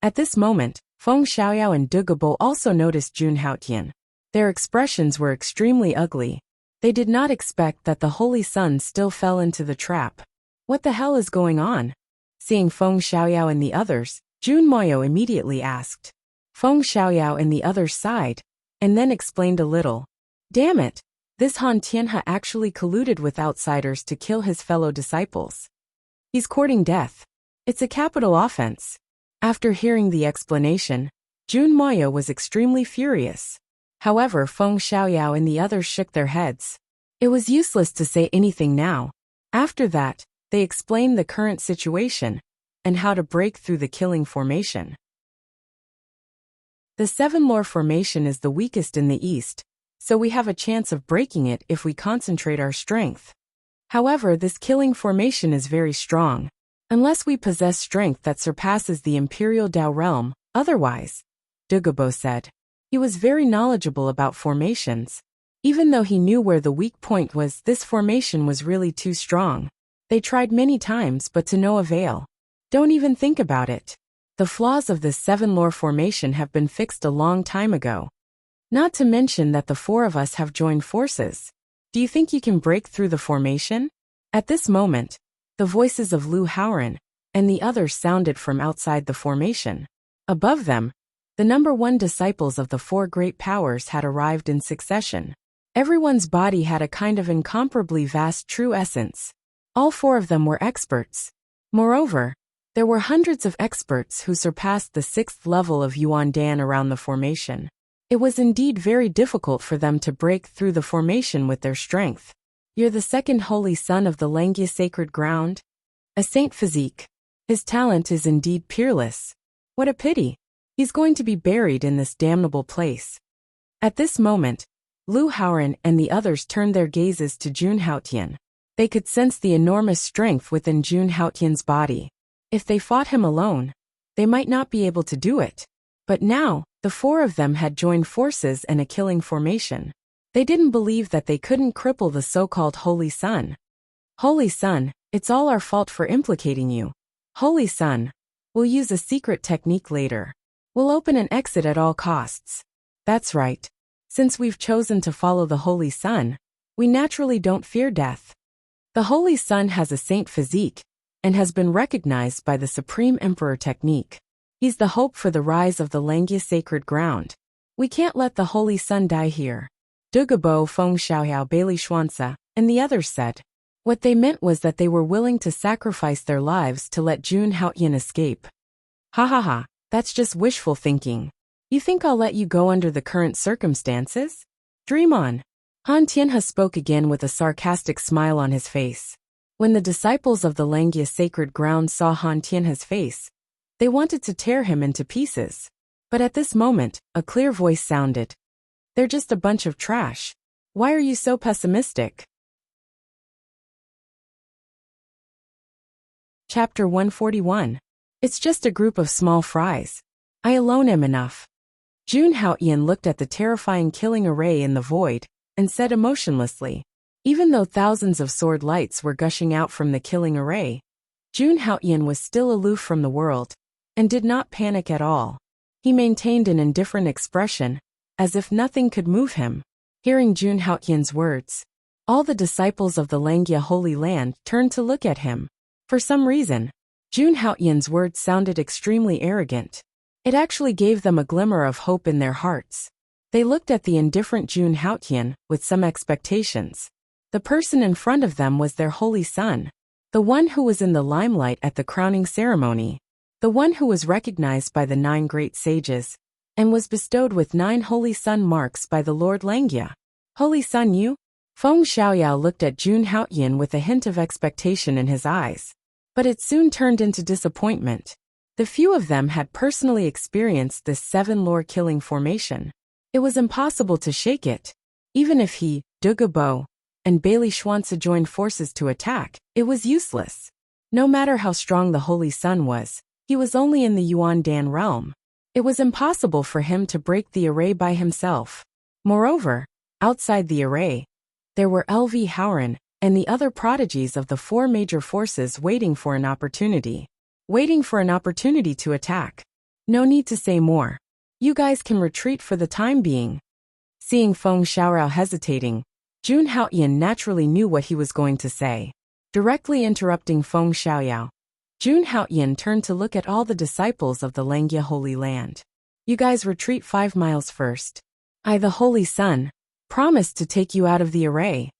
At this moment, Feng Xiaoyao and De Gabo also noticed Jun Haoyan. Their expressions were extremely ugly. They did not expect that the Holy Son still fell into the trap. What the hell is going on? Seeing Feng Xiaoyao and the others, Jun Moyo immediately asked. Feng Xiaoyao and the others sighed, and then explained a little. Damn it! This Han Tianhe actually colluded with outsiders to kill his fellow disciples. He's courting death. It's a capital offense. After hearing the explanation, Jun Moyo was extremely furious. However, Feng Xiaoyao and the others shook their heads. It was useless to say anything now. After that, they explained the current situation and how to break through the killing formation. The seven lore formation is the weakest in the east, so we have a chance of breaking it if we concentrate our strength. However, this killing formation is very strong. Unless we possess strength that surpasses the Imperial Dao realm, otherwise, De Gabo said. He was very knowledgeable about formations. Even though he knew where the weak point was, this formation was really too strong. They tried many times but to no avail. Don't even think about it. The flaws of this seven lore formation have been fixed a long time ago. Not to mention that the four of us have joined forces. Do you think you can break through the formation? At this moment, the voices of Lu Haoren and the others sounded from outside the formation. Above them, the number one disciples of the four great powers had arrived in succession. Everyone's body had a kind of incomparably vast true essence. All four of them were experts. Moreover, there were hundreds of experts who surpassed the 6th level of Yuan Dan around the formation. It was indeed very difficult for them to break through the formation with their strength. You're the second holy son of the Lengya sacred ground? A saint physique. His talent is indeed peerless. What a pity. He's going to be buried in this damnable place. At this moment, Lu Haoren and the others turned their gazes to Jun Haoyan. They could sense the enormous strength within Jun Haoyan's body. If they fought him alone, they might not be able to do it. But now, the four of them had joined forces in a killing formation. They didn't believe that they couldn't cripple the so-called Holy Son. Holy Son, it's all our fault for implicating you. Holy Son, we'll use a secret technique later. We'll open an exit at all costs. That's right. Since we've chosen to follow the Holy Son, we naturally don't fear death. The Holy Son has a saint physique and has been recognized by the Supreme Emperor technique. He's the hope for the rise of the Lengya sacred ground. We can't let the Holy Son die here. De Gabo, Feng Xiaoyao, Bailey Xuanzi, and the others said. What they meant was that they were willing to sacrifice their lives to let Jun Haoyan escape. Ha ha ha, that's just wishful thinking. You think I'll let you go under the current circumstances? Dream on. Han Tianhe spoke again with a sarcastic smile on his face. When the disciples of the Langya sacred ground saw Han Tianhe's face, they wanted to tear him into pieces. But at this moment, a clear voice sounded. They're just a bunch of trash. Why are you so pessimistic? Chapter 141. It's just a group of small fries. I alone am enough. Jun Haoyan looked at the terrifying killing array in the void, and said emotionlessly. Even though thousands of sword lights were gushing out from the killing array, Jun Haoyan was still aloof from the world, and did not panic at all. He maintained an indifferent expression, as if nothing could move him. Hearing Jun Haoyan's words, all the disciples of the Langya Holy Land turned to look at him. For some reason, Jun Haoyan's words sounded extremely arrogant. It actually gave them a glimmer of hope in their hearts. They looked at the indifferent Jun Haoyan with some expectations. The person in front of them was their holy son, the one who was in the limelight at the crowning ceremony, the one who was recognized by the 9 great sages, and was bestowed with 9 holy sun marks by the Lord Langya. Holy Sun Yu? Feng Xiaoyao looked at Jun Haoyan with a hint of expectation in his eyes. But it soon turned into disappointment. The few of them had personally experienced this 7 lore killing formation. It was impossible to shake it. Even if he, De Gabo, and Bailey Schwanze joined forces to attack, it was useless. No matter how strong the Holy Sun was, he was only in the Yuan Dan realm. It was impossible for him to break the array by himself. Moreover, outside the array, there were LV Howren and the other prodigies of the 4 major forces waiting for an opportunity. Waiting for an opportunity to attack. No need to say more. You guys can retreat for the time being. Seeing Feng Xiaorao hesitating, Jun Haoyan naturally knew what he was going to say. Directly interrupting Feng Xiaoyao, Jun Haoyan turned to look at all the disciples of the Langya Holy Land. You guys retreat 5 miles first. I, the Holy Sun, promised to take you out of the array.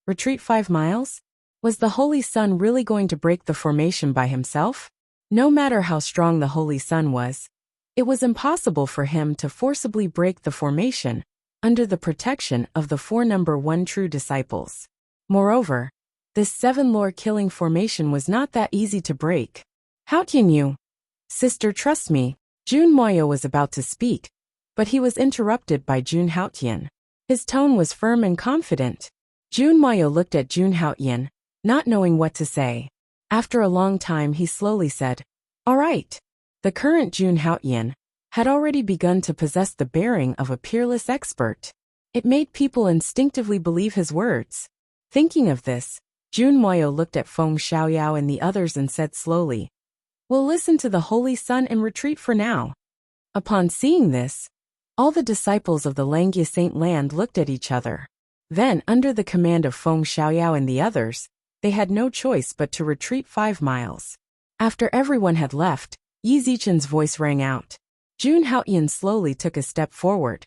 Retreat 5 miles? Was the Holy Sun really going to break the formation by himself? No matter how strong the Holy Sun was, it was impossible for him to forcibly break the formation under the protection of the 4 number 1 true disciples. Moreover, this 7 lore killing formation was not that easy to break. How can you? Sister, trust me. Jun Moyo was about to speak, but he was interrupted by Jun Haoyan. His tone was firm and confident. Jun Moyo looked at Jun Haoyan, not knowing what to say. After a long time he slowly said, all right. The current Jun Haoyan had already begun to possess the bearing of a peerless expert. It made people instinctively believe his words. Thinking of this, Jun Moyo looked at Feng Xiaoyao and the others and said slowly, we'll listen to the Holy Sun and retreat for now. Upon seeing this, all the disciples of the Langya Saint Land looked at each other. Then, under the command of Feng Xiaoyao and the others, they had no choice but to retreat 5 miles. After everyone had left, Yi Zichen's voice rang out. Jun Haoyan slowly took a step forward.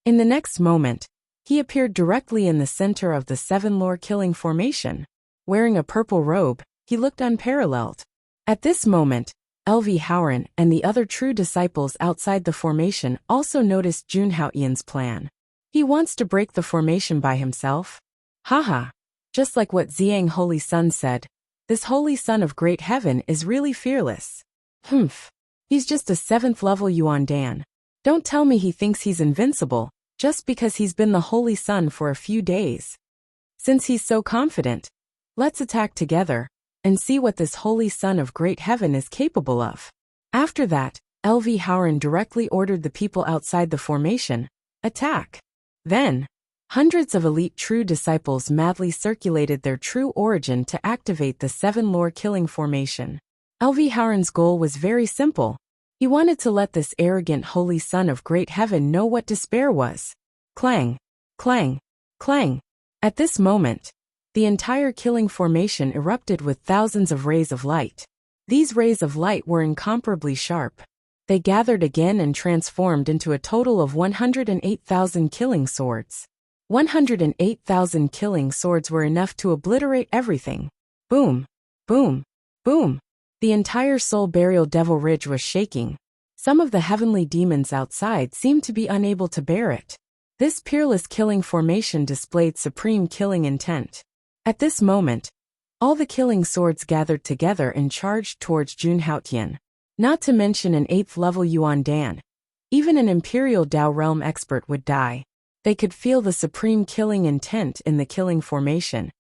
In the next moment, he appeared directly in the center of the 7 lore killing formation. Wearing a purple robe, he looked unparalleled. At this moment, LV Howren and the other true disciples outside the formation also noticed Jun Haoyan's plan. He wants to break the formation by himself? Haha. Just like what Ziyang Holy Sun said, this Holy Sun of Great Heaven is really fearless. Humph. He's just a 7th level Yuan Dan. Don't tell me he thinks he's invincible, just because he's been the Holy Sun for a few days. Since he's so confident, let's attack together, and see what this Holy Sun of Great Heaven is capable of. After that, LV Howren directly ordered the people outside the formation, attack. Then, hundreds of elite true disciples madly circulated their true origin to activate the 7 lore killing formation. LV Howren's goal was very simple. He wanted to let this arrogant Holy Sun of Great Heaven know what despair was. Clang, clang, clang. At this moment, the entire killing formation erupted with thousands of rays of light. These rays of light were incomparably sharp. They gathered again and transformed into a total of 108,000 killing swords. 108,000 killing swords were enough to obliterate everything. Boom, boom, boom. The entire Soul Burial Devil Ridge was shaking. Some of the heavenly demons outside seemed to be unable to bear it. This peerless killing formation displayed supreme killing intent. At this moment, all the killing swords gathered together and charged towards Jun Haotian. Not to mention an 8th level Yuan Dan. Even an Imperial Dao Realm expert would die. They could feel the supreme killing intent in the killing formation,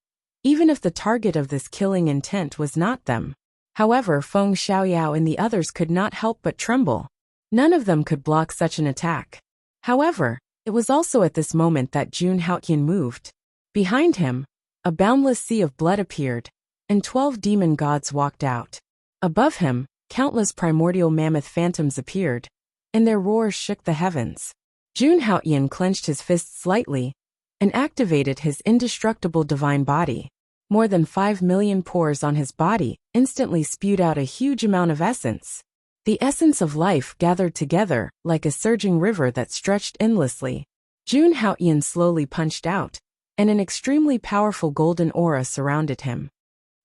even if the target of this killing intent was not them. However, Feng Xiaoyao and the others could not help but tremble. None of them could block such an attack. However, it was also at this moment that Jun Haotian moved. Behind him, a boundless sea of blood appeared, and 12 demon gods walked out. Above him, countless primordial mammoth phantoms appeared, and their roars shook the heavens. Jun Haotian clenched his fists slightly and activated his indestructible divine body. More than 5 million pores on his body instantly spewed out a huge amount of essence. The essence of life gathered together like a surging river that stretched endlessly. Jun Haotian slowly punched out, and an extremely powerful golden aura surrounded him.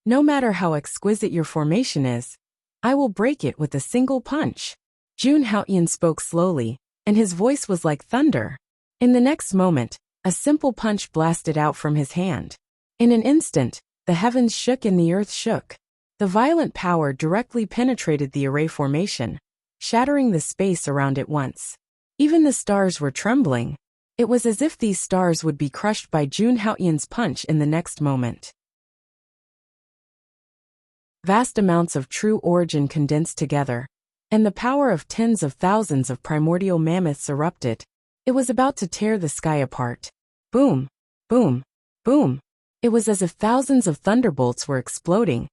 No matter how exquisite your formation is, I will break it with a single punch. Jun Haotian spoke slowly, and his voice was like thunder. In the next moment, a simple punch blasted out from his hand. In an instant, the heavens shook and the earth shook. The violent power directly penetrated the array formation, shattering the space around it once. Even the stars were trembling. It was as if these stars would be crushed by Jun Haotian's punch in the next moment. Vast amounts of true origin condensed together, and the power of tens of thousands of primordial mammoths erupted. It was about to tear the sky apart. Boom, boom, boom. It was as if thousands of thunderbolts were exploding,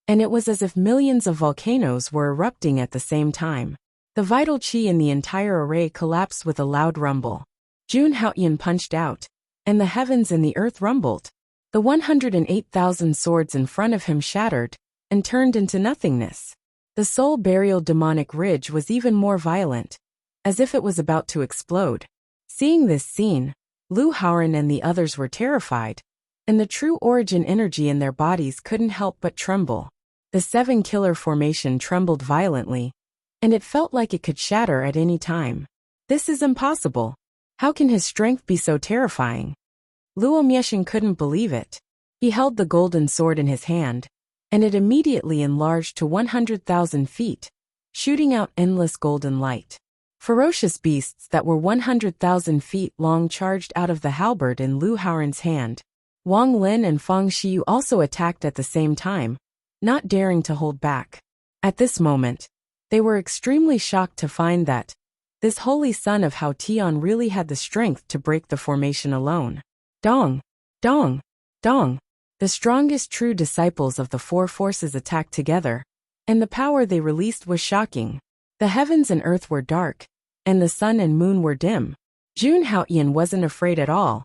and it was as if millions of volcanoes were erupting at the same time. The vital chi in the entire array collapsed with a loud rumble. Jun Haotian punched out, and the heavens and the earth rumbled. The 108,000 swords in front of him shattered and turned into nothingness. The soul burial demonic ridge was even more violent, as if it was about to explode. Seeing this scene, Lu Haoran and the others were terrified, and the true origin energy in their bodies couldn't help but tremble. The 7 killer formation trembled violently, and it felt like it could shatter at any time. This is impossible. How can his strength be so terrifying? Luo Mieshan couldn't believe it. He held the golden sword in his hand, and it immediately enlarged to 100,000 feet, shooting out endless golden light. Ferocious beasts that were 100,000 feet long charged out of the halberd in Lu Haoran's hand. Wang Lin and Fang Xiyu also attacked at the same time, not daring to hold back. At this moment, they were extremely shocked to find that this holy son of Hao Tian really had the strength to break the formation alone. Dong! Dong! Dong! The strongest true disciples of the 4 forces attacked together, and the power they released was shocking. The heavens and earth were dark, and the sun and moon were dim. Jun Haotian wasn't afraid at all,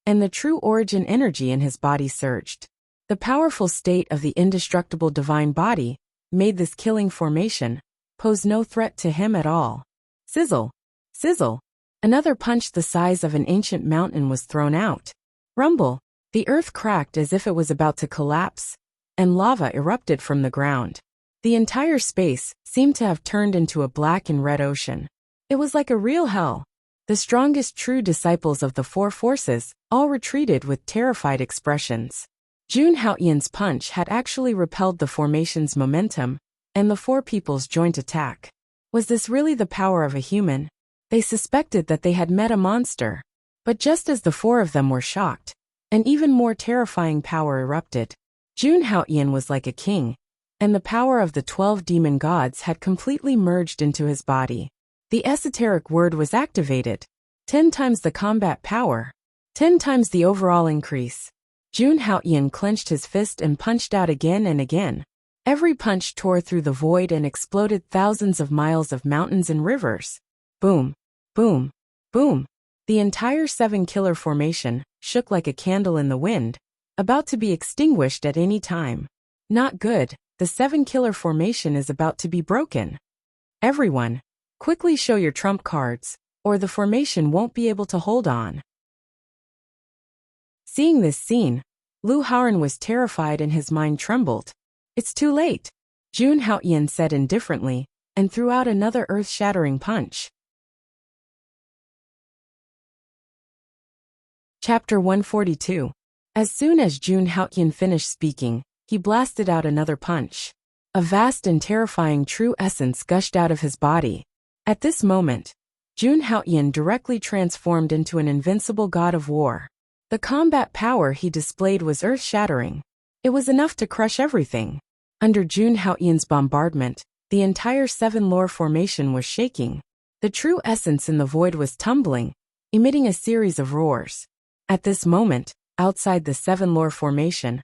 and the true origin energy in his body surged. The powerful state of the indestructible divine body made this killing formation pose no threat to him at all. Sizzle! Sizzle! Another punch the size of an ancient mountain was thrown out. Rumble! The earth cracked as if it was about to collapse, and lava erupted from the ground. The entire space seemed to have turned into a black and red ocean. It was like a real hell. The strongest true disciples of the 4 forces all retreated with terrified expressions. Jun Haotian's punch had actually repelled the formation's momentum, and the 4 people's joint attack. Was this really the power of a human? They suspected that they had met a monster. But just as the 4 of them were shocked, an even more terrifying power erupted. Jun Haotian was like a king, and the power of the 12 demon gods had completely merged into his body. The esoteric word was activated. 10 times the combat power. 10 times the overall increase. Jun Haotian clenched his fist and punched out again and again. Every punch tore through the void and exploded thousands of miles of mountains and rivers. Boom, boom, boom. The entire 7 killer formation shook like a candle in the wind, about to be extinguished at any time. Not good, the 7 killer formation is about to be broken. Everyone, quickly show your trump cards, or the formation won't be able to hold on. Seeing this scene, Lu Haoran was terrified and his mind trembled. It's too late, Jun Haotian said indifferently, and threw out another earth-shattering punch. Chapter 142. As soon as Jun Haoyan finished speaking, he blasted out another punch. A vast and terrifying true essence gushed out of his body. At this moment, Jun Haoyan directly transformed into an invincible god of war. The combat power he displayed was earth-shattering. It was enough to crush everything. Under Jun Haoyan's bombardment, the entire Seven Lore formation was shaking. The true essence in the void was tumbling, emitting a series of roars. At this moment, outside the Seven Lore formation,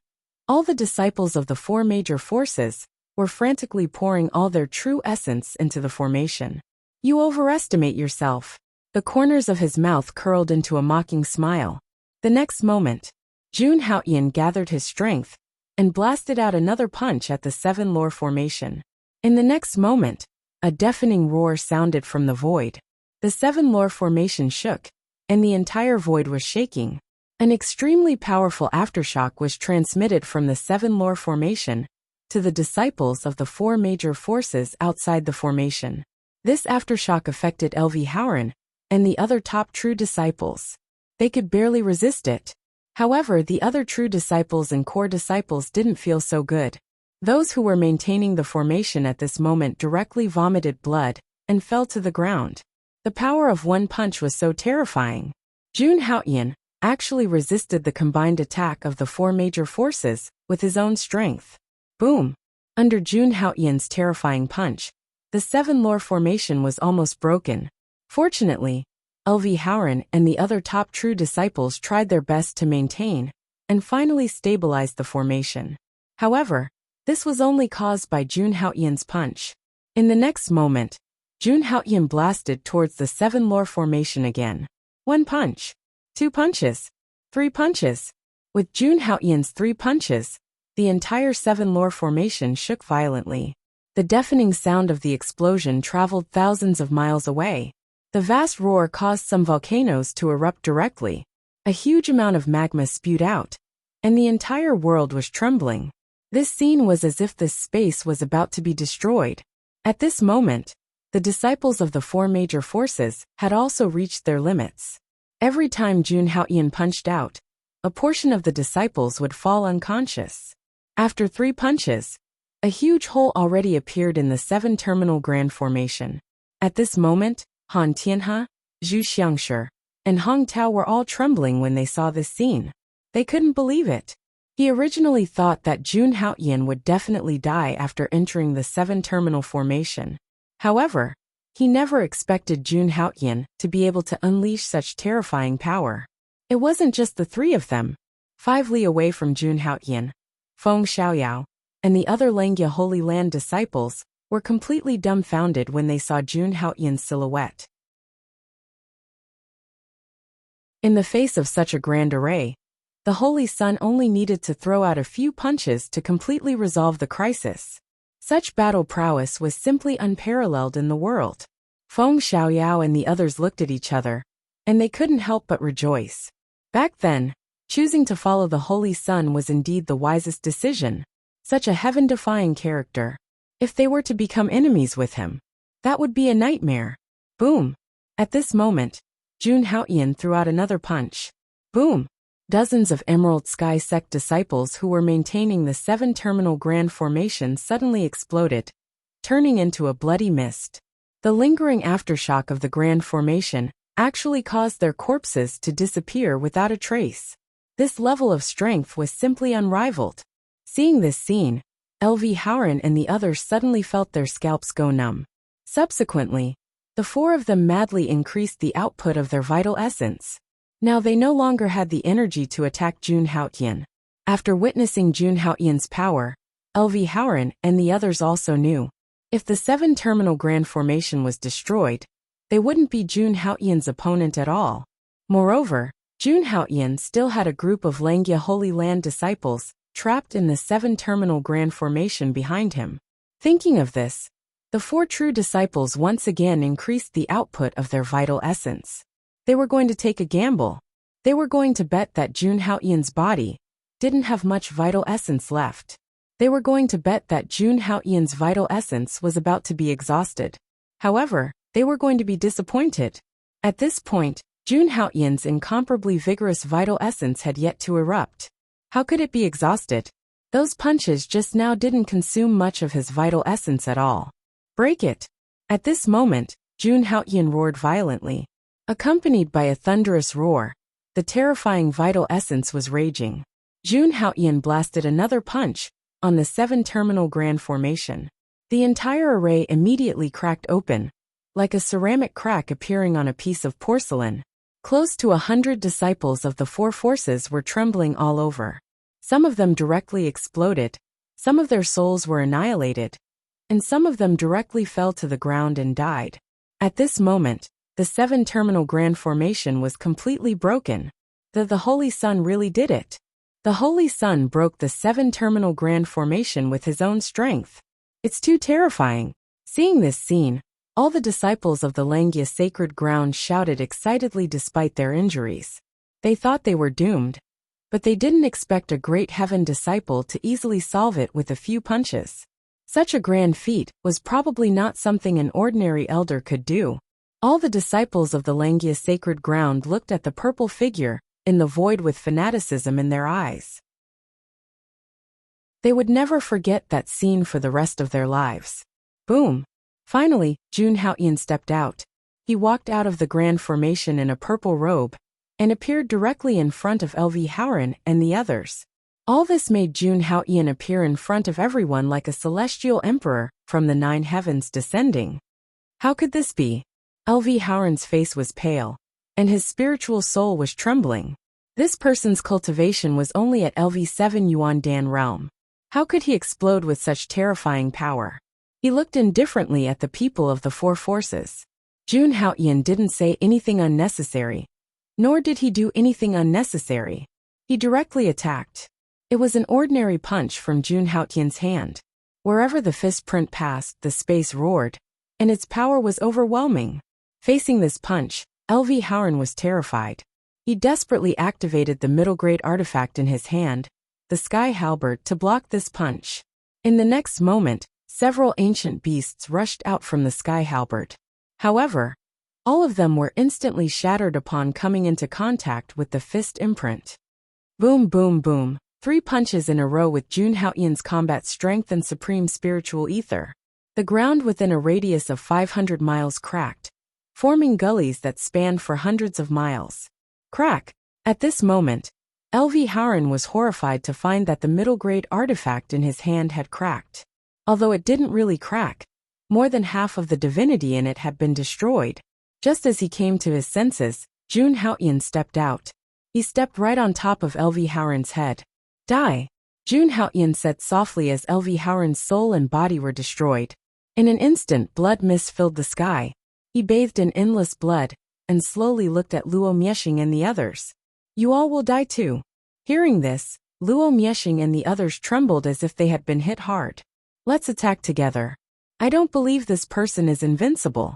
all the disciples of the four major forces were frantically pouring all their true essence into the formation. You overestimate yourself. The corners of his mouth curled into a mocking smile. The next moment, Jun Haoyan gathered his strength and blasted out another punch at the Seven Lore formation. In the next moment, a deafening roar sounded from the void. The Seven Lore formation shook, and the entire void was shaking. An extremely powerful aftershock was transmitted from the Seven Lore formation to the disciples of the four major forces outside the formation. This aftershock affected LV Howren and the other top true disciples. They could barely resist it. However, the other true disciples and core disciples didn't feel so good. Those who were maintaining the formation at this moment directly vomited blood and fell to the ground. The power of one punch was so terrifying. Jun Haoyan actually resisted the combined attack of the four major forces with his own strength. Boom! Under Jun Haoyan's terrifying punch, the Seven Lore formation was almost broken. Fortunately, LV Howren and the other top true disciples tried their best to maintain and finally stabilize the formation. However, this was only caused by Jun Haoyan's punch. In the next moment, Jun Haoyan blasted towards the Seven Lore formation again. One punch. Two punches. Three punches. With Jun Haoyan's three punches, the entire Seven Lore formation shook violently. The deafening sound of the explosion traveled thousands of miles away. The vast roar caused some volcanoes to erupt directly. A huge amount of magma spewed out, and the entire world was trembling. This scene was as if this space was about to be destroyed. At this moment, the disciples of the four major forces had also reached their limits. Every time Jun Haoyan punched out, a portion of the disciples would fall unconscious. After three punches, a huge hole already appeared in the seven-terminal grand formation. At this moment, Han Tianhe, Zhu Xiangshi, and Hong Tao were all trembling when they saw this scene. They couldn't believe it. He originally thought that Jun Haoyan would definitely die after entering the seven-terminal formation. However, he never expected Jun Haoyan to be able to unleash such terrifying power. It wasn't just the three of them. 5 li away from Jun Haoyan, Feng Xiaoyao, and the other Langya Holy Land disciples were completely dumbfounded when they saw Jun Haoyan's silhouette. In the face of such a grand array, the Holy Sun only needed to throw out a few punches to completely resolve the crisis. Such battle prowess was simply unparalleled in the world. Feng Xiaoyao and the others looked at each other, and they couldn't help but rejoice. Back then, choosing to follow the Holy Sun was indeed the wisest decision. Such a heaven-defying character. If they were to become enemies with him, that would be a nightmare. Boom! At this moment, Jun Haoyan threw out another punch. Boom! Dozens of Emerald Sky Sect disciples who were maintaining the seven-terminal grand formation suddenly exploded, turning into a bloody mist. The lingering aftershock of the grand formation actually caused their corpses to disappear without a trace. This level of strength was simply unrivaled. Seeing this scene, LV Howren and the others suddenly felt their scalps go numb. Subsequently, the four of them madly increased the output of their vital essence. Now they no longer had the energy to attack Jun Haoyan. After witnessing Jun Haoyan's power, LV Howren and the others also knew. If the seven-terminal grand formation was destroyed, they wouldn't be Jun Haoyan's opponent at all. Moreover, Jun Haoyan still had a group of Langya Holy Land disciples trapped in the seven-terminal grand formation behind him. Thinking of this, the four true disciples once again increased the output of their vital essence. They were going to take a gamble. They were going to bet that Jun Haoyan's body didn't have much vital essence left. They were going to bet that Jun Haoyan's vital essence was about to be exhausted. However, they were going to be disappointed. At this point, Jun Haoyan's incomparably vigorous vital essence had yet to erupt. How could it be exhausted? Those punches just now didn't consume much of his vital essence at all. Break it! At this moment, Jun Haoyan roared violently. Accompanied by a thunderous roar, the terrifying vital essence was raging. Jun Haoyan blasted another punch on the 7-terminal grand formation. The entire array immediately cracked open, like a ceramic crack appearing on a piece of porcelain. Close to 100 disciples of the four forces were trembling all over. Some of them directly exploded, some of their souls were annihilated, and some of them directly fell to the ground and died. At this moment, the 7-terminal grand formation was completely broken. The Holy Sun really did it. The Holy Sun broke the 7-terminal grand formation with his own strength. It's too terrifying. Seeing this scene, all the disciples of the Langya sacred ground shouted excitedly despite their injuries. They thought they were doomed, but they didn't expect a great heaven disciple to easily solve it with a few punches. Such a grand feat was probably not something an ordinary elder could do. All the disciples of the Langya sacred ground looked at the purple figure in the void with fanaticism in their eyes. They would never forget that scene for the rest of their lives. Boom! Finally, Jun Haoyan stepped out. He walked out of the grand formation in a purple robe and appeared directly in front of LV Howren and the others. All this made Jun Haoyan appear in front of everyone like a celestial emperor from the 9 heavens descending. How could this be? LV Howren's face was pale, and his spiritual soul was trembling. This person's cultivation was only at LV7 Yuan Dan realm. How could he explode with such terrifying power? He looked indifferently at the people of the four forces. Jun Haoyan didn't say anything unnecessary, nor did he do anything unnecessary. He directly attacked. It was an ordinary punch from Jun Haoyan's hand. Wherever the fist print passed, the space roared, and its power was overwhelming. Facing this punch, LV Howren was terrified. He desperately activated the middle-grade artifact in his hand, the Sky Halberd, to block this punch. In the next moment, several ancient beasts rushed out from the Sky Halberd. However, all of them were instantly shattered upon coming into contact with the fist imprint. Boom, boom, boom. 3 punches in a row with Jun Haoyan's combat strength and supreme spiritual ether. The ground within a radius of 500 miles cracked, forming gullies that spanned for hundreds of miles. Crack! At this moment, LV Howren was horrified to find that the middle-grade artifact in his hand had cracked. Although it didn't really crack, more than half of the divinity in it had been destroyed. Just as he came to his senses, Jun Haoyan stepped out. He stepped right on top of LV Howren's head. Die! Jun Haoyan said softly as LV Howren's soul and body were destroyed. In an instant, blood mist filled the sky. He bathed in endless blood, and slowly looked at Luo Miexing and the others. You all will die too. Hearing this, Luo Miexing and the others trembled as if they had been hit hard. Let's attack together. I don't believe this person is invincible.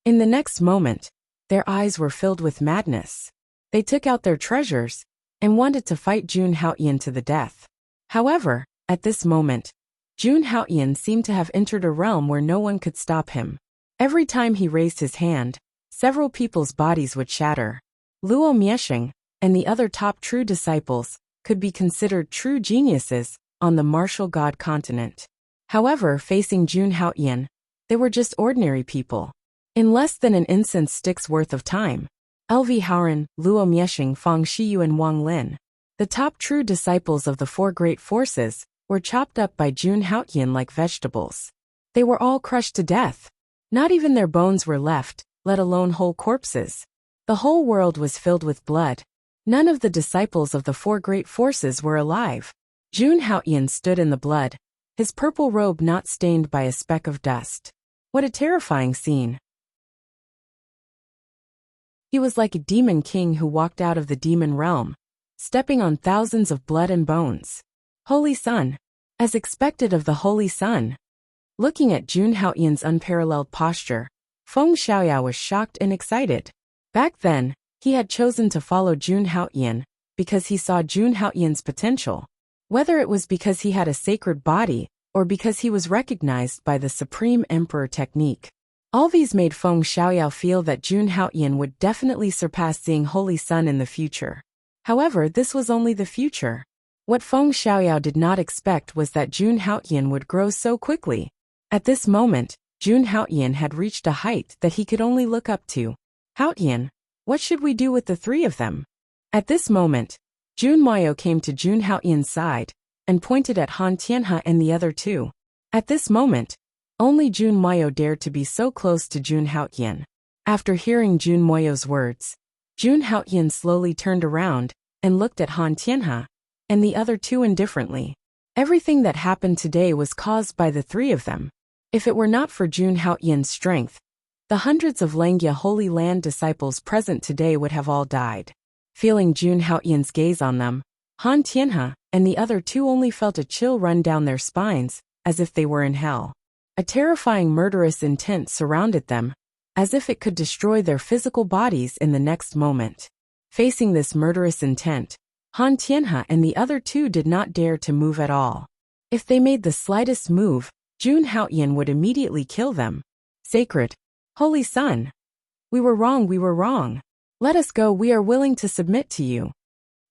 In the next moment, their eyes were filled with madness. They took out their treasures and wanted to fight Jun Haoyan to the death. However, at this moment, Jun Haoyan seemed to have entered a realm where no one could stop him. Every time he raised his hand, several people's bodies would shatter. Luo Miexing and the other top true disciples could be considered true geniuses on the martial god continent. However, facing Jun Haoyan, they were just ordinary people. In less than an incense stick's worth of time, LV Howren, Luo Miexing, Fang Shiyu and Wang Lin, the top true disciples of the 4 great forces, were chopped up by Jun Haoyan like vegetables. They were all crushed to death. Not even their bones were left, let alone whole corpses. The whole world was filled with blood. None of the disciples of the 4 great forces were alive. Jun Haoyan stood in the blood, his purple robe not stained by a speck of dust. What a terrifying scene. He was like a demon king who walked out of the demon realm, stepping on thousands of blood and bones. Holy Sun. As expected of the Holy Sun. Looking at Jun Haoyan's unparalleled posture, Feng Xiaoyao was shocked and excited. Back then, he had chosen to follow Jun Haoyan because he saw Jun Haoyan's potential. Whether it was because he had a sacred body or because he was recognized by the Supreme Emperor technique, All these made Feng Xiaoyao feel that Jun Haoyan would definitely surpass Xing Holy Sun in the future. However, this was only the future. What Feng Xiaoyao did not expect was that Jun Haoyan would grow so quickly. At this moment, Jun Haoyan had reached a height that he could only look up to. Haoyan, what should we do with the three of them? At this moment, Jun Moyo came to Jun Haoyan's side and pointed at Han Tianhe and the other two. At this moment, only Jun Moyo dared to be so close to Jun Haoyan. After hearing Jun Moyo's words, Jun Haoyan slowly turned around and looked at Han Tianhe and the other two indifferently. Everything that happened today was caused by the three of them. If it were not for Jun Haoyan's strength, the hundreds of Langya Holy Land disciples present today would have all died. Feeling Jun Haoyan's gaze on them, Han Tianhe and the other two only felt a chill run down their spines, as if they were in hell. A terrifying murderous intent surrounded them, as if it could destroy their physical bodies in the next moment. Facing this murderous intent, Han Tianhe and the other two did not dare to move at all. If they made the slightest move, Jun Haoyan would immediately kill them. Sacred, Holy Sun. We were wrong. Let us go, we are willing to submit to you.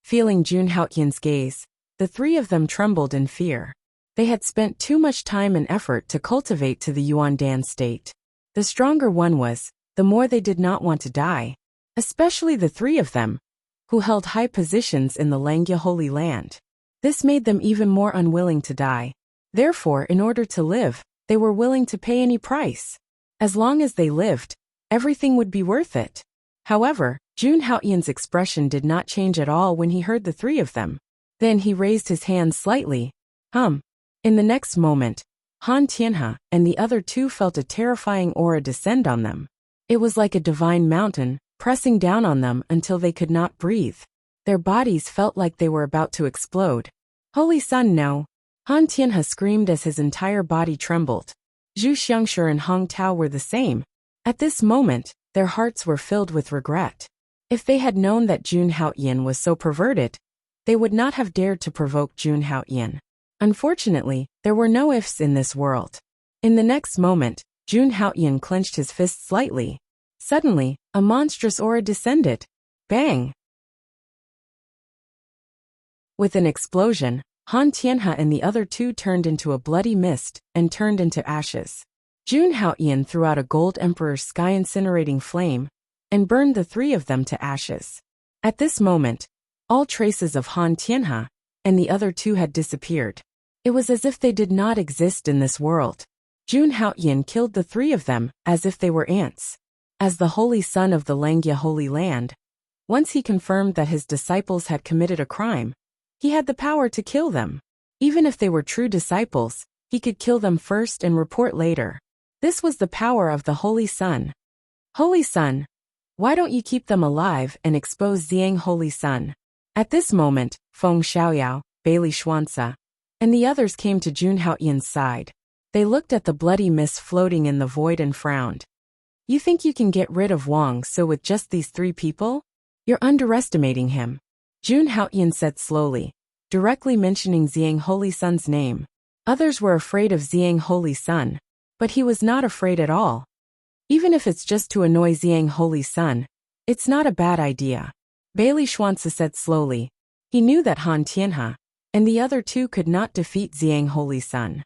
Feeling Jun Haoyan's gaze, the three of them trembled in fear. They had spent too much time and effort to cultivate to the Yuandan state. The stronger one was, the more they did not want to die. Especially the three of them, who held high positions in the Langya Holy Land. This made them even more unwilling to die. Therefore, in order to live, they were willing to pay any price. As long as they lived, everything would be worth it. However, Jun Haoyan's expression did not change at all when he heard the three of them. Then he raised his hand slightly. In the next moment, Han Tianhe and the other two felt a terrifying aura descend on them. It was like a divine mountain, pressing down on them until they could not breathe. Their bodies felt like they were about to explode. Holy Sun, no! Han Tianhe screamed as his entire body trembled. Zhu Xiangshi and Hong Tao were the same. At this moment, their hearts were filled with regret. If they had known that Jun Haoyan was so perverted, they would not have dared to provoke Jun Haoyan. Unfortunately, there were no ifs in this world. In the next moment, Jun Haoyan clenched his fist slightly. Suddenly, a monstrous aura descended. Bang! With an explosion, Han Tianhe and the other two turned into a bloody mist and turned into ashes. Jun Haoyan threw out a gold emperor's sky-incinerating flame and burned the three of them to ashes. At this moment, all traces of Han Tianhe and the other two had disappeared. It was as if they did not exist in this world. Jun Haoyan killed the three of them as if they were ants. As the Holy Son of the Langya Holy Land, once he confirmed that his disciples had committed a crime, he had the power to kill them. Even if they were true disciples, he could kill them first and report later. This was the power of the Holy Sun. Holy Sun, why don't you keep them alive and expose Xiang Holy Sun? At this moment, Feng Xiaoyao, Bailey Xuanzi, and the others came to Jun Haoyan's side. They looked at the bloody mist floating in the void and frowned. You think you can get rid of Wang So with just these three people? You're underestimating him. Jun Haoyan said slowly, directly mentioning Xiang Holy Sun's name. Others were afraid of Xiang Holy Sun, but he was not afraid at all. Even if it's just to annoy Xiang Holy Sun, it's not a bad idea. Bailey Xuanzi said slowly. He knew that Han Tianhe and the other two could not defeat Xiang Holy Sun.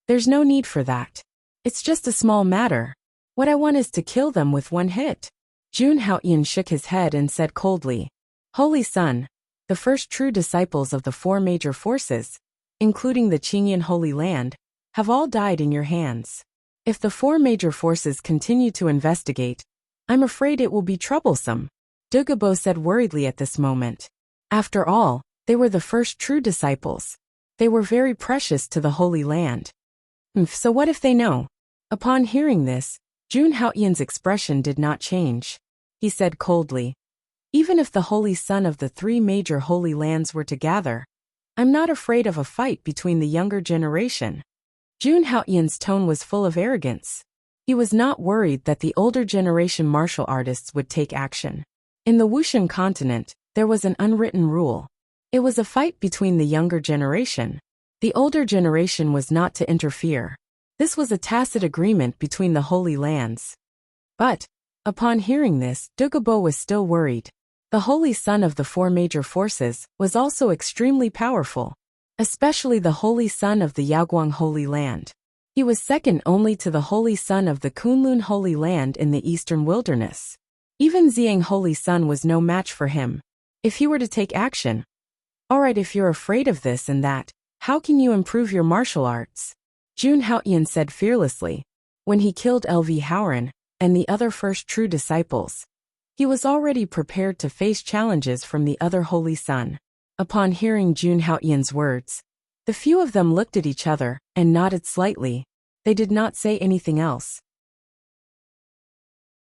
There's no need for that. It's just a small matter. What I want is to kill them with one hit. Jun Haoyan shook his head and said coldly, Holy Sun, the first true disciples of the four major forces, including the Qingyan Holy Land, have all died in your hands. If the four major forces continue to investigate, I'm afraid it will be troublesome. Dugabo said worriedly at this moment. After all, they were the first true disciples. They were very precious to the Holy Land. So what if they know? Upon hearing this, Jun Haoyan's expression did not change. He said coldly, even if the Holy Sun of the three major Holy Lands were to gather, I'm not afraid of a fight between the younger generation. Jun Haoyan's tone was full of arrogance. He was not worried that the older generation martial artists would take action. In the Wushan continent, there was an unwritten rule. It was a fight between the younger generation. The older generation was not to interfere. This was a tacit agreement between the Holy Lands. But, upon hearing this, Dugabo was still worried. The Holy Son of the four major forces was also extremely powerful, especially the Holy Son of the Yaoguang Holy Land. He was second only to the Holy Son of the Kunlun Holy Land in the Eastern Wilderness. Even Xiang Holy Son was no match for him. If he were to take action. Alright, if you're afraid of this and that, how can you improve your martial arts? Jun Haoyan said fearlessly. When he killed LV Howren and the other first true disciples, he was already prepared to face challenges from the other Holy Son. Upon hearing Jun Haoyan's words, the few of them looked at each other and nodded slightly. They did not say anything else.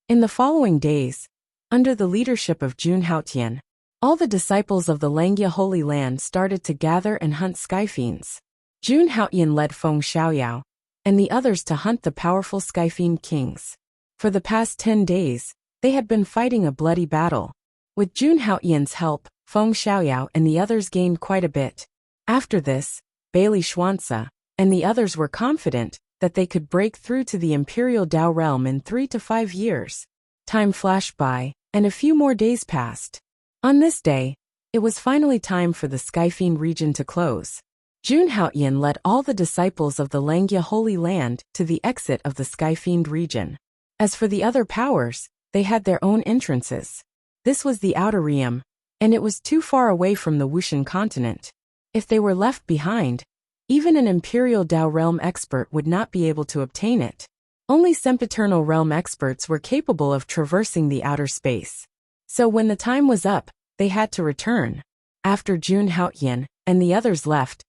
In the following days, under the leadership of Jun Haotian, all the disciples of the Langya Holy Land started to gather and hunt skyfiends. Jun Haotian led Feng Xiaoyao and the others to hunt the powerful skyfiend kings. For the past 10 days, they had been fighting a bloody battle. With Jun Haotian's help, Feng Xiaoyao and the others gained quite a bit. After this, Bailey Xuanzi and the others were confident that they could break through to the Imperial Dao realm in 3 to 5 years. Time flashed by, and a few more days passed. On this day, it was finally time for the Skyfiend region to close. Jun Haotian led all the disciples of the Langya Holy Land to the exit of the Skyfiend region. As for the other powers, they had their own entrances. This was the Outer Realm, and it was too far away from the Wushan continent. If they were left behind, even an Imperial Dao realm expert would not be able to obtain it. Only sempiternal realm experts were capable of traversing the outer space. So when the time was up, they had to return. After Jun Haotian and the others left,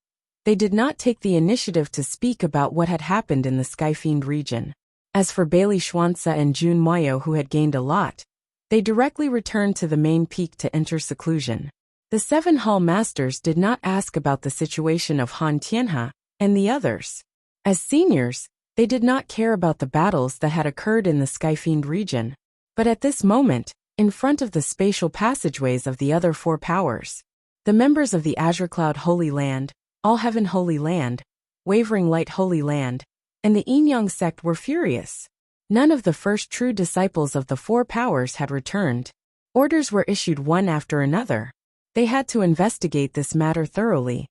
they did not take the initiative to speak about what had happened in the Skyfiend region. As for Bailey Xuanzi and Jun Moyo, who had gained a lot, they directly returned to the main peak to enter seclusion. The 7 Hall Masters did not ask about the situation of Han Tianhe and the others. As seniors, they did not care about the battles that had occurred in the Skyfiend region. But at this moment, in front of the spatial passageways of the other 4 powers, the members of the Azure Cloud Holy Land, All Heaven Holy Land, Wavering Light Holy Land, and the Yin-Yang sect were furious. None of the first true disciples of the 4 powers had returned. Orders were issued one after another. They had to investigate this matter thoroughly.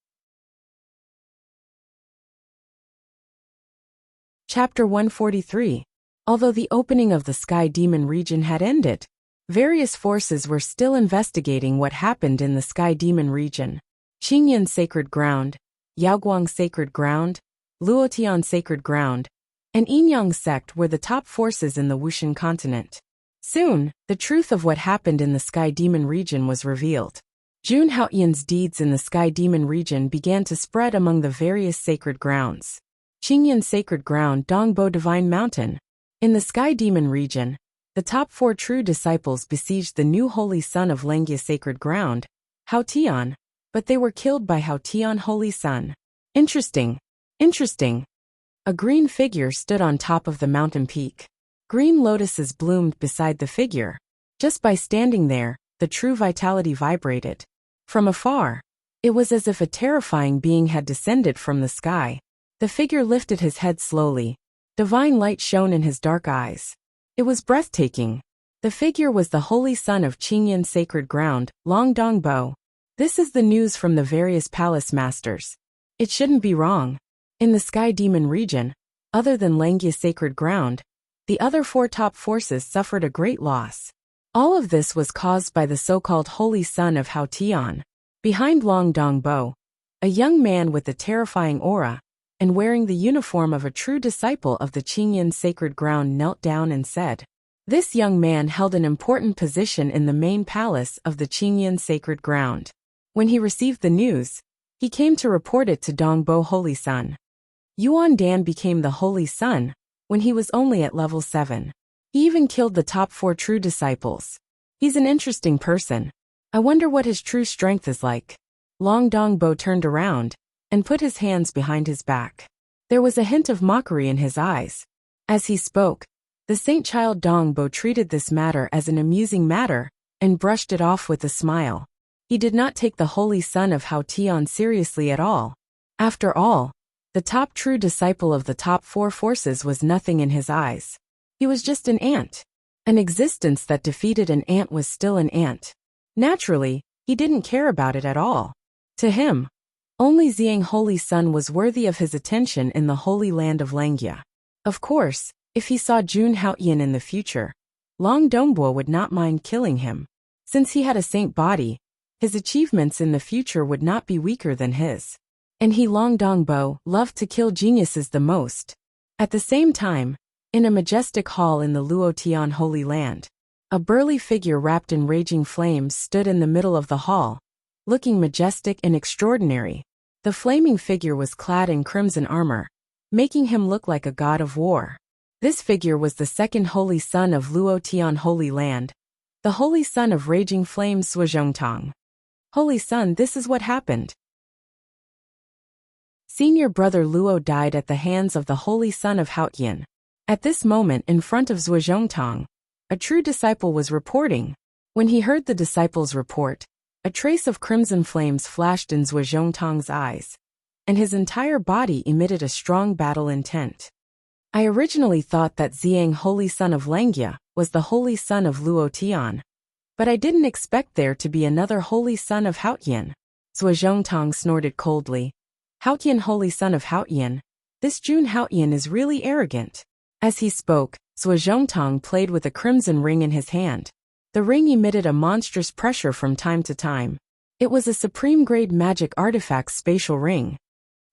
Chapter 143. Although the opening of the Sky Demon region had ended, various forces were still investigating what happened in the Sky Demon region. Qingyan Sacred Ground, Yaoguang Sacred Ground, Luotian Sacred Ground, and Yin-Yang sect were the top forces in the Wushan continent. Soon, the truth of what happened in the Sky Demon region was revealed. Jun Haotian's deeds in the Sky Demon region began to spread among the various sacred grounds. Qingyan Sacred Ground, Dongbo Divine Mountain. In the Sky Demon region, the top 4 true disciples besieged the new Holy Son of Langya Sacred Ground, Hao Tian, but they were killed by Hao Tian Holy Son. Interesting. A green figure stood on top of the mountain peak. Green lotuses bloomed beside the figure. Just by standing there, the true vitality vibrated. From afar, it was as if a terrifying being had descended from the sky. The figure lifted his head slowly. Divine light shone in his dark eyes. It was breathtaking. The figure was the Holy Son of Qingyan Sacred Ground, Long Dongbo. This is the news from the various palace masters. It shouldn't be wrong. In the Sky Demon region, other than Langya Sacred Ground, the other 4 top forces suffered a great loss. All of this was caused by the so-called Holy Son of Hao Tian. Behind Long Dongbo, a young man with a terrifying aura, and wearing the uniform of a true disciple of the Qingyan Sacred Ground knelt down and said. This young man held an important position in the main palace of the Qingyan Sacred Ground. When he received the news, he came to report it to Dongbo Holy Son. Yuan Dan became the Holy Son when he was only at level 7. He even killed the top 4 true disciples. He's an interesting person. I wonder what his true strength is like. Long Dongbo turned around and put his hands behind his back. There was a hint of mockery in his eyes. As he spoke, the Saint Child Dongbo treated this matter as an amusing matter and brushed it off with a smile. He did not take the Holy Son of Hao Tian seriously at all. After all, The top true disciple of the top four forces was nothing in his eyes. He was just an ant. An existence that defeated an ant was still an ant. Naturally, he didn't care about it at all. To him, only Ziyang Holy Sun was worthy of his attention in the holy land of Langia. Of course, if he saw Jun Haoyan in the future, Long Dongbo would not mind killing him. Since he had a saint body, his achievements in the future would not be weaker than his. And he Long Dongbo loved to kill geniuses the most. At the same time, in a majestic hall in the Luotian Holy Land, a burly figure wrapped in raging flames stood in the middle of the hall, looking majestic and extraordinary. The flaming figure was clad in crimson armor, making him look like a god of war. This figure was the second holy son of Luotian Holy Land, the holy son of raging flames Zhuozhongtong. Holy son, this is what happened. Senior brother Luo died at the hands of the holy son of Haoyan. At this moment in front of Zhuozhongtong, a true disciple was reporting. When he heard the disciple's report, a trace of crimson flames flashed in Zhuozhongtong's eyes, and his entire body emitted a strong battle intent. I originally thought that Ziyang Holy Son of Langia was the holy son of Luotian, but I didn't expect there to be another holy son of Haoyan. Zhuozhongtong snorted coldly. Haoyan Holy Son of Haoyan, this Jun Haoyan is really arrogant. As he spoke, Zhuozhongtong played with a crimson ring in his hand. The ring emitted a monstrous pressure from time to time. It was a supreme-grade magic artifact spatial ring.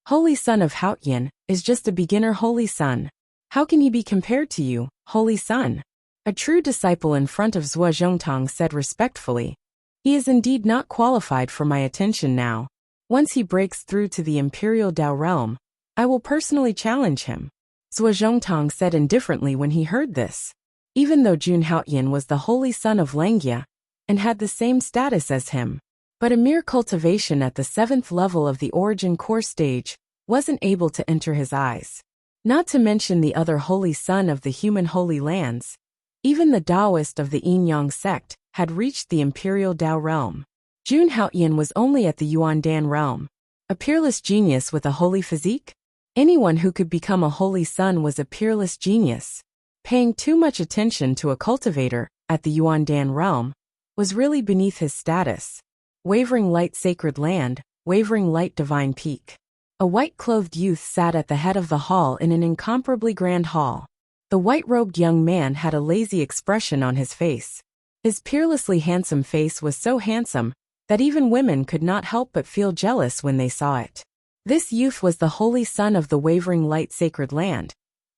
Holy Son of Haoyan is just a beginner holy son. How can he be compared to you, holy son? A true disciple in front of Zhuozhongtong said respectfully. He is indeed not qualified for my attention now. Once he breaks through to the Imperial Dao realm, I will personally challenge him. Zhuozhongtong said indifferently when he heard this. Even though Jun Haoyan was the holy son of Langia and had the same status as him, but a mere cultivation at the 7th level of the origin core stage wasn't able to enter his eyes. Not to mention the other holy son of the human holy lands, even the Taoist of the Yin-Yang sect had reached the Imperial Dao realm. Jun Haoyan was only at the Yuandan realm. A peerless genius with a holy physique? Anyone who could become a holy son was a peerless genius. Paying too much attention to a cultivator at the Yuandan realm was really beneath his status. Wavering light sacred land, wavering light divine peak. A white-clothed youth sat at the head of the hall in an incomparably grand hall. The white-robed young man had a lazy expression on his face. His peerlessly handsome face was so handsome that even women could not help but feel jealous when they saw it. This youth was the holy son of the wavering light sacred land.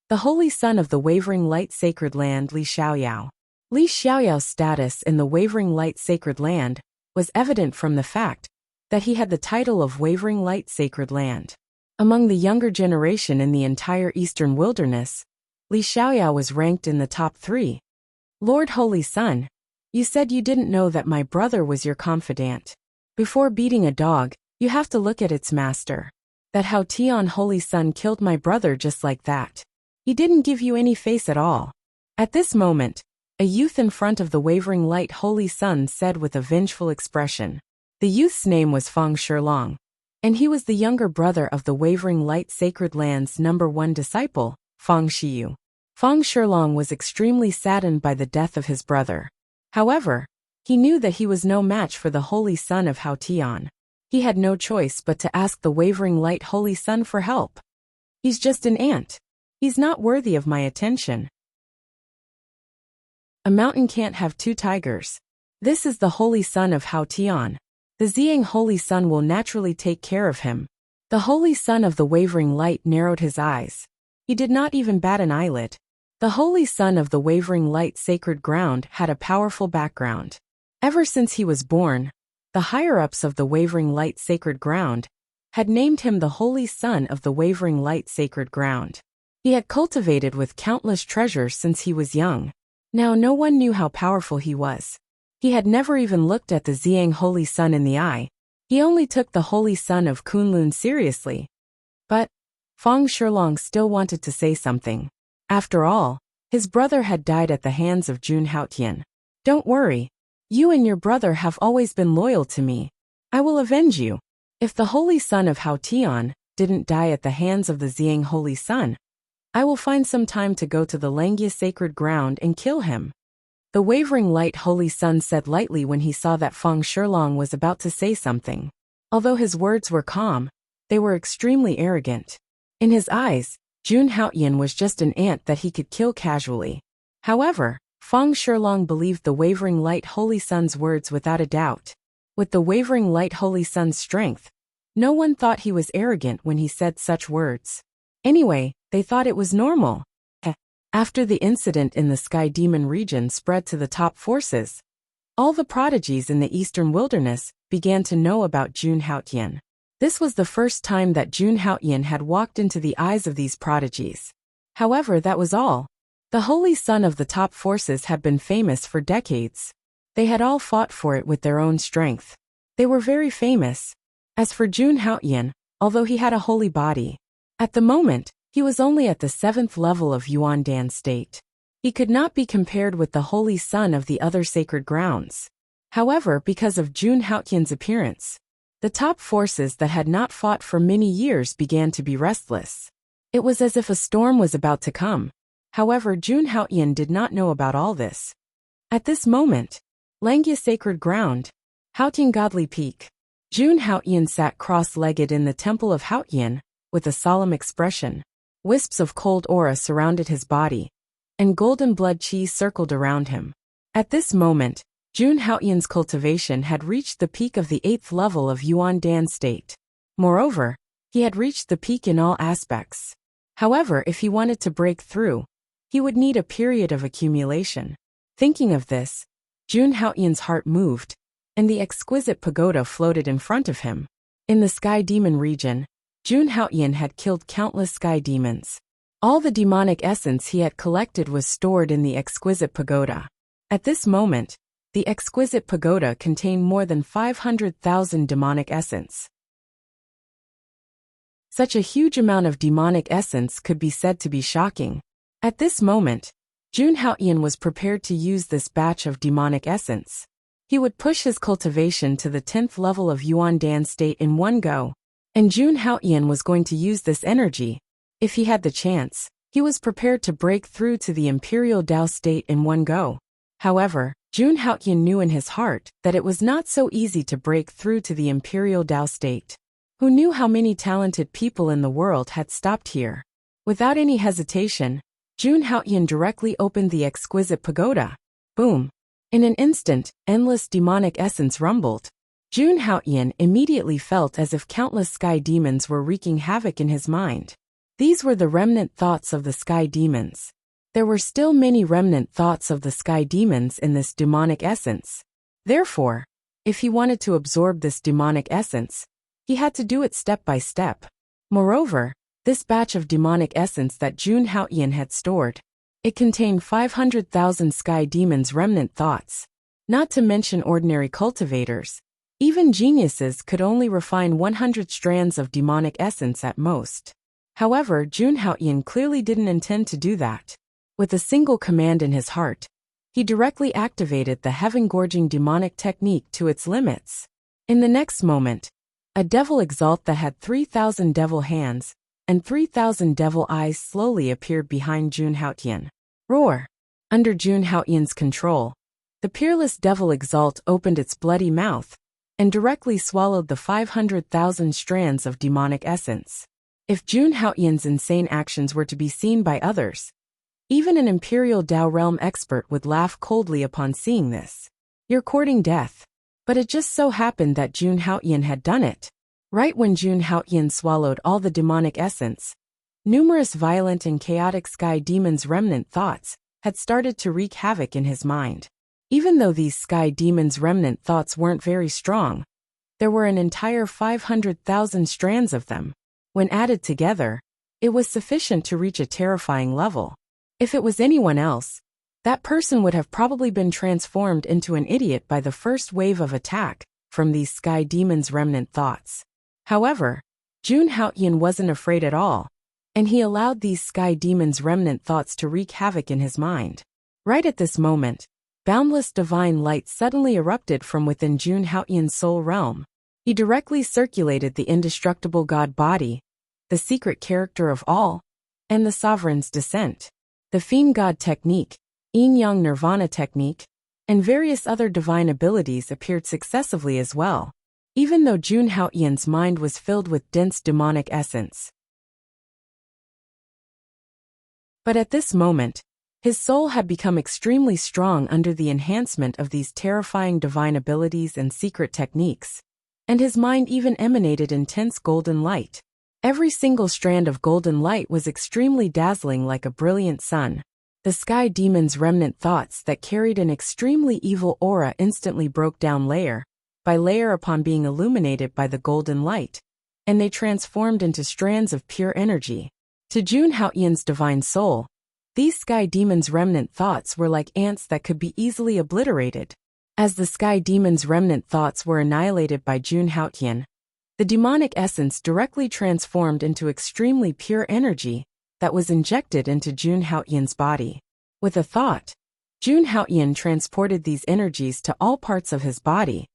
The holy son of the wavering light sacred land, Li Xiaoyao. Li Xiaoyao's status in the wavering light sacred land was evident from the fact that he had the title of wavering light sacred land. Among the younger generation in the entire eastern wilderness, Li Xiaoyao was ranked in the top 3. Lord Holy Son, you said you didn't know that my brother was your confidant. Before beating a dog, you have to look at its master. That Hao Tian Holy Son killed my brother just like that. He didn't give you any face at all. At this moment, a youth in front of the wavering light Holy Sun said with a vengeful expression. The youth's name was Fang Shilong, and he was the younger brother of the wavering light sacred land's #1 disciple, Fang Shiyu. Fang Shilong was extremely saddened by the death of his brother. However, he knew that he was no match for the holy son of Hao Tian. He had no choice but to ask the wavering light holy sun for help. He's just an ant. He's not worthy of my attention. A mountain can't have 2 tigers. This is the holy son of Hao Tian. The Ziyang holy son will naturally take care of him. The holy son of the wavering light narrowed his eyes. He did not even bat an eyelid. The holy son of the wavering light sacred ground had a powerful background. Ever since he was born, the higher-ups of the wavering light sacred ground had named him the holy son of the wavering light sacred ground. He had cultivated with countless treasures since he was young. Now no one knew how powerful he was. He had never even looked at the Ziyang holy son in the eye. He only took the holy son of Kunlun seriously. But Fang Shilong still wanted to say something. After all, his brother had died at the hands of Jun Haoyan. Don't worry. You and your brother have always been loyal to me. I will avenge you. If the holy son of Hao Tian didn't die at the hands of the Xiang Holy Sun, I will find some time to go to the Langya sacred ground and kill him. The wavering light Holy Sun said lightly when he saw that Feng Shilong was about to say something. Although his words were calm, they were extremely arrogant. In his eyes, Jun Haoyan was just an ant that he could kill casually. However, Feng Shilong believed the wavering light Holy Sun's words without a doubt. With the wavering light Holy Sun's strength, no one thought he was arrogant when he said such words. Anyway, they thought it was normal. After the incident in the Sky Demon region spread to the top forces, all the prodigies in the eastern wilderness began to know about Jun Haoyan. This was the first time that Jun Haoyan had walked into the eyes of these prodigies. However, that was all. The Holy Sun of the top forces had been famous for decades. They had all fought for it with their own strength. They were very famous. As for Jun Haoyan, although he had a holy body, at the moment, he was only at the 7th level of Yuandan state. He could not be compared with the Holy Sun of the other sacred grounds. However, because of Jun Haoyan's appearance, the top forces that had not fought for many years began to be restless. It was as if a storm was about to come. However, Jun Haoyan did not know about all this. At this moment, Langya sacred ground, Haotian godly peak. Jun Haoyan sat cross-legged in the temple of Haotian, with a solemn expression. Wisps of cold aura surrounded his body, and golden blood chi circled around him. At this moment, Jun Haoyan's cultivation had reached the peak of the 8th level of Yuandan state. Moreover, he had reached the peak in all aspects. However, if he wanted to break through, he would need a period of accumulation. Thinking of this, Jun Haoyan's heart moved, and the exquisite pagoda floated in front of him. In the Sky Demon region, Jun Haoyan had killed countless sky demons. All the demonic essence he had collected was stored in the exquisite pagoda. At this moment, the exquisite pagoda contained more than 500,000 demonic essence. Such a huge amount of demonic essence could be said to be shocking. At this moment, Jun Haoyan was prepared to use this batch of demonic essence. He would push his cultivation to the 10th level of Yuandan state in one go. And Jun Haoyan was going to use this energy. If he had the chance, he was prepared to break through to the Imperial Dao state in one go. However, Jun Haoyan knew in his heart that it was not so easy to break through to the Imperial Dao state. Who knew how many talented people in the world had stopped here? Without any hesitation, Jun Haoyan directly opened the exquisite pagoda. Boom! In an instant, endless demonic essence rumbled. Jun Haoyan immediately felt as if countless sky demons were wreaking havoc in his mind. These were the remnant thoughts of the sky demons. There were still many remnant thoughts of the sky demons in this demonic essence. Therefore, if he wanted to absorb this demonic essence, he had to do it step by step. Moreover, this batch of demonic essence that Jun Haoyan had stored, it contained 500,000 sky demons' remnant thoughts. Not to mention ordinary cultivators. Even geniuses could only refine 100 strands of demonic essence at most. However, Jun Haoyan clearly didn't intend to do that. With a single command in his heart, he directly activated the heaven-gorging demonic technique to its limits. In the next moment, a devil exalt that had 3,000 devil hands and 3,000 devil eyes slowly appeared behind Jun Haoyan. Roar! Under Jun Haoyan's control, the peerless devil exalt opened its bloody mouth and directly swallowed the 500,000 strands of demonic essence. If Jun Haoyan's insane actions were to be seen by others, even an Imperial Dao Realm expert would laugh coldly upon seeing this. You're courting death. But it just so happened that Jun Haoyan had done it. Right when Jun Haoyan swallowed all the demonic essence, numerous violent and chaotic sky demons' remnant thoughts had started to wreak havoc in his mind. Even though these sky demons' remnant thoughts weren't very strong, there were an entire 500,000 strands of them. When added together, it was sufficient to reach a terrifying level. If it was anyone else, that person would have probably been transformed into an idiot by the first wave of attack from these sky demons' remnant thoughts. However, Jun Haoyan wasn't afraid at all, and he allowed these sky demons' remnant thoughts to wreak havoc in his mind. Right at this moment, boundless divine light suddenly erupted from within Jun Haoyan's soul realm. He directly circulated the indestructible God body, the secret character of all, and the sovereign's descent. The Fiend God technique, Yin-Yang Nirvana technique, and various other divine abilities appeared successively as well, even though Jun Haoyan's mind was filled with dense demonic essence. But at this moment, his soul had become extremely strong under the enhancement of these terrifying divine abilities and secret techniques, and his mind even emanated intense golden light. Every single strand of golden light was extremely dazzling like a brilliant sun. The sky demon's remnant thoughts that carried an extremely evil aura instantly broke down layer by layer upon being illuminated by the golden light, and they transformed into strands of pure energy. To Jun Haoyan's divine soul, these sky demon's remnant thoughts were like ants that could be easily obliterated. As the sky demon's remnant thoughts were annihilated by Jun Haoyan, the demonic essence directly transformed into extremely pure energy that was injected into Jun Haoyan's body. With a thought, Jun Haoyan transported these energies to all parts of his body,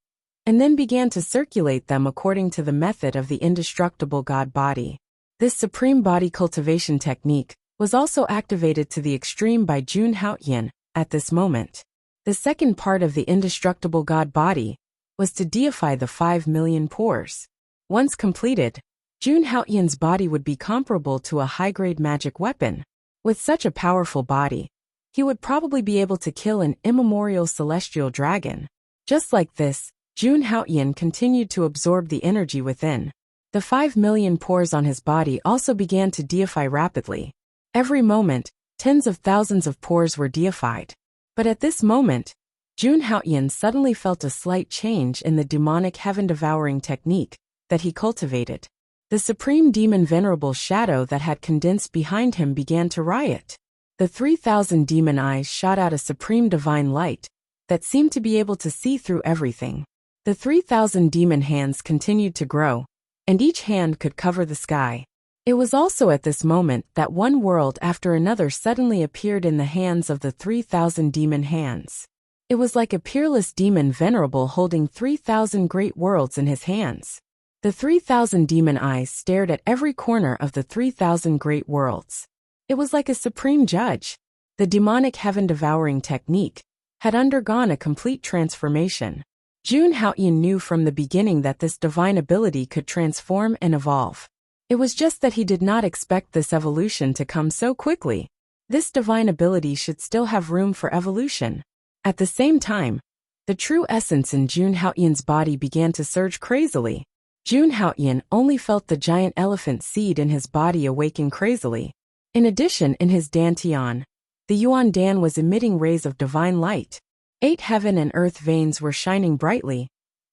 and then began to circulate them according to the method of the indestructible God body. This supreme body cultivation technique was also activated to the extreme by Jun Haoyan at this moment. The second part of the indestructible God body was to deify the 5 million pores. Once completed, Jun Haoyan's body would be comparable to a high-grade magic weapon. With such a powerful body, he would probably be able to kill an immemorial celestial dragon. Just like this, Jun Haoyan continued to absorb the energy within. The 5 million pores on his body also began to deify rapidly. Every moment, tens of thousands of pores were deified. But at this moment, Jun Haoyan suddenly felt a slight change in the demonic heaven-devouring technique that he cultivated. The supreme demon venerable shadow that had condensed behind him began to riot. The 3,000 demon eyes shot out a supreme divine light that seemed to be able to see through everything. The 3,000 demon hands continued to grow, and each hand could cover the sky. It was also at this moment that one world after another suddenly appeared in the hands of the 3,000 demon hands. It was like a peerless demon venerable holding 3,000 great worlds in his hands. The 3,000 demon eyes stared at every corner of the 3,000 great worlds. It was like a supreme judge. The demonic heaven-devouring technique had undergone a complete transformation. Jun Haoyan knew from the beginning that this divine ability could transform and evolve. It was just that he did not expect this evolution to come so quickly. This divine ability should still have room for evolution. At the same time, the true essence in Jun Haoyan's body began to surge crazily. Jun Haoyan only felt the giant elephant seed in his body awaken crazily. In addition, in his dantian, the Yuan Dan was emitting rays of divine light. 8 heaven and earth veins were shining brightly,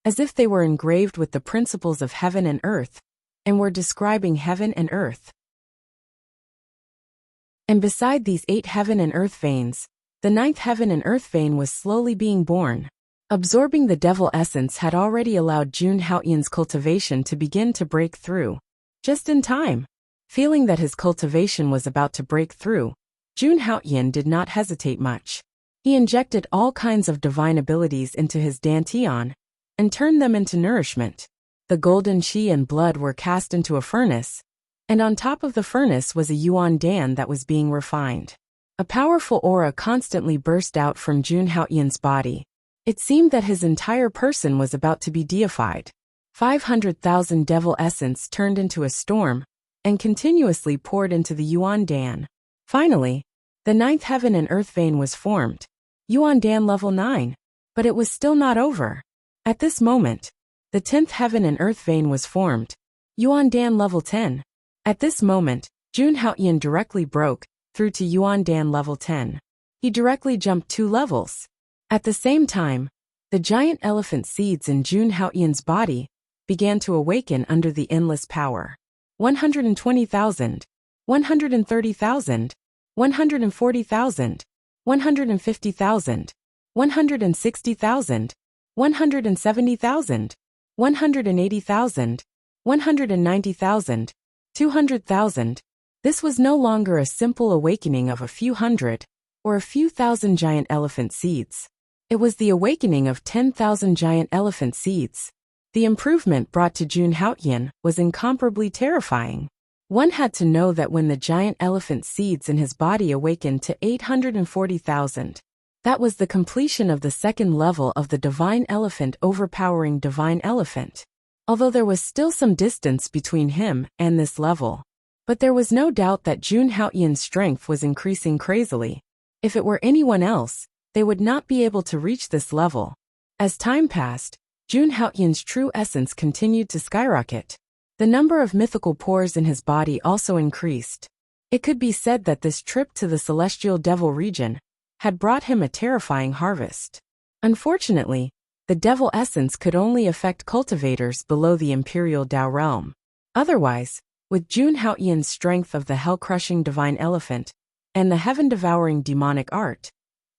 as if they were engraved with the principles of heaven and earth, and were describing heaven and earth. And beside these 8 heaven and earth veins, the 9th heaven and earth vein was slowly being born. Absorbing the devil essence had already allowed Jun Haoyan's cultivation to begin to break through. Just in time. Feeling that his cultivation was about to break through, Jun Haoyan did not hesitate much. He injected all kinds of divine abilities into his dantian and turned them into nourishment. The golden qi and blood were cast into a furnace, and on top of the furnace was a Yuan Dan that was being refined. A powerful aura constantly burst out from Jun Haoyan's body. It seemed that his entire person was about to be deified. 500,000 devil essence turned into a storm and continuously poured into the Yuan Dan. Finally, the 9th heaven and earth vein was formed. Yuan Dan level 9. But it was still not over. At this moment, the 10th heaven and earth vein was formed. Yuan Dan level 10. At this moment, Jun Haoyan directly broke through to Yuan Dan level 10. He directly jumped 2 levels. At the same time, the giant elephant seeds in Jun Haoyan's body began to awaken under the endless power. 120,000, 130,000, 140,000, 150,000, 160,000, 170,000, 180,000, 190,000, 200,000. This was no longer a simple awakening of a few hundred or a few thousand giant elephant seeds. It was the awakening of 10,000 giant elephant seeds. The improvement brought to Jun Haoyan was incomparably terrifying. One had to know that when the giant elephant seeds in his body awakened to 840,000, that was the completion of the second level of the divine elephant overpowering divine elephant. Although there was still some distance between him and this level. But there was no doubt that Jun Haoyan's strength was increasing crazily. If it were anyone else, they would not be able to reach this level. As time passed, Jun Haoyan's true essence continued to skyrocket. The number of mythical pores in his body also increased. It could be said that this trip to the celestial devil region had brought him a terrifying harvest. Unfortunately, the devil essence could only affect cultivators below the imperial Tao realm. Otherwise, with Jun Haoyan's strength of the hell-crushing divine elephant and the heaven-devouring demonic art,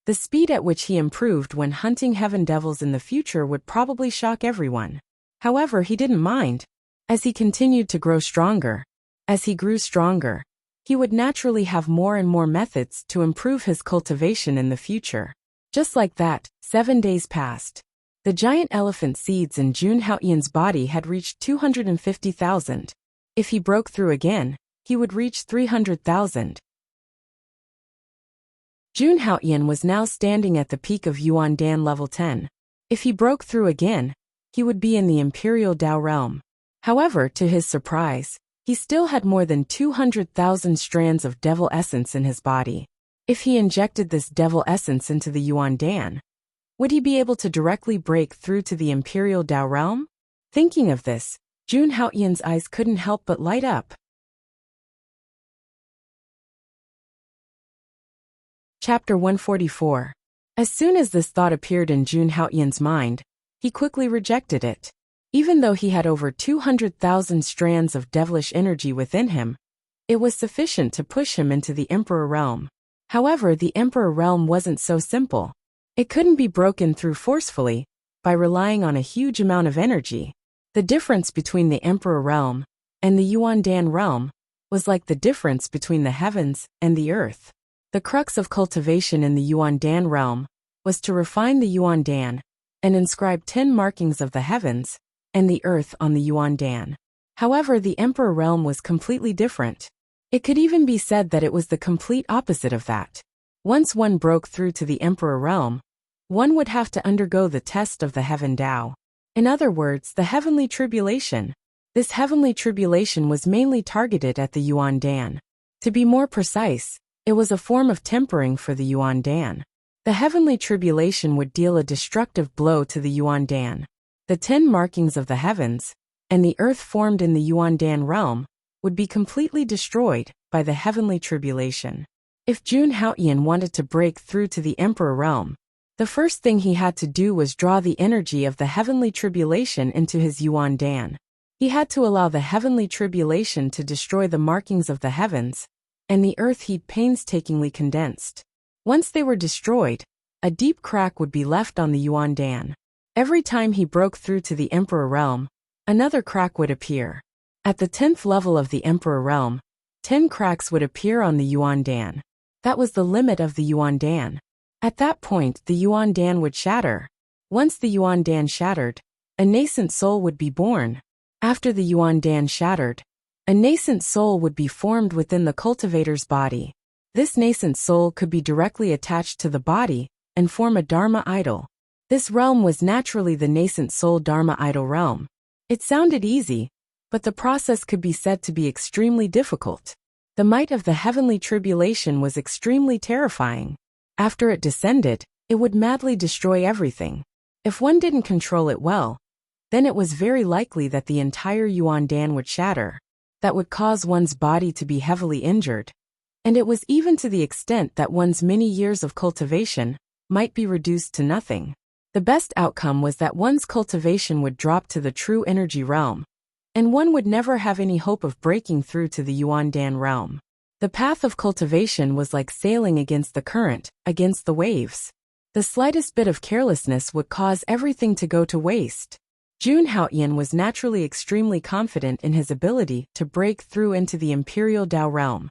the speed at which he improved when hunting heaven devils in the future would probably shock everyone. However, he didn't mind. As he continued to grow stronger, as he grew stronger, he would naturally have more and more methods to improve his cultivation in the future. Just like that, 7 days passed. The giant elephant seeds in Jun Haoyan's body had reached 250,000. If he broke through again, he would reach 300,000. Jun Haoyan was now standing at the peak of Yuan Dan level 10. If he broke through again, he would be in the imperial Tao realm. However, to his surprise, he still had more than 200,000 strands of devil essence in his body. If he injected this devil essence into the Yuan Dan, would he be able to directly break through to the imperial Tao realm? Thinking of this, Jun Haoyan's eyes couldn't help but light up. Chapter 144. As soon as this thought appeared in Jun Haoyan's mind, he quickly rejected it. Even though he had over 200,000 strands of devilish energy within him, it was sufficient to push him into the Emperor realm. However, the Emperor realm wasn't so simple. It couldn't be broken through forcefully, by relying on a huge amount of energy. The difference between the Emperor realm and the Yuan Dan realm was like the difference between the heavens and the earth. The crux of cultivation in the Yuan Dan realm was to refine the Yuan Dan and inscribe 10 markings of the heavens and the earth on the Yuan Dan. However, the Emperor realm was completely different. It could even be said that it was the complete opposite of that. Once one broke through to the Emperor realm, one would have to undergo the test of the Heaven Tao. In other words, the heavenly tribulation. This heavenly tribulation was mainly targeted at the Yuan Dan. To be more precise, it was a form of tempering for the Yuan Dan. The heavenly tribulation would deal a destructive blow to the Yuan Dan. The 10 markings of the heavens and the earth formed in the Yuan Dan realm would be completely destroyed by the heavenly tribulation. If Jun Haoyan wanted to break through to the Emperor realm, the first thing he had to do was draw the energy of the heavenly tribulation into his Yuan Dan. He had to allow the heavenly tribulation to destroy the markings of the heavens and the earth he'd painstakingly condensed. Once they were destroyed, a deep crack would be left on the Yuan Dan. Every time he broke through to the Emperor realm, another crack would appear. At the 10th level of the Emperor realm, 10 cracks would appear on the Yuan Dan. That was the limit of the Yuan Dan. At that point, the Yuan Dan would shatter. Once the Yuan Dan shattered, a nascent soul would be born. After the Yuan Dan shattered, a nascent soul would be formed within the cultivator's body. This nascent soul could be directly attached to the body and form a Dharma idol. This realm was naturally the nascent soul Dharma idol realm. It sounded easy, but the process could be said to be extremely difficult. The might of the heavenly tribulation was extremely terrifying. After it descended, it would madly destroy everything. If one didn't control it well, then it was very likely that the entire Yuan Dan would shatter. That would cause one's body to be heavily injured. And it was even to the extent that one's many years of cultivation might be reduced to nothing. The best outcome was that one's cultivation would drop to the true energy realm, and one would never have any hope of breaking through to the Yuan Dan realm. The path of cultivation was like sailing against the current, against the waves. The slightest bit of carelessness would cause everything to go to waste. Jun Haoyan was naturally extremely confident in his ability to break through into the imperial Tao realm.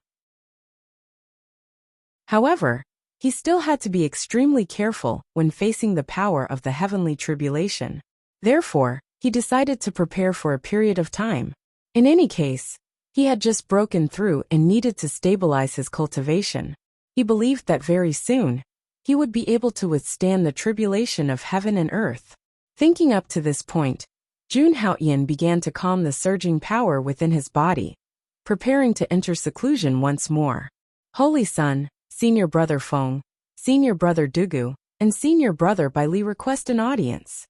However, he still had to be extremely careful when facing the power of the heavenly tribulation. Therefore, he decided to prepare for a period of time. In any case, He had just broken through and needed to stabilize his cultivation. He believed that very soon, he would be able to withstand the tribulation of heaven and earth. Thinking up to this point, Jun Haoyan began to calm the surging power within his body, preparing to enter seclusion once more. Holy Son, Senior Brother Feng, Senior Brother Dugu, and Senior Brother Bai Li request an audience.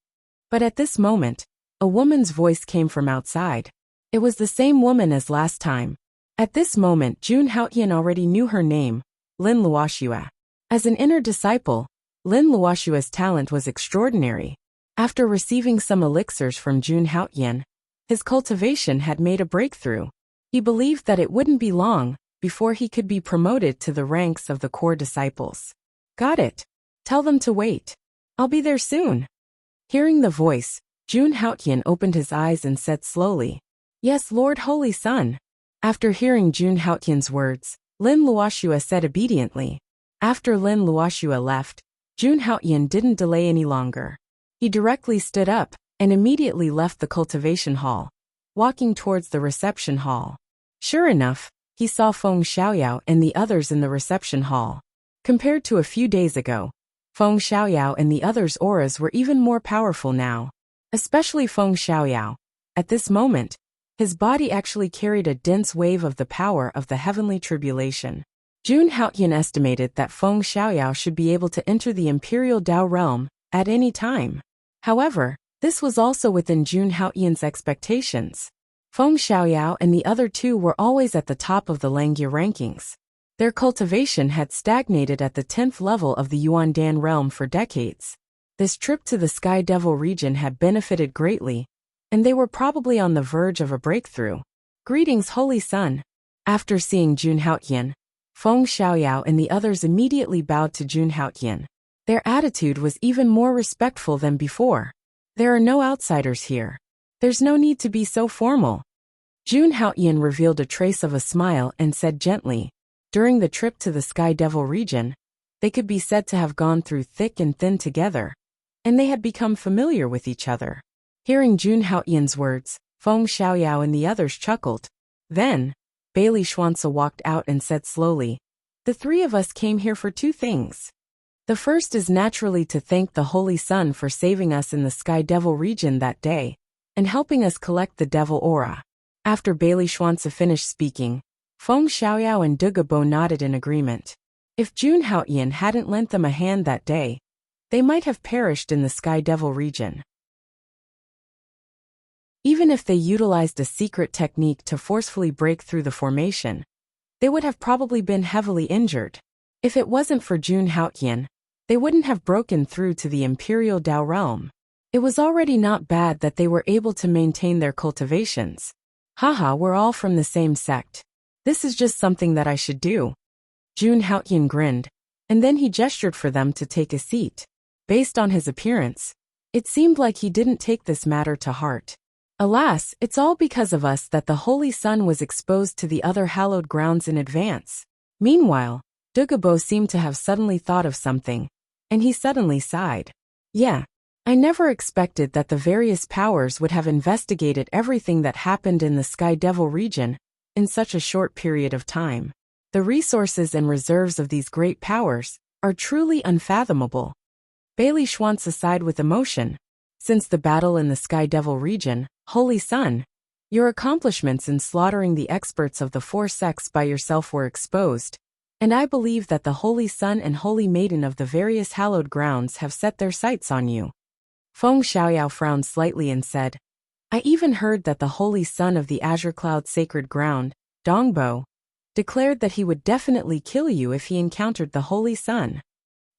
But at this moment, a woman's voice came from outside. It was the same woman as last time. At this moment, Jun Haoyan already knew her name, Lin Luoxue. As an inner disciple, Lin Luoxue's talent was extraordinary. After receiving some elixirs from Jun Haoyan, his cultivation had made a breakthrough. He believed that it wouldn't be long before he could be promoted to the ranks of the core disciples. Got it. Tell them to wait. I'll be there soon. Hearing the voice, Jun Haoyan opened his eyes and said slowly, Yes, Lord Holy Son. After hearing Jun Haoyan's words, Lin Luoxue said obediently. After Lin Luoxue left, Jun Haoyan didn't delay any longer. He directly stood up and immediately left the cultivation hall, walking towards the reception hall. Sure enough, he saw Feng Xiaoyao and the others in the reception hall. Compared to a few days ago, Feng Xiaoyao and the others' auras were even more powerful now. Especially Feng Xiaoyao. At this moment, his body actually carried a dense wave of the power of the heavenly tribulation. Jun Haoyan estimated that Feng Xiaoyao should be able to enter the Imperial Dao realm at any time. However, this was also within Jun Haoyan's expectations. Feng Xiaoyao and the other two were always at the top of the Langya rankings. Their cultivation had stagnated at the 10th level of the Yuandan realm for decades. This trip to the Sky Devil region had benefited greatly, and they were probably on the verge of a breakthrough. Greetings, Holy Son. After seeing Jun Haoyan, Feng Xiaoyao and the others immediately bowed to Jun Haoyan. Their attitude was even more respectful than before. There are no outsiders here. There's no need to be so formal. Jun Haoyan revealed a trace of a smile and said gently, during the trip to the Sky Devil region, they could be said to have gone through thick and thin together, and they had become familiar with each other. Hearing Jun Haoyan's words, Feng Xiaoyao and the others chuckled. Then, Bailey Schwanza walked out and said slowly, The three of us came here for two things. The first is naturally to thank the Holy Son for saving us in the Sky Devil region that day, and helping us collect the Devil Aura. After Bailey Schwanza finished speaking, Feng Xiaoyao and Dugabo nodded in agreement. If Jun Haoyan hadn't lent them a hand that day, they might have perished in the Sky Devil region. Even if they utilized a secret technique to forcefully break through the formation, they would have probably been heavily injured. If it wasn't for Jun Haoyan, they wouldn't have broken through to the Imperial Dao realm. It was already not bad that they were able to maintain their cultivations. Haha, we're all from the same sect. This is just something that I should do. Jun Haoyan grinned, and then he gestured for them to take a seat. Based on his appearance, it seemed like he didn't take this matter to heart. Alas, it's all because of us that the Holy Son was exposed to the other hallowed grounds in advance. Meanwhile, Dugabo seemed to have suddenly thought of something, and he suddenly sighed. Yeah, I never expected that the various powers would have investigated everything that happened in the Sky Devil region in such a short period of time. The resources and reserves of these great powers are truly unfathomable. Bailey Schwanza sighed with emotion. Since the battle in the Sky Devil region, Holy Son, your accomplishments in slaughtering the experts of the four sects by yourself were exposed, and I believe that the Holy Son and Holy Maiden of the various hallowed grounds have set their sights on you. Feng Xiaoyao frowned slightly and said, I even heard that the Holy Son of the Azure Cloud Sacred Ground, Dongbo, declared that he would definitely kill you if he encountered the Holy Son.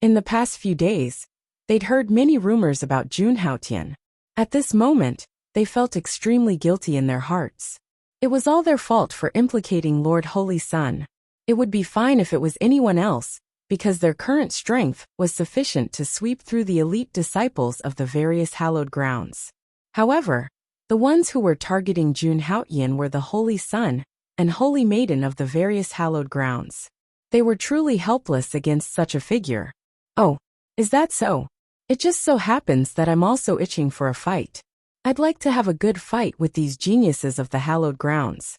In the past few days, they'd heard many rumors about Jun Haoyan. At this moment, they felt extremely guilty in their hearts. It was all their fault for implicating Lord Holy Son. It would be fine if it was anyone else, because their current strength was sufficient to sweep through the elite disciples of the various hallowed grounds. However, the ones who were targeting Jun Haoyan were the Holy Son and Holy Maiden of the various hallowed grounds. They were truly helpless against such a figure. Oh, is that so? It just so happens that I'm also itching for a fight. I'd like to have a good fight with these geniuses of the hallowed grounds.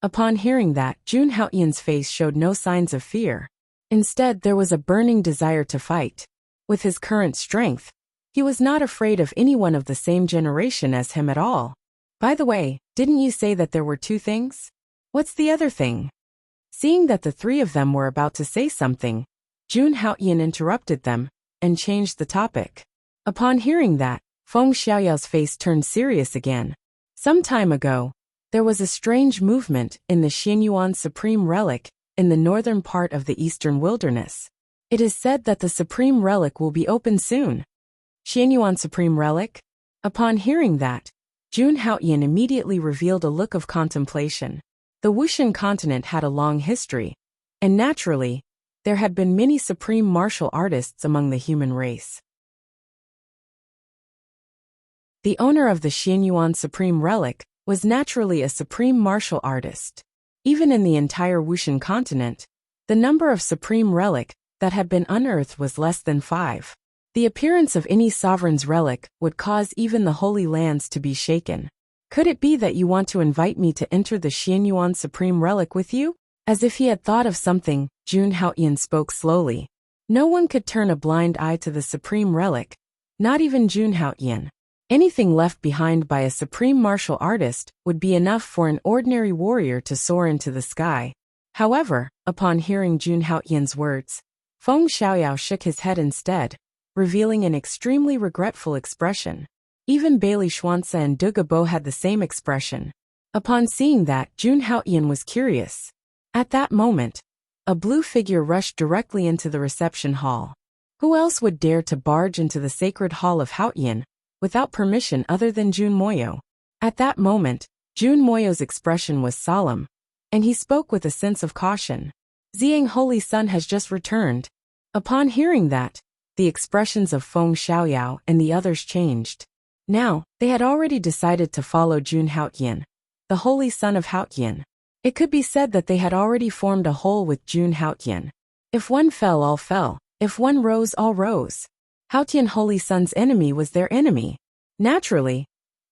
Upon hearing that, Jun Haoyan's face showed no signs of fear. Instead, there was a burning desire to fight. With his current strength, he was not afraid of anyone of the same generation as him at all. By the way, didn't you say that there were two things? What's the other thing? Seeing that the three of them were about to say something, Jun Haoyan interrupted them and changed the topic. Upon hearing that, Feng Xiaoyao's face turned serious again. Some time ago, there was a strange movement in the Xianyuan Supreme Relic in the northern part of the eastern wilderness. It is said that the Supreme Relic will be opened soon. Xianyuan Supreme Relic? Upon hearing that, Jun Haoyan immediately revealed a look of contemplation. The Wushan continent had a long history, and naturally, there had been many supreme martial artists among the human race. The owner of the Xianyuan Supreme Relic was naturally a supreme martial artist. Even in the entire Wushan continent, the number of supreme relic that had been unearthed was less than 5. The appearance of any sovereign's relic would cause even the Holy Lands to be shaken. Could it be that you want to invite me to enter the Xianyuan Supreme Relic with you? As if he had thought of something, Jun Haoyan spoke slowly. No one could turn a blind eye to the Supreme Relic, not even Jun Haoyan. Anything left behind by a supreme martial artist would be enough for an ordinary warrior to soar into the sky. However, upon hearing Jun Haoyan's words, Feng Xiaoyao shook his head instead, revealing an extremely regretful expression. Even Bailey Xuanzi and Duga Bo had the same expression. Upon seeing that, Jun Haoyan was curious. At that moment, a blue figure rushed directly into the reception hall. Who else would dare to barge into the sacred hall of Haoyan without permission other than Jun Moyo? At that moment, Jun Moyo's expression was solemn, and he spoke with a sense of caution. Ziang Holy Sun has just returned. Upon hearing that, the expressions of Feng Xiaoyao and the others changed. Now, they had already decided to follow Jun Haoyan, the Holy Son of Haoyan. It could be said that they had already formed a whole with Jun Haoyan. If one fell, all fell. If one rose, all rose. Haoyan Holy Sun's enemy was their enemy. Naturally,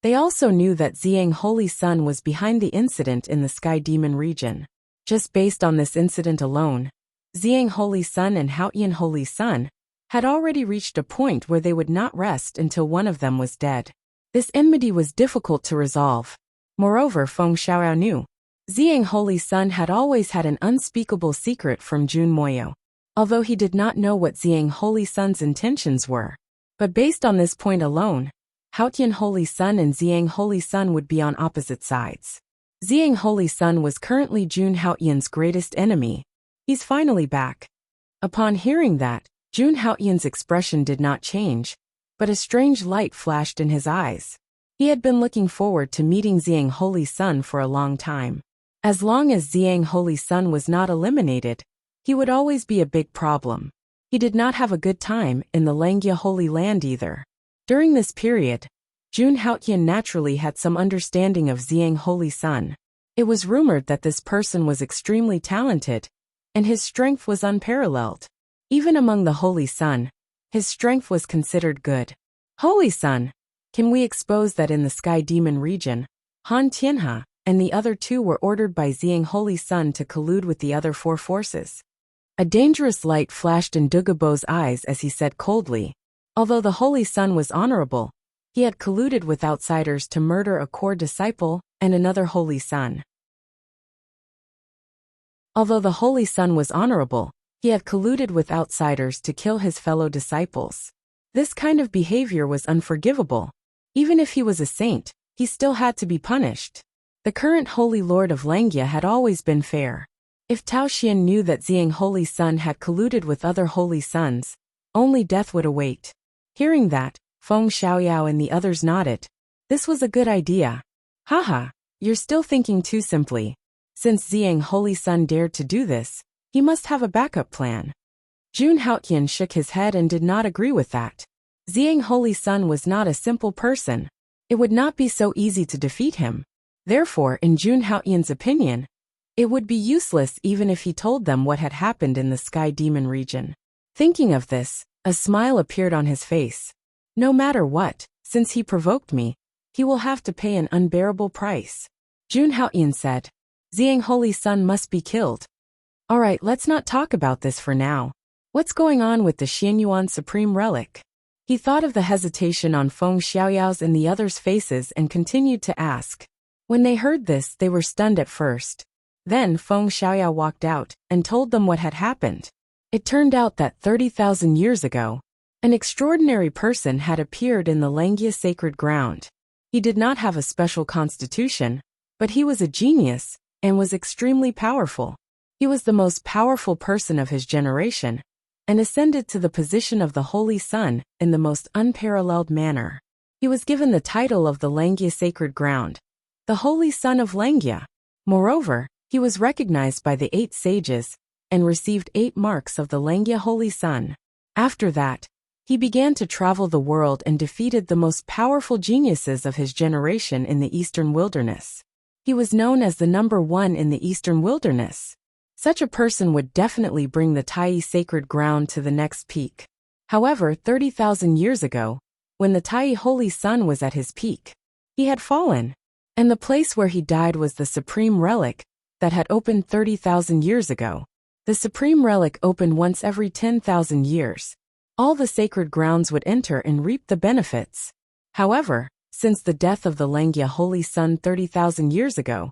they also knew that Ziang Holy Sun was behind the incident in the Sky Demon region. Just based on this incident alone, Ziang Holy Sun and Haoyan Holy Sun had already reached a point where they would not rest until one of them was dead. This enmity was difficult to resolve. Moreover, Feng Xiaoyao knew Ziang Holy Sun had always had an unspeakable secret from Jun Moyo, although he did not know what Ziang Holy Sun's intentions were. But based on this point alone, Haoyan Holy Sun and Ziang Holy Sun would be on opposite sides. Ziang Holy Sun was currently Jun Haoyan's greatest enemy. He's finally back. Upon hearing that, Jun Haoyan's expression did not change, but a strange light flashed in his eyes. He had been looking forward to meeting Ziang Holy Sun for a long time. As long as Ziang Holy Sun was not eliminated, he would always be a big problem. He did not have a good time in the Langia Holy Land either. During this period, Jun Haoyan naturally had some understanding of Ziang Holy Sun. It was rumored that this person was extremely talented, and his strength was unparalleled. Even among the Holy Sun, his strength was considered good. Holy Sun, can we expose that in the Sky Demon region, Han Tianhe and the other two were ordered by Ziang Holy Sun to collude with the other 4 forces? A dangerous light flashed in Dugabo's eyes as he said coldly, although the Holy Sun was honorable, he had colluded with outsiders to murder a core disciple and another Holy Sun. Although the Holy Sun was honorable, he had colluded with outsiders to kill his fellow disciples. This kind of behavior was unforgivable. Even if he was a saint, he still had to be punished. The current Holy Lord of Langia had always been fair. If Tao Xian knew that Ziang Holy Sun had colluded with other Holy Suns, only death would await. Hearing that, Feng Xiaoyao and the others nodded. This was a good idea. Haha, you're still thinking too simply. Since Ziang Holy Sun dared to do this, he must have a backup plan. Jun Haoyan shook his head and did not agree with that. Ziang Holy Sun was not a simple person. It would not be so easy to defeat him. Therefore, in Jun Haoyan's opinion, it would be useless even if he told them what had happened in the Sky Demon region. Thinking of this, a smile appeared on his face. No matter what, since he provoked me, he will have to pay an unbearable price. Jun Haoyan said. Zhang Holy Sun must be killed. Alright, let's not talk about this for now. What's going on with the Xianyuan Supreme Relic? He thought of the hesitation on Feng Xiaoyao's and the others' faces and continued to ask. When they heard this, they were stunned at first. Then Feng Xiaoyao walked out and told them what had happened. It turned out that 30,000 years ago, an extraordinary person had appeared in the Langia sacred ground. He did not have a special constitution, but he was a genius and was extremely powerful. He was the most powerful person of his generation and ascended to the position of the Holy Sun in the most unparalleled manner. He was given the title of the Langia sacred ground, the Holy Sun of Langia. Moreover, he was recognized by the 8 sages and received 8 marks of the Langia Holy Sun. After that, he began to travel the world and defeated the most powerful geniuses of his generation in the Eastern Wilderness. He was known as the number 1 in the Eastern Wilderness. Such a person would definitely bring the Tai sacred ground to the next peak. However, 30,000 years ago, when the Tai Holy Sun was at his peak, he had fallen, and the place where he died was the Supreme Relic that had opened 30,000 years ago. The Supreme Relic opened once every 10,000 years. All the sacred grounds would enter and reap the benefits. However, since the death of the Langia Holy Sun 30,000 years ago,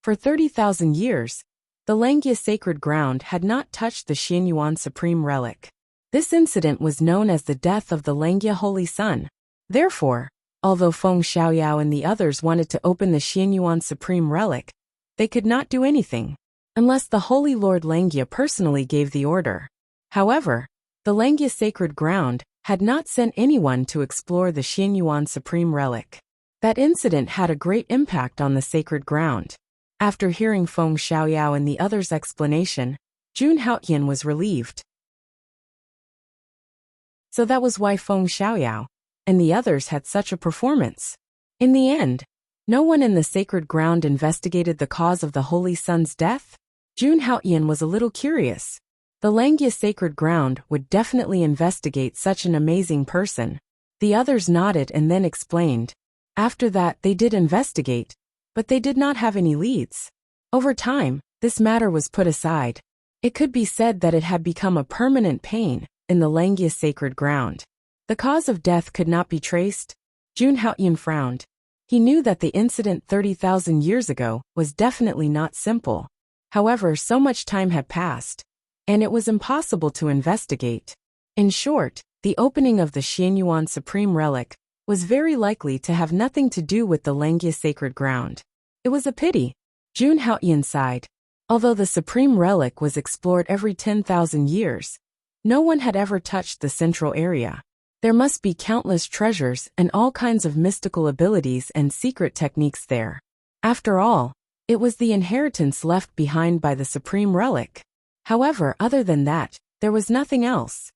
for 30,000 years, the Langia sacred ground had not touched the Xianyuan Supreme Relic. This incident was known as the death of the Langia Holy Sun. Therefore, although Feng Xiaoyao and the others wanted to open the Xianyuan Supreme Relic, they could not do anything, unless the Holy Lord Langia personally gave the order. However, the Langia sacred ground had not sent anyone to explore the Xianyuan Supreme Relic. That incident had a great impact on the sacred ground. After hearing Feng Xiaoyao and the others' explanation, Jun Haotian was relieved. So that was why Feng Xiaoyao and the others had such a performance. In the end, no one in the sacred ground investigated the cause of the Holy Sun's death. Jun Haotian was a little curious. The Langia sacred ground would definitely investigate such an amazing person. The others nodded and then explained. After that, they did investigate, but they did not have any leads. Over time, this matter was put aside. It could be said that it had become a permanent pain in the Langia sacred ground. The cause of death could not be traced. Jun Haotian frowned. He knew that the incident 30,000 years ago was definitely not simple. However, so much time had passed, and it was impossible to investigate. In short, the opening of the Xianyuan Supreme Relic was very likely to have nothing to do with the Langia sacred ground. It was a pity. Jun Haotian sighed. Although the Supreme Relic was explored every 10,000 years, no one had ever touched the central area. There must be countless treasures and all kinds of mystical abilities and secret techniques there. After all, it was the inheritance left behind by the Supreme Relic. However, other than that, there was nothing else.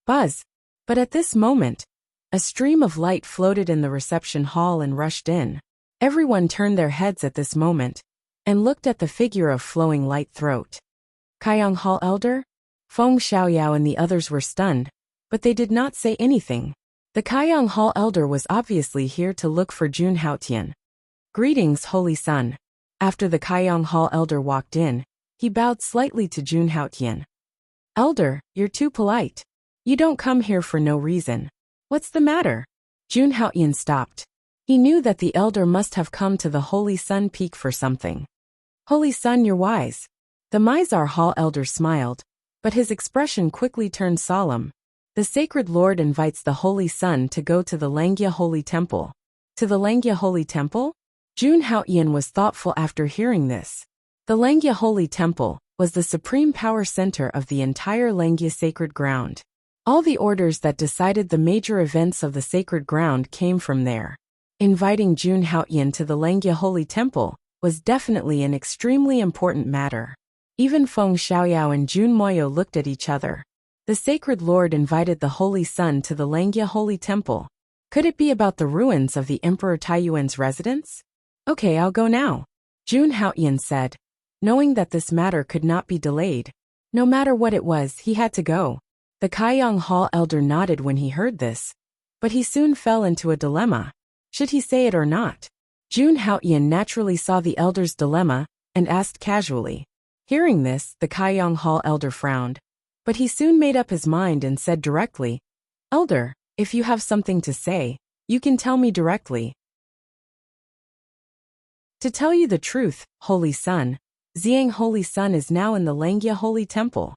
Buzz. But at this moment, a stream of light floated in the reception hall and rushed in. Everyone turned their heads at this moment and looked at the figure of flowing light throat. Kaiyang Hall Elder? Feng Xiaoyao and the others were stunned, but they did not say anything. The Kaiyang Hall Elder was obviously here to look for Jun Haotian. Greetings, Holy Sun. After the Kaiyang Hall Elder walked in, he bowed slightly to Jun Haotian. Elder, you're too polite. You don't come here for no reason. What's the matter? Jun Haotian stopped. He knew that the elder must have come to the Holy Sun Peak for something. Holy Sun, you're wise. The Mizar Hall Elder smiled, but his expression quickly turned solemn. The Sacred Lord invites the Holy Sun to go to the Langia Holy Temple. To the Langia Holy Temple? Jun Haotian was thoughtful after hearing this. The Langia Holy Temple was the supreme power center of the entire Langia sacred ground. All the orders that decided the major events of the sacred ground came from there. Inviting Jun Haotian to the Langia Holy Temple was definitely an extremely important matter. Even Feng Xiaoyao and Jun Moyo looked at each other. The Sacred Lord invited the Holy Sun to the Langia Holy Temple. Could it be about the ruins of the Emperor Taiyuan's residence? Okay, I'll go now, Jun Haotian said, knowing that this matter could not be delayed. No matter what it was, he had to go. The Kaiyang Hall Elder nodded when he heard this, but he soon fell into a dilemma. Should he say it or not? Jun Haotian naturally saw the elder's dilemma and asked casually. Hearing this, the Kaiyang Hall elder frowned. But he soon made up his mind and said directly, "Elder, if you have something to say, you can tell me directly." To tell you the truth, Holy Son, Xiang Holy Sun is now in the Langya Holy Temple.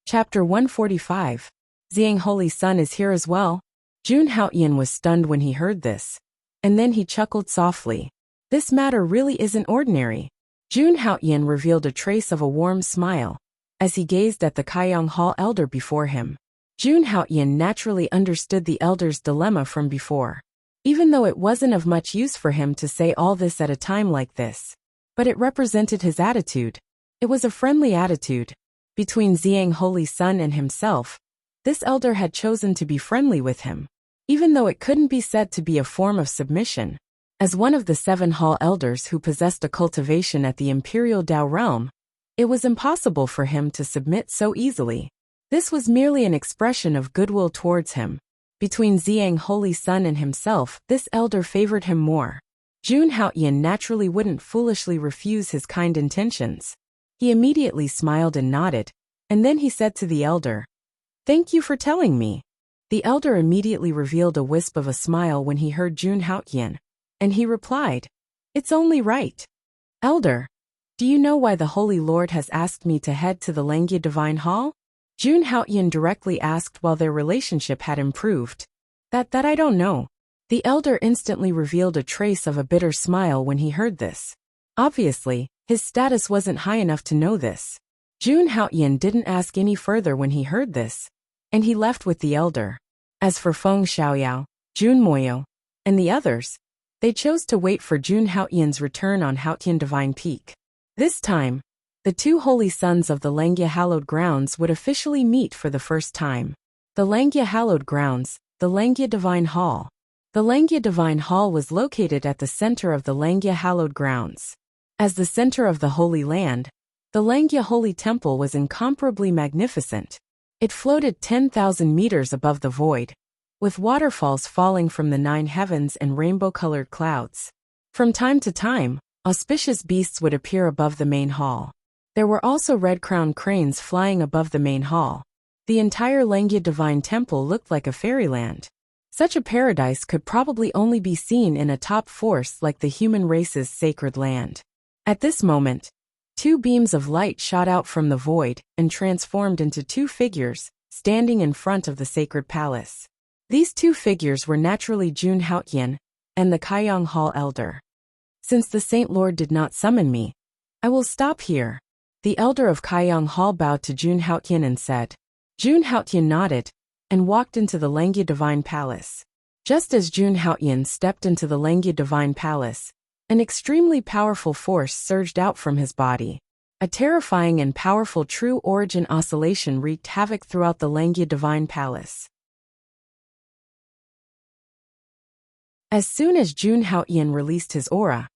Chapter 145. Xiang Holy Sun is here as well. Jun Haoyan was stunned when he heard this. And then he chuckled softly. This matter really isn't ordinary. Jun Haoyan revealed a trace of a warm smile as he gazed at the Kaiyang Hall elder before him. Jun Haoyan naturally understood the elder's dilemma from before, even though it wasn't of much use for him to say all this at a time like this. But it represented his attitude. It was a friendly attitude. Between Xiang Holy Sun and himself, this elder had chosen to be friendly with him, even though it couldn't be said to be a form of submission. As one of the 7 hall elders who possessed a cultivation at the Imperial Dao realm, it was impossible for him to submit so easily. This was merely an expression of goodwill towards him. Between Xiang Holy Sun and himself, this elder favored him more. Jun Haoyan naturally wouldn't foolishly refuse his kind intentions. He immediately smiled and nodded, and then he said to the elder, "Thank you for telling me." The elder immediately revealed a wisp of a smile when he heard Jun Haoyan, and he replied, "It's only right. Elder, do you know why the Holy Lord has asked me to head to the Langya Divine Hall?" Jun Haoyan directly asked while their relationship had improved. That I don't know." The elder instantly revealed a trace of a bitter smile when he heard this. Obviously, his status wasn't high enough to know this. Jun Haoyan didn't ask any further when he heard this, and he left with the elder. As for Feng Xiaoyao, Jun Moyo, and the others, they chose to wait for Jun Haoyan's return on Haotian Divine Peak. This time, the 2 holy sons of the Langya Hallowed Grounds would officially meet for the first time. The Langya Hallowed Grounds, the Langya Divine Hall. The Langya Divine Hall was located at the center of the Langya Hallowed Grounds. As the center of the Holy Land, the Langya Holy Temple was incomparably magnificent. It floated 10,000 meters above the void, with waterfalls falling from the 9 heavens and rainbow-colored clouds. From time to time, auspicious beasts would appear above the main hall. There were also red-crowned cranes flying above the main hall. The entire Langya Divine Temple looked like a fairyland. Such a paradise could probably only be seen in a top force like the human race's sacred land. At this moment, 2 beams of light shot out from the void and transformed into 2 figures, standing in front of the sacred palace. These 2 figures were naturally Jun Haoyan and the Kaiyang Hall elder. "Since the Saint Lord did not summon me, I will stop here." The elder of Kaiyang Hall bowed to Jun Haoyan and said. Jun Haoyan nodded and walked into the Langya Divine Palace. Just as Jun Haoyan stepped into the Langya Divine Palace, an extremely powerful force surged out from his body. A terrifying and powerful true origin oscillation wreaked havoc throughout the Langya Divine Palace. As soon as Jun Haoyan released his aura,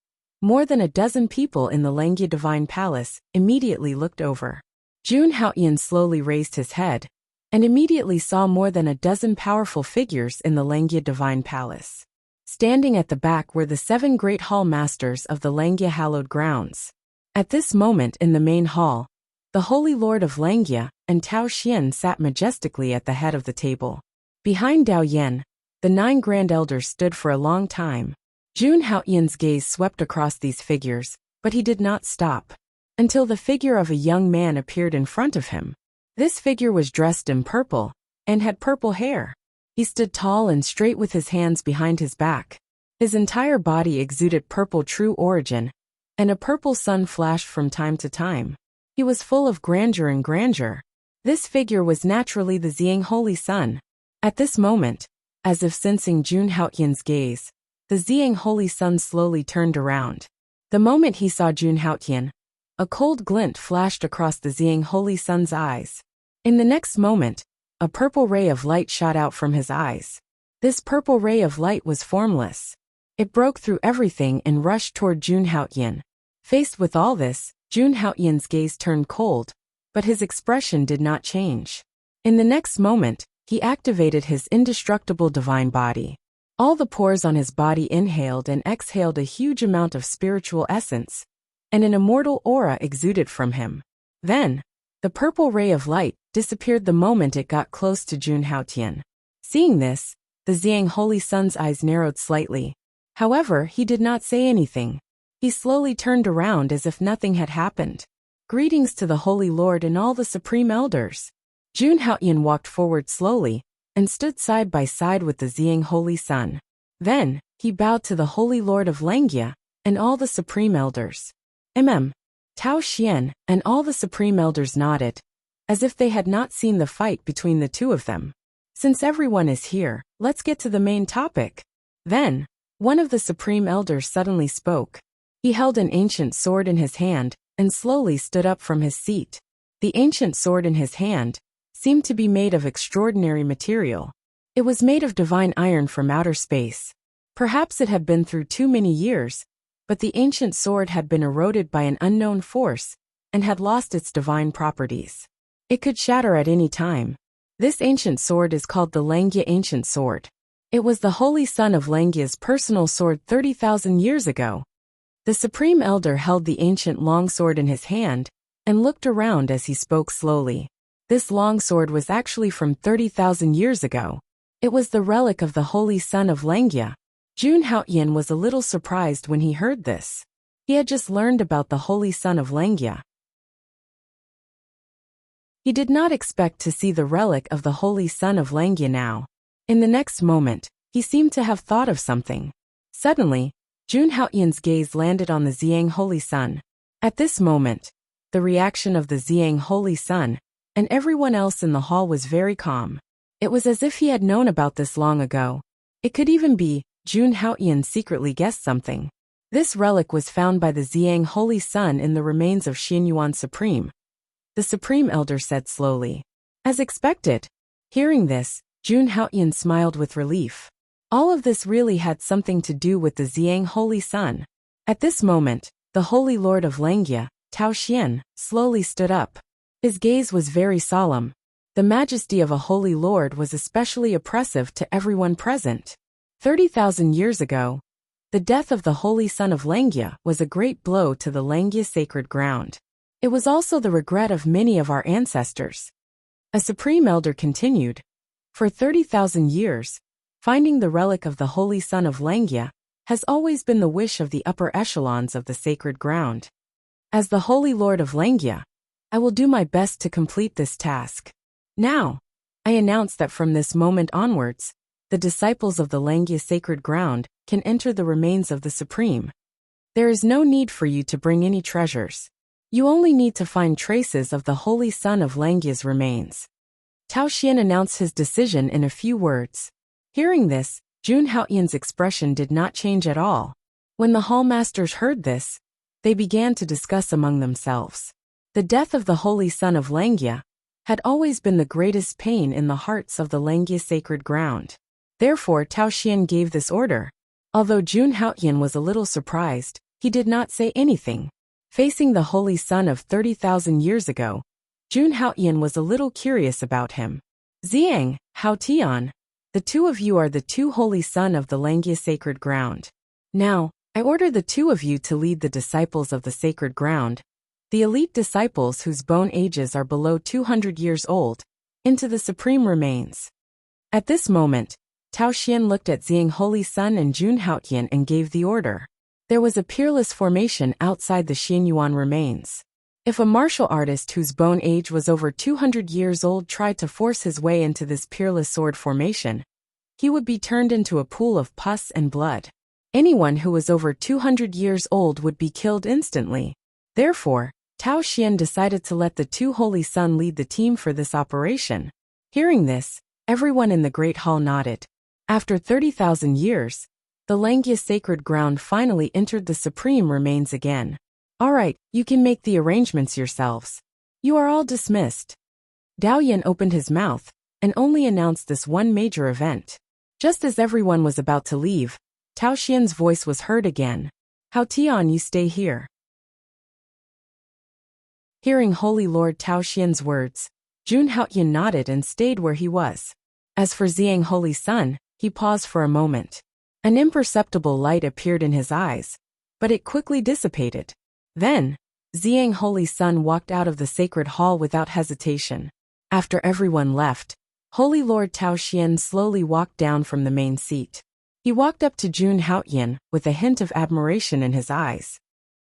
more than a dozen people in the Langya Divine Palace immediately looked over. Jun Haoyan slowly raised his head, and immediately saw more than a dozen powerful figures in the Langya Divine Palace. Standing at the back were the 7 great hall masters of the Langya Hallowed Grounds. At this moment in the main hall, the Holy Lord of Langya and Tao Xian sat majestically at the head of the table. Behind Dao Yan, the 9 grand elders stood for a long time. Jun Haoyan's gaze swept across these figures, but he did not stop until the figure of a young man appeared in front of him. This figure was dressed in purple and had purple hair. He stood tall and straight with his hands behind his back. His entire body exuded purple true origin, and a purple sun flashed from time to time. He was full of grandeur and grandeur. This figure was naturally the Xiang Holy Sun. At this moment, as if sensing Jun Haoyan's gaze, the Xiang Holy Sun slowly turned around. The moment he saw Jun Haoyan, a cold glint flashed across the Xiang Holy Sun's eyes. In the next moment, a purple ray of light shot out from his eyes. This purple ray of light was formless. It broke through everything and rushed toward Jun Haoyan. Faced with all this, Jun Haoyan's gaze turned cold, but his expression did not change. In the next moment, he activated his indestructible divine body. All the pores on his body inhaled and exhaled a huge amount of spiritual essence, and an immortal aura exuded from him. Then, the purple ray of light disappeared the moment it got close to Jun Haotian. Seeing this, the Xiang Holy Sun's eyes narrowed slightly. However, he did not say anything. He slowly turned around as if nothing had happened. Greetings to the Holy Lord and all the Supreme Elders. Jun Haotian walked forward slowly and stood side by side with the Xiang Holy Sun. Then, he bowed to the Holy Lord of Langia and all the Supreme Elders. Tao Xian and all the Supreme Elders nodded, as if they had not seen the fight between the two of them. Since everyone is here, let's get to the main topic. Then, one of the Supreme Elders suddenly spoke. He held an ancient sword in his hand and slowly stood up from his seat. The ancient sword in his hand seemed to be made of extraordinary material. It was made of divine iron from outer space. Perhaps it had been through too many years, but the ancient sword had been eroded by an unknown force and had lost its divine properties. It could shatter at any time. This ancient sword is called the Langia Ancient Sword. It was the Holy Son of Langia's personal sword 30,000 years ago. The Supreme Elder held the ancient long sword in his hand and looked around as he spoke slowly. This long sword was actually from 30,000 years ago. It was the relic of the Holy Son of Langia. Jun Haotian was a little surprised when he heard this. He had just learned about the Holy Son of Langia. He did not expect to see the relic of the Holy Son of Langia now. In the next moment, he seemed to have thought of something. Suddenly, Jun Haotian's gaze landed on the Xiang Holy Sun. At this moment, the reaction of the Xiang Holy Sun and everyone else in the hall was very calm. It was as if he had known about this long ago. It could even be Jun Haotian secretly guessed something. This relic was found by the Xiang Holy Sun in the remains of Xianyuan Supreme. The Supreme Elder said slowly. As expected. Hearing this, Jun Haotian smiled with relief. All of this really had something to do with the Xiang Holy Sun. At this moment, the Holy Lord of Langia, Tao Xian, slowly stood up. His gaze was very solemn. The majesty of a Holy Lord was especially oppressive to everyone present. 30,000 years ago, the death of the Holy Son of Langia was a great blow to the Langia sacred ground. It was also the regret of many of our ancestors. A Supreme Elder continued. For 30,000 years, finding the relic of the Holy Son of Langia has always been the wish of the upper echelons of the sacred ground. As the Holy Lord of Langia, I will do my best to complete this task. Now, I announce that from this moment onwards, the disciples of the Langia sacred ground can enter the remains of the Supreme. There is no need for you to bring any treasures. You only need to find traces of the Holy Son of Langia's remains. Tao Xian announced his decision in a few words. Hearing this, Jun Haotian's expression did not change at all. When the hallmasters heard this, they began to discuss among themselves. The death of the Holy Son of Langia had always been the greatest pain in the hearts of the Langia sacred ground. Therefore, Tao Xian gave this order. Although Jun Haotian was a little surprised, he did not say anything. Facing the Holy Son of 30,000 years ago, Jun Haotian was a little curious about him. Xiang, Haotian, the two of you are the two Holy Son of the Langia sacred ground. Now, I order the two of you to lead the disciples of the sacred ground, the elite disciples whose bone ages are below 200 years old, into the supreme remains. At this moment, Tao Xian looked at Xiang Holy Sun and Jun Haotian and gave the order. There was a peerless formation outside the Xianyuan remains. If a martial artist whose bone age was over 200 years old tried to force his way into this peerless sword formation, he would be turned into a pool of pus and blood. Anyone who was over 200 years old would be killed instantly. Therefore, Tao Xian decided to let the two Holy Sun lead the team for this operation. Hearing this, everyone in the Great Hall nodded. After 30,000 years, the Langia sacred ground finally entered the supreme remains again. All right, you can make the arrangements yourselves. You are all dismissed. Dao Yan opened his mouth and only announced this one major event. Just as everyone was about to leave, Tao Xian's voice was heard again. Hao Tian, you stay here. Hearing Holy Lord Tao Xian's words, Jun Haotian nodded and stayed where he was. As for Xiang Holy Sun, he paused for a moment. An imperceptible light appeared in his eyes, but it quickly dissipated. Then, Ziyang Holy Sun walked out of the sacred hall without hesitation. After everyone left, Holy Lord Tao Xian slowly walked down from the main seat. He walked up to Jun Haoyan with a hint of admiration in his eyes.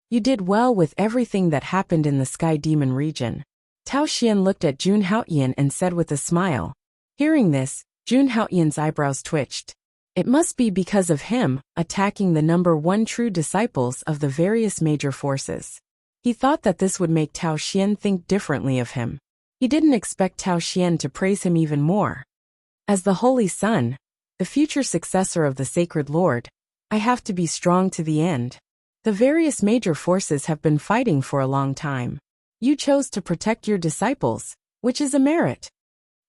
You did well with everything that happened in the Sky Demon region. Tao Xian looked at Jun Haoyan and said with a smile. Hearing this, Jun Haoyan's eyebrows twitched. It must be because of him attacking the number one true disciples of the various major forces. He thought that this would make Tao Xian think differently of him. He didn't expect Tao Xian to praise him even more. As the Holy Sun, the future successor of the Sacred Lord, I have to be strong to the end. The various major forces have been fighting for a long time. You chose to protect your disciples, which is a merit.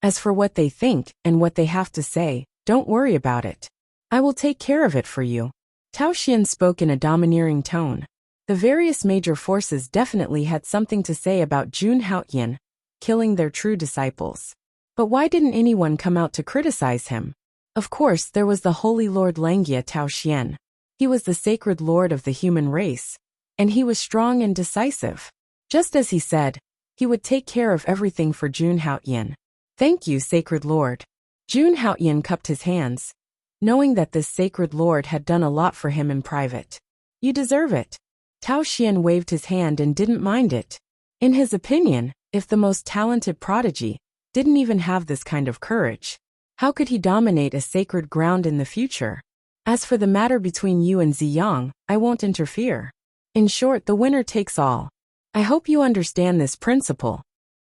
As for what they think and what they have to say, don't worry about it. I will take care of it for you. Tao Xian spoke in a domineering tone. The various major forces definitely had something to say about Jun Haoyan killing their true disciples. But why didn't anyone come out to criticize him? Of course, there was the Holy Lord Langia Tao Xian. He was the sacred lord of the human race, and he was strong and decisive. Just as he said, he would take care of everything for Jun Haoyan. Thank you, Sacred Lord. Jun Haoyan cupped his hands, knowing that this Sacred Lord had done a lot for him in private. You deserve it. Tao Xian waved his hand and didn't mind it. In his opinion, if the most talented prodigy didn't even have this kind of courage, how could he dominate a sacred ground in the future? As for the matter between you and Ziyang, I won't interfere. In short, the winner takes all. I hope you understand this principle.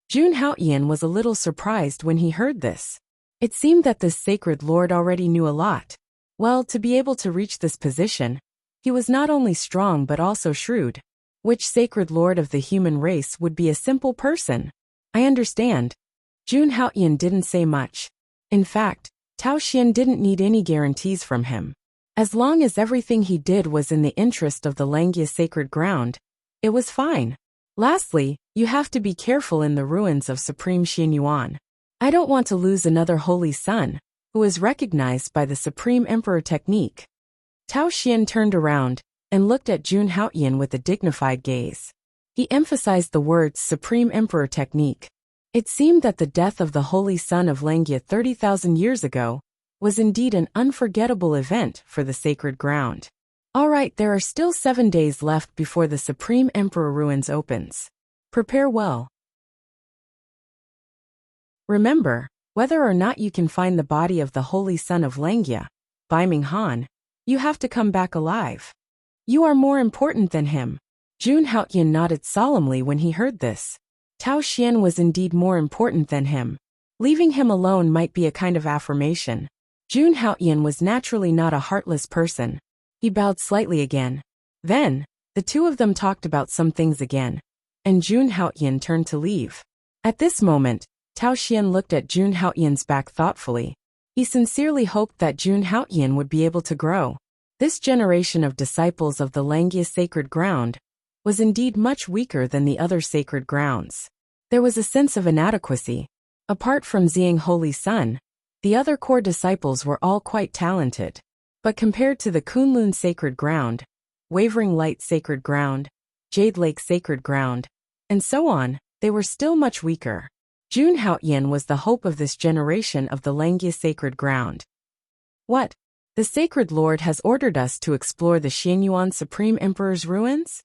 Jun Haoyan was a little surprised when he heard this. It seemed that this sacred lord already knew a lot. Well, to be able to reach this position, he was not only strong but also shrewd. Which sacred lord of the human race would be a simple person? I understand. Jun Haoyan didn't say much. In fact, Tao Xian didn't need any guarantees from him. As long as everything he did was in the interest of the Langia sacred ground, it was fine. Lastly, you have to be careful in the ruins of Supreme Xianyuan. I don't want to lose another Holy Sun, who is recognized by the Supreme Emperor technique. Tao Xian turned around and looked at Jun Haoyan with a dignified gaze. He emphasized the words Supreme Emperor technique. It seemed that the death of the Holy Sun of Langia 30,000 years ago was indeed an unforgettable event for the sacred ground. Alright, there are still 7 days left before the Supreme Emperor ruins opens. Prepare well. Remember, whether or not you can find the body of the Holy Sun of Langia, Bai Ming Han, you have to come back alive. You are more important than him. Jun Haoyan nodded solemnly when he heard this. Tao Xian was indeed more important than him. Leaving him alone might be a kind of affirmation. Jun Haoyan was naturally not a heartless person. He bowed slightly again. Then, the two of them talked about some things again, and Jun Haoyan turned to leave. At this moment, Tao Xian looked at Jun Haoyan's back thoughtfully. He sincerely hoped that Jun Haoyan would be able to grow. This generation of disciples of the Langia sacred ground was indeed much weaker than the other sacred grounds. There was a sense of inadequacy. Apart from Ziyang Holy Sun, the other core disciples were all quite talented. But compared to the Kunlun sacred ground, Wavering Light sacred ground, Jade Lake sacred ground, and so on, they were still much weaker. Jun Haoyan was the hope of this generation of the Langia sacred ground. What? The Sacred Lord has ordered us to explore the Xianyuan Supreme Emperor's ruins?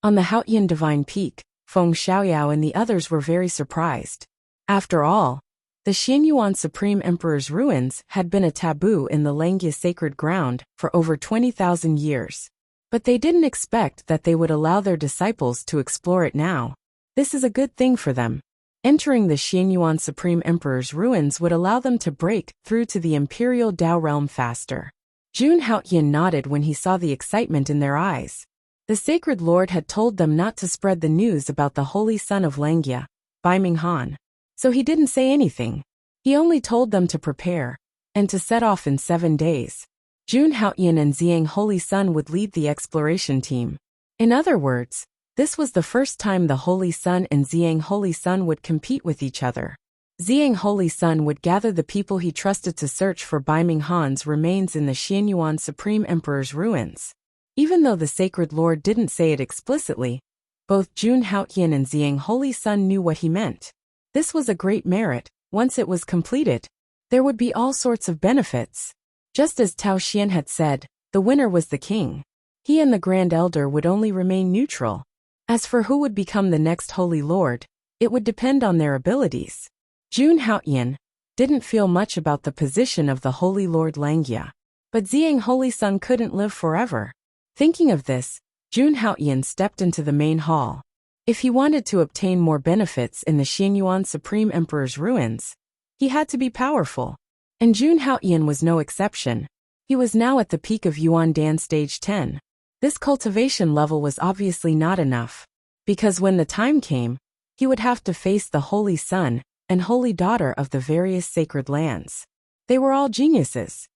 On the Haoyan Divine Peak, Feng Xiaoyao and the others were very surprised. After all, the Xianyuan Supreme Emperor's ruins had been a taboo in the Langia sacred ground for over 20,000 years. But they didn't expect that they would allow their disciples to explore it now. This is a good thing for them. Entering the Xianyuan Supreme Emperor's ruins would allow them to break through to the Imperial Dao realm faster. Jun Haoyan nodded when he saw the excitement in their eyes. The Sacred Lord had told them not to spread the news about the Holy Sun of Langia, Bai Ming Han. So he didn't say anything. He only told them to prepare, and to set off in 7 days. Jun Haoyan and Ziyang Holy Sun would lead the exploration team. In other words, this was the first time the Holy Sun and Ziyang Holy Sun would compete with each other. Ziyang Holy Sun would gather the people he trusted to search for Baiming Han's remains in the Xianyuan Supreme Emperor's ruins. Even though the Sacred Lord didn't say it explicitly, both Jun Haotian and Ziyang Holy Sun knew what he meant. This was a great merit. Once it was completed, there would be all sorts of benefits. Just as Tao Xian had said, the winner was the king. He and the Grand Elder would only remain neutral. As for who would become the next Holy Lord, it would depend on their abilities. Jun Haotian didn't feel much about the position of the Holy Lord Langia. But Ziyang Holy Sun couldn't live forever. Thinking of this, Jun Haotian stepped into the main hall. If he wanted to obtain more benefits in the Xianyuan Supreme Emperor's ruins, he had to be powerful. And Jun Haotian was no exception. He was now at the peak of Yuan Dan Stage 10. This cultivation level was obviously not enough, because when the time came, he would have to face the Holy Son and Holy Daughter of the various sacred lands. They were all geniuses.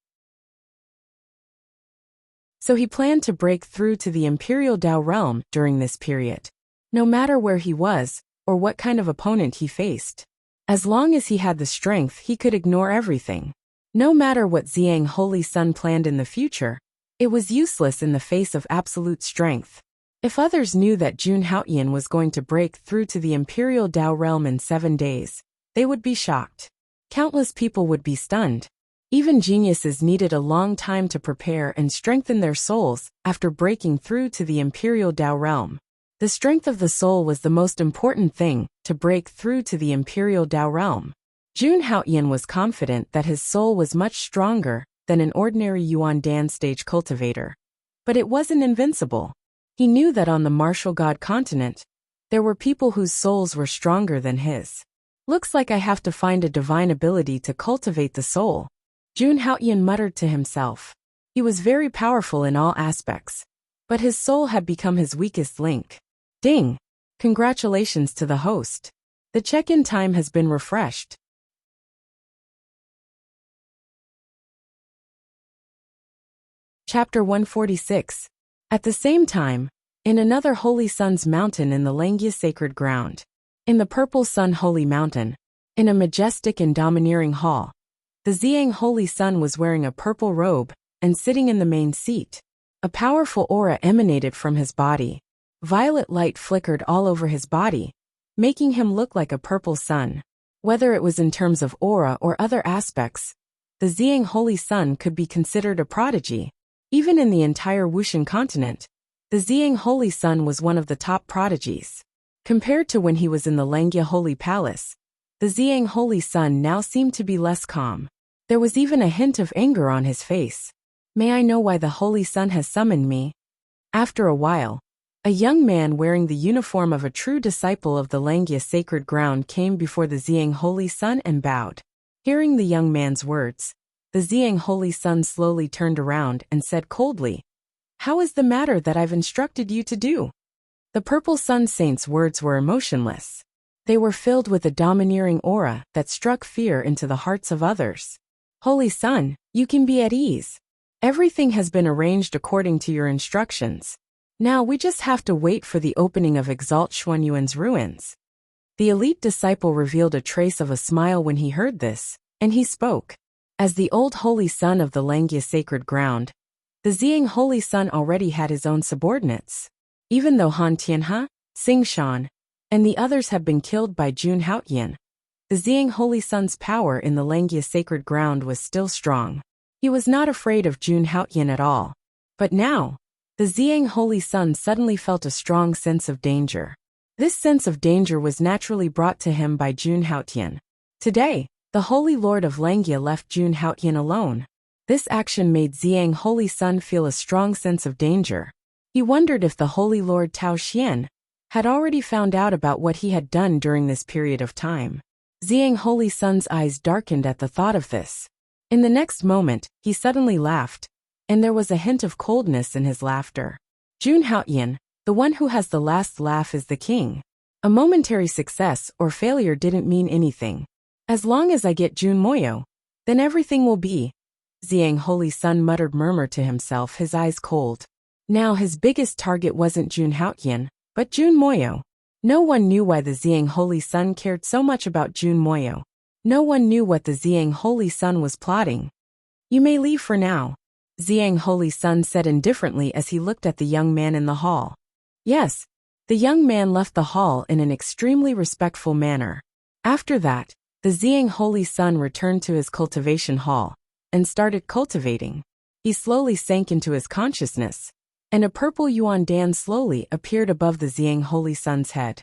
So he planned to break through to the Imperial Dao realm during this period. No matter where he was, or what kind of opponent he faced. As long as he had the strength, he could ignore everything. No matter what Ziyang Holy Sun planned in the future, it was useless in the face of absolute strength. If others knew that Jun Haotian was going to break through to the Imperial Dao realm in 7 days, they would be shocked. Countless people would be stunned. Even geniuses needed a long time to prepare and strengthen their souls after breaking through to the Imperial Dao realm. The strength of the soul was the most important thing to break through to the Imperial Dao realm. Jun Haotian was confident that his soul was much stronger than an ordinary Yuan Dan stage cultivator. But it wasn't invincible. He knew that on the martial god continent, there were people whose souls were stronger than his. Looks like I have to find a divine ability to cultivate the soul. Jun Haotian muttered to himself. He was very powerful in all aspects, but his soul had become his weakest link. Ding! Congratulations to the host. The check-in time has been refreshed. Chapter 146. At the same time, in another Holy Sun's mountain in the Langia sacred ground, in the Purple Sun Holy Mountain, in a majestic and domineering hall, the Ziyang Holy Sun was wearing a purple robe and sitting in the main seat. A powerful aura emanated from his body. Violet light flickered all over his body, making him look like a purple sun. Whether it was in terms of aura or other aspects, the Ziyang Holy Sun could be considered a prodigy. Even in the entire Wushan continent, the Ziyang Holy Sun was one of the top prodigies. Compared to when he was in the Langia Holy Palace, the Ziyang Holy Sun now seemed to be less calm. There was even a hint of anger on his face. May I know why the Holy Sun has summoned me? After a while, a young man wearing the uniform of a true disciple of the Langia sacred ground came before the Ziyang Holy Sun and bowed. Hearing the young man's words, the Ziyang Holy Sun slowly turned around and said coldly, "How is the matter that I've instructed you to do?" The Purple Sun Saint's words were emotionless. They were filled with a domineering aura that struck fear into the hearts of others. "Holy Sun, you can be at ease. Everything has been arranged according to your instructions. Now we just have to wait for the opening of Exalt Xuanyuan's ruins." The elite disciple revealed a trace of a smile when he heard this, and he spoke. As the old Holy Sun of the Langia sacred ground, the Ziyang Holy Sun already had his own subordinates. Even though Han Tianhe, Xing Shan, and the others had been killed by Jun Haotian, the Ziyang Holy Sun's power in the Langia sacred ground was still strong. He was not afraid of Jun Haotian at all. But now, the Ziyang Holy Sun suddenly felt a strong sense of danger. This sense of danger was naturally brought to him by Jun Haotian. Today, the Holy Lord of Langia left Jun Haotian alone. This action made Ziyang Holy Sun feel a strong sense of danger. He wondered if the Holy Lord Tao Xian had already found out about what he had done during this period of time. Ziyang Holy Sun's eyes darkened at the thought of this. In the next moment, he suddenly laughed, and there was a hint of coldness in his laughter. Jun Haotian, the one who has the last laugh, is the king. A momentary success or failure didn't mean anything. As long as I get Jun Moyo, then everything will be. Ziyang Holy Sun murmured to himself, his eyes cold. Now his biggest target wasn't Jun Haotian, but Jun Moyo. No one knew why the Ziyang Holy Sun cared so much about Jun Moyo. No one knew what the Xiang Holy Sun was plotting. You may leave for now, Xiang Holy Sun said indifferently as he looked at the young man in the hall. Yes, the young man left the hall in an extremely respectful manner. After that, the Xiang Holy Sun returned to his cultivation hall and started cultivating. He slowly sank into his consciousness, and a purple yuan dan slowly appeared above the Xiang Holy Sun's head.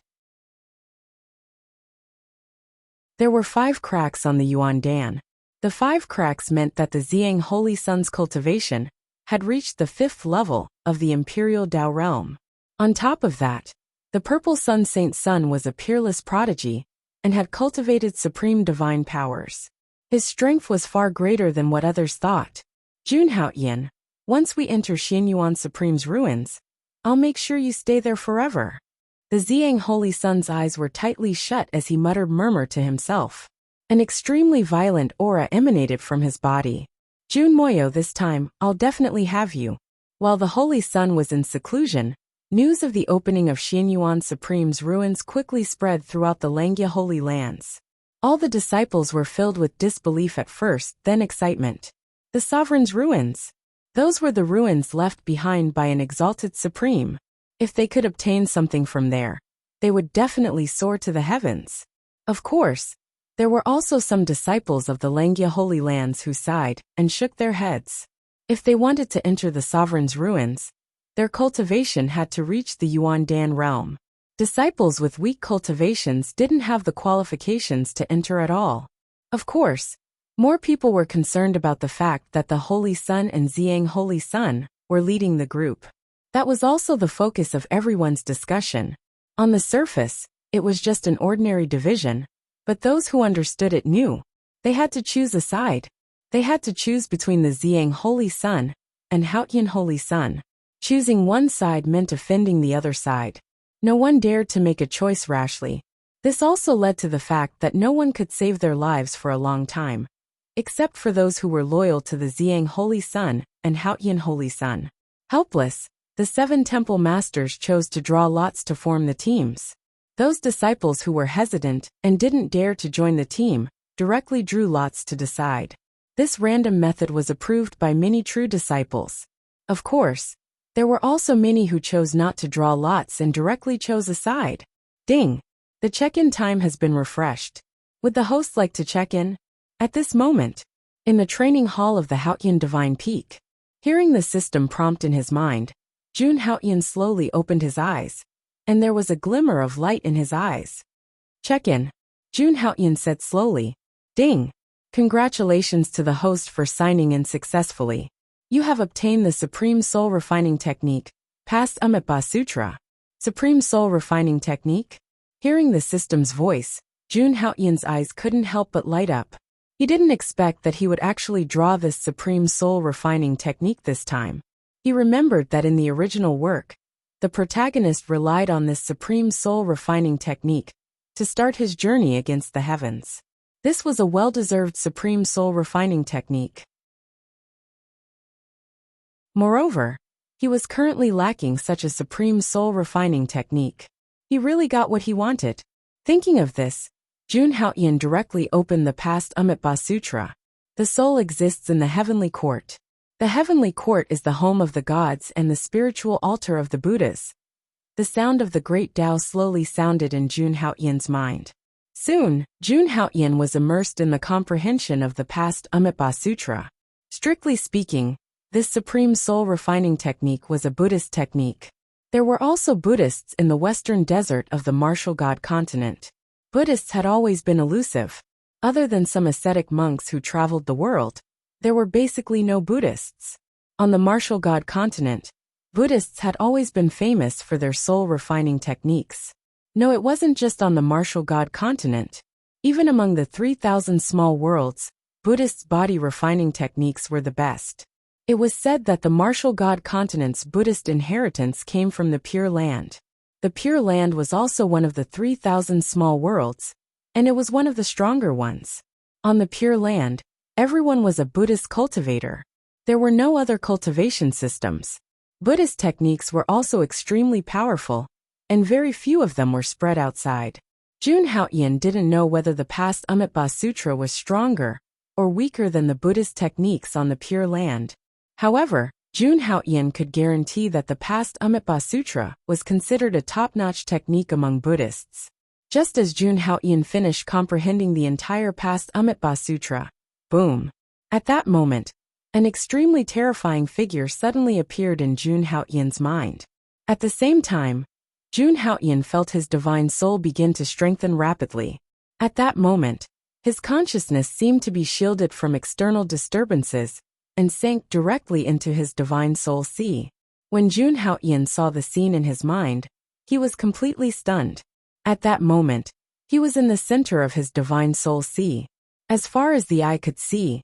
There were 5 cracks on the yuan dan. The 5 cracks meant that the Xiang Holy Sun's cultivation had reached the 5th level of the Imperial Tao realm. On top of that, the Purple Sun Saint Sun was a peerless prodigy and had cultivated supreme divine powers. His strength was far greater than what others thought. Junhaoyan, once we enter Xianyuan Supreme's ruins, I'll make sure you stay there forever. The Xiang Holy Sun's eyes were tightly shut as he murmured to himself. An extremely violent aura emanated from his body. Jun Moyo, this time, I'll definitely have you. While the Holy Sun was in seclusion, news of the opening of Xianyuan Supreme's ruins quickly spread throughout the Langya Holy Lands. All the disciples were filled with disbelief at first, then excitement. The sovereign's ruins. Those were the ruins left behind by an exalted supreme. If they could obtain something from there, they would definitely soar to the heavens. Of course, there were also some disciples of the Langya Holy Lands who sighed and shook their heads. If they wanted to enter the sovereign's ruins, their cultivation had to reach the Yuan Dan realm. Disciples with weak cultivations didn't have the qualifications to enter at all. Of course, more people were concerned about the fact that the Holy Sun and Xiang Holy Sun were leading the group. That was also the focus of everyone's discussion. On the surface, it was just an ordinary division, but those who understood it knew. They had to choose a side. They had to choose between the Xiang Holy Sun and Haotian Holy Sun. Choosing one side meant offending the other side. No one dared to make a choice rashly. This also led to the fact that no one could save their lives for a long time, except for those who were loyal to the Xiang Holy Sun and Haotian Holy Sun. Helpless, the 7 temple masters chose to draw lots to form the teams. Those disciples who were hesitant and didn't dare to join the team directly drew lots to decide. This random method was approved by many true disciples. Of course, there were also many who chose not to draw lots and directly chose a side. Ding! The check-in time has been refreshed. Would the host like to check in? At this moment, in the training hall of the Haotian Divine Peak, hearing the system prompt in his mind, Jun Haotian slowly opened his eyes, and there was a glimmer of light in his eyes. Check-in, Jun Haotian said slowly. Ding! Congratulations to the host for signing in successfully. You have obtained the Supreme Soul Refining Technique, past Amitabha Sutra. Supreme Soul Refining Technique? Hearing the system's voice, Jun Haotian's eyes couldn't help but light up. He didn't expect that he would actually draw this Supreme Soul Refining Technique this time. He remembered that in the original work, the protagonist relied on this Supreme Soul Refining Technique to start his journey against the heavens. This was a well-deserved Supreme Soul Refining Technique. Moreover, he was currently lacking such a Supreme Soul Refining Technique. He really got what he wanted. Thinking of this, Jun Haotian directly opened the past Amitabha Sutra. The soul exists in the heavenly court. The heavenly court is the home of the gods and the spiritual altar of the Buddhas. The sound of the great Tao slowly sounded in Jun Haotian's mind. Soon, Jun Haotian was immersed in the comprehension of the past Amitabha Sutra. Strictly speaking, this Supreme Soul Refining Technique was a Buddhist technique. There were also Buddhists in the western desert of the martial god continent. Buddhists had always been elusive. Other than some ascetic monks who traveled the world, there were basically no Buddhists. On the martial god continent, Buddhists had always been famous for their soul refining techniques. No, it wasn't just on the martial god continent. Even among the 3,000 small worlds, Buddhists' body refining techniques were the best. It was said that the martial god continent's Buddhist inheritance came from the Pure Land. The Pure Land was also one of the 3,000 small worlds, and it was one of the stronger ones. On the Pure Land, everyone was a Buddhist cultivator. There were no other cultivation systems. Buddhist techniques were also extremely powerful, and very few of them were spread outside. Jun Haoyan didn't know whether the past Amitabha Sutra was stronger or weaker than the Buddhist techniques on the Pure Land. However, Jun Haoyan could guarantee that the past Amitabha Sutra was considered a top-notch technique among Buddhists. Just as Jun Haoyan finished comprehending the entire past Amitabha Sutra, boom! At that moment, an extremely terrifying figure suddenly appeared in Jun Haoyan's mind. At the same time, Jun Haoyan felt his divine soul begin to strengthen rapidly. At that moment, his consciousness seemed to be shielded from external disturbances and sank directly into his divine soul sea. When Jun Haoyan saw the scene in his mind, he was completely stunned. At that moment, he was in the center of his divine soul sea. As far as the eye could see,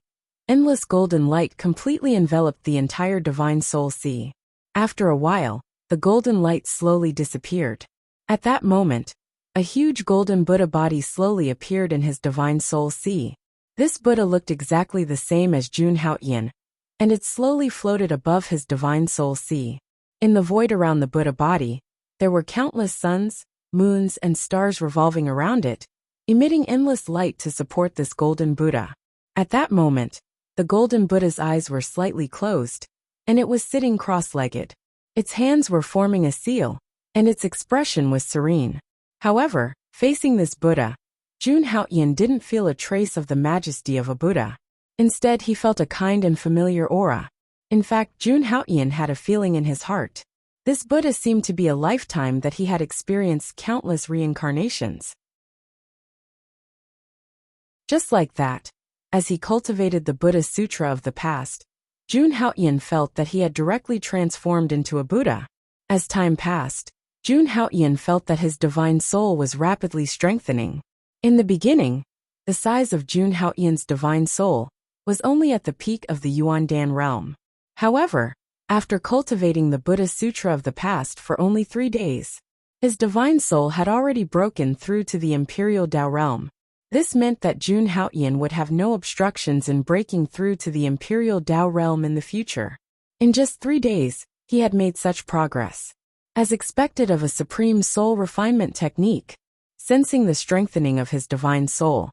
endless golden light completely enveloped the entire divine soul sea. After a while, the golden light slowly disappeared. At that moment, a huge golden Buddha body slowly appeared in his divine soul sea. This Buddha looked exactly the same as Jun Haoyan, and it slowly floated above his divine soul sea. In the void around the Buddha body, there were countless suns, moons, and stars revolving around it, emitting endless light to support this golden Buddha. At that moment, the golden Buddha's eyes were slightly closed, and it was sitting cross-legged. Its hands were forming a seal, and its expression was serene. However, facing this Buddha, Jun Haoyan didn't feel a trace of the majesty of a Buddha. Instead, he felt a kind and familiar aura. In fact, Jun Haoyan had a feeling in his heart. This Buddha seemed to be a lifetime that he had experienced countless reincarnations. Just like that, as he cultivated the Buddha Sutra of the past, Jun Haoyan felt that he had directly transformed into a Buddha. As time passed, Jun Haoyan felt that his divine soul was rapidly strengthening. In the beginning, the size of Jun Haoyan's divine soul was only at the peak of the Yuandan realm. However, after cultivating the Buddha Sutra of the past for only 3 days, his divine soul had already broken through to the Imperial Tao realm. This meant that Jun Haoyan would have no obstructions in breaking through to the Imperial Tao realm in the future. In just 3 days, he had made such progress. As expected of a supreme soul refinement technique, sensing the strengthening of his divine soul,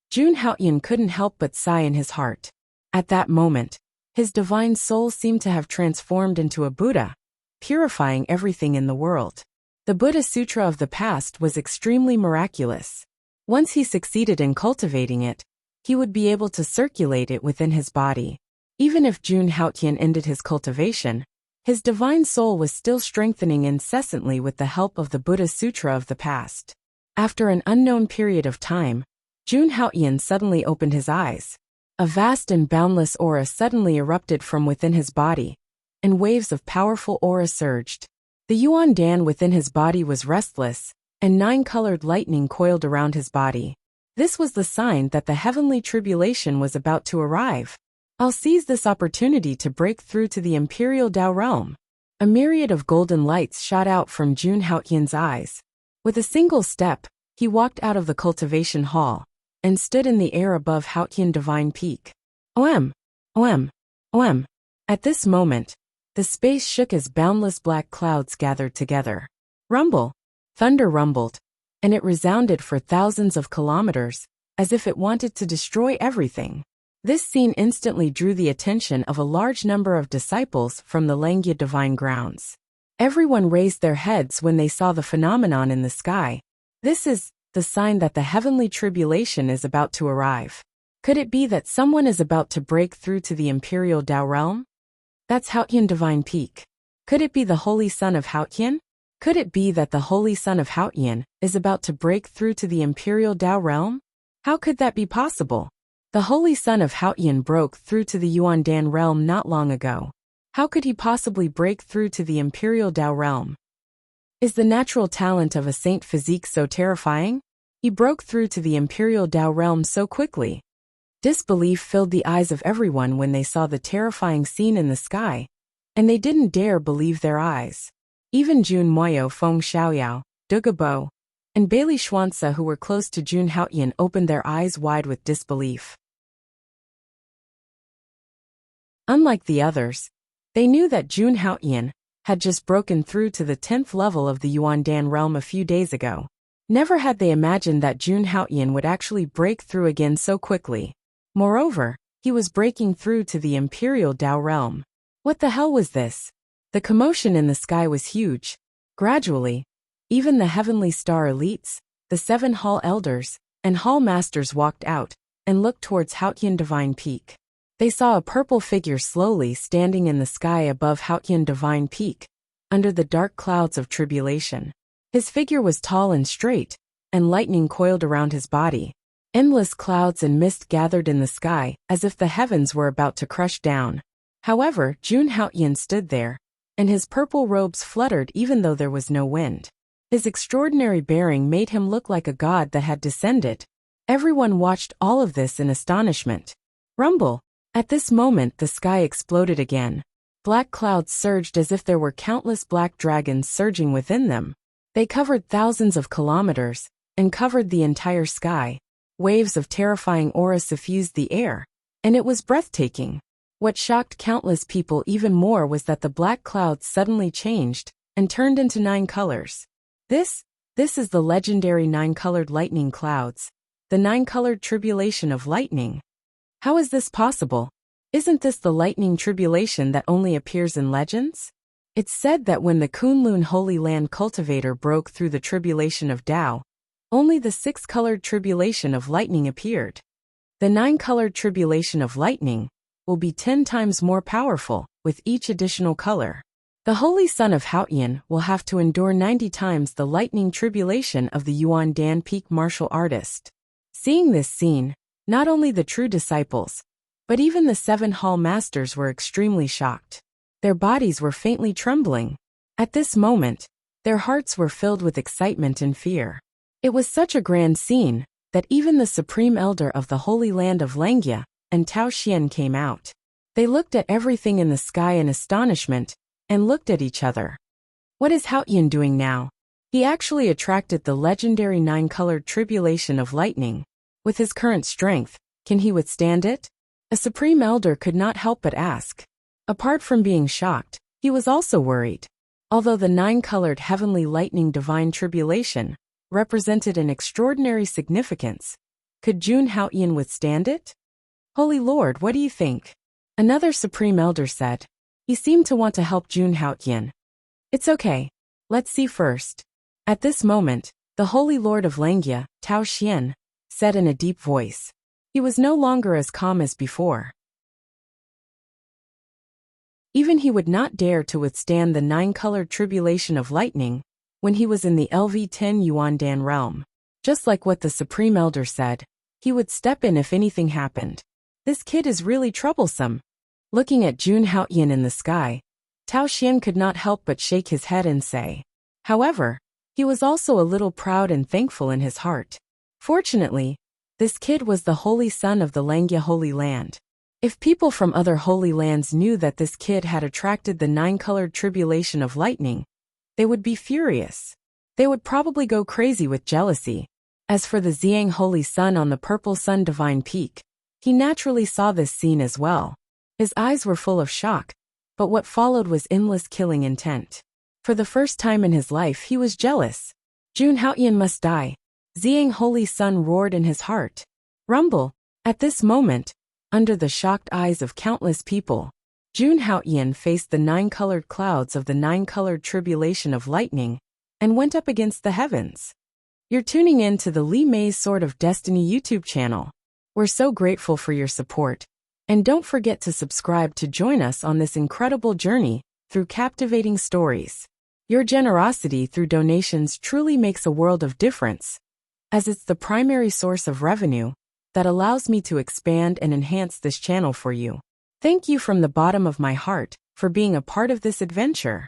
Jun Haoyan couldn't help but sigh in his heart. At that moment, his divine soul seemed to have transformed into a Buddha, purifying everything in the world. The Buddha Sutra of the past was extremely miraculous. Once he succeeded in cultivating it, he would be able to circulate it within his body. Even if Jun Haoyan ended his cultivation, his divine soul was still strengthening incessantly with the help of the Buddha Sutra of the past. After an unknown period of time, Jun Haoyan suddenly opened his eyes. A vast and boundless aura suddenly erupted from within his body, and waves of powerful aura surged. The Yuan Dan within his body was restless, and 9-colored lightning coiled around his body. This was the sign that the heavenly tribulation was about to arrive. I'll seize this opportunity to break through to the Imperial Tao realm. A myriad of golden lights shot out from Jun Haoyan's eyes. With a single step, he walked out of the cultivation hall and stood in the air above Haoyan Divine Peak. Om! Om! Om! At this moment, the space shook as boundless black clouds gathered together. Rumble! Thunder rumbled, and it resounded for thousands of kilometers, as if it wanted to destroy everything. This scene instantly drew the attention of a large number of disciples from the Langya divine grounds. Everyone raised their heads when they saw the phenomenon in the sky. This is the sign that the heavenly tribulation is about to arrive. Could it be that someone is about to break through to the Imperial Tao realm? That's Haoyan Divine Peak. Could it be the Holy Son of Haoyan? Could it be that the Holy Son of Haoyan is about to break through to the Imperial Tao realm? How could that be possible? The Holy Son of Haoyan broke through to the Yuandan realm not long ago. How could he possibly break through to the Imperial Tao realm? Is the natural talent of a saint physique so terrifying? He broke through to the Imperial Tao realm so quickly. Disbelief filled the eyes of everyone when they saw the terrifying scene in the sky, and they didn't dare believe their eyes. Even Jun Moyo, Feng Xiaoyao, Dugabo, and Bailey Xuanza, who were close to Jun Haoyan, opened their eyes wide with disbelief. Unlike the others, they knew that Jun Haoyan had just broken through to the 10th level of the Yuandan realm a few days ago. Never had they imagined that Jun Haoyan would actually break through again so quickly. Moreover, he was breaking through to the Imperial Dao realm. What the hell was this? The commotion in the sky was huge. Gradually, even the heavenly star elites, the 7 hall elders, and hall masters walked out and looked towards Haoyan Divine Peak. They saw a purple figure slowly standing in the sky above Haoyan Divine Peak, under the dark clouds of tribulation. His figure was tall and straight, and lightning coiled around his body. Endless clouds and mist gathered in the sky as if the heavens were about to crush down. However, Jun Haoyan stood there, and his purple robes fluttered even though there was no wind. His extraordinary bearing made him look like a god that had descended. Everyone watched all of this in astonishment. Rumble! At this moment the sky exploded again. Black clouds surged as if there were countless black dragons surging within them. They covered thousands of kilometers, and covered the entire sky. Waves of terrifying aura suffused the air, and it was breathtaking. What shocked countless people even more was that the black clouds suddenly changed, and turned into 9 colors. This is the legendary 9-colored lightning clouds, the 9-colored tribulation of lightning. How is this possible? Isn't this the lightning tribulation that only appears in legends? It's said that when the Kunlun Holy Land cultivator broke through the tribulation of Tao, only the 6-colored tribulation of lightning appeared. The 9-colored tribulation of lightning will be 10 times more powerful with each additional color. The Holy Son of Haoyan will have to endure 90 times the lightning tribulation of the Yuan Dan Peak martial artist. Seeing this scene, not only the true disciples, but even the 7 hall masters were extremely shocked. Their bodies were faintly trembling. At this moment, their hearts were filled with excitement and fear. It was such a grand scene that even the Supreme Elder of the Holy Land of Langya and Tao Xian came out. They looked at everything in the sky in astonishment and looked at each other. What is Haoyan doing now? He actually attracted the legendary 9-colored tribulation of lightning. With his current strength, can he withstand it? A Supreme Elder could not help but ask. Apart from being shocked, he was also worried. Although the 9-colored heavenly lightning divine tribulation represented an extraordinary significance, could Jun Haoyan withstand it? Holy Lord, what do you think? Another Supreme Elder said. He seemed to want to help Jun Haoyan. It's okay. Let's see first. At this moment, the Holy Lord of Langya, Tao Xian, said in a deep voice. He was no longer as calm as before. Even he would not dare to withstand the 9-colored tribulation of lightning when he was in the LV-10 Yuandan realm. Just like what the Supreme Elder said, he would step in if anything happened. This kid is really troublesome. Looking at Jun Haoyan in the sky, Tao Xian could not help but shake his head and say. However, he was also a little proud and thankful in his heart. Fortunately, this kid was the holy son of the Langya Holy Land. If people from other holy lands knew that this kid had attracted the 9-colored tribulation of lightning, they would be furious. They would probably go crazy with jealousy. As for the Xiang Holy Sun on the Purple Sun Divine Peak, he naturally saw this scene as well. His eyes were full of shock, but what followed was endless killing intent. For the first time in his life he was jealous. Jun Haoyan must die. Xiang Holy Sun roared in his heart. Rumble! At this moment, under the shocked eyes of countless people, Jun Haoyan faced the 9-colored clouds of the 9-colored tribulation of lightning and went up against the heavens. You're tuning in to the Li Mei's Sword of Destiny YouTube channel. We're so grateful for your support. And don't forget to subscribe to join us on this incredible journey through captivating stories. Your generosity through donations truly makes a world of difference, as it's the primary source of revenue that allows me to expand and enhance this channel for you. Thank you from the bottom of my heart for being a part of this adventure.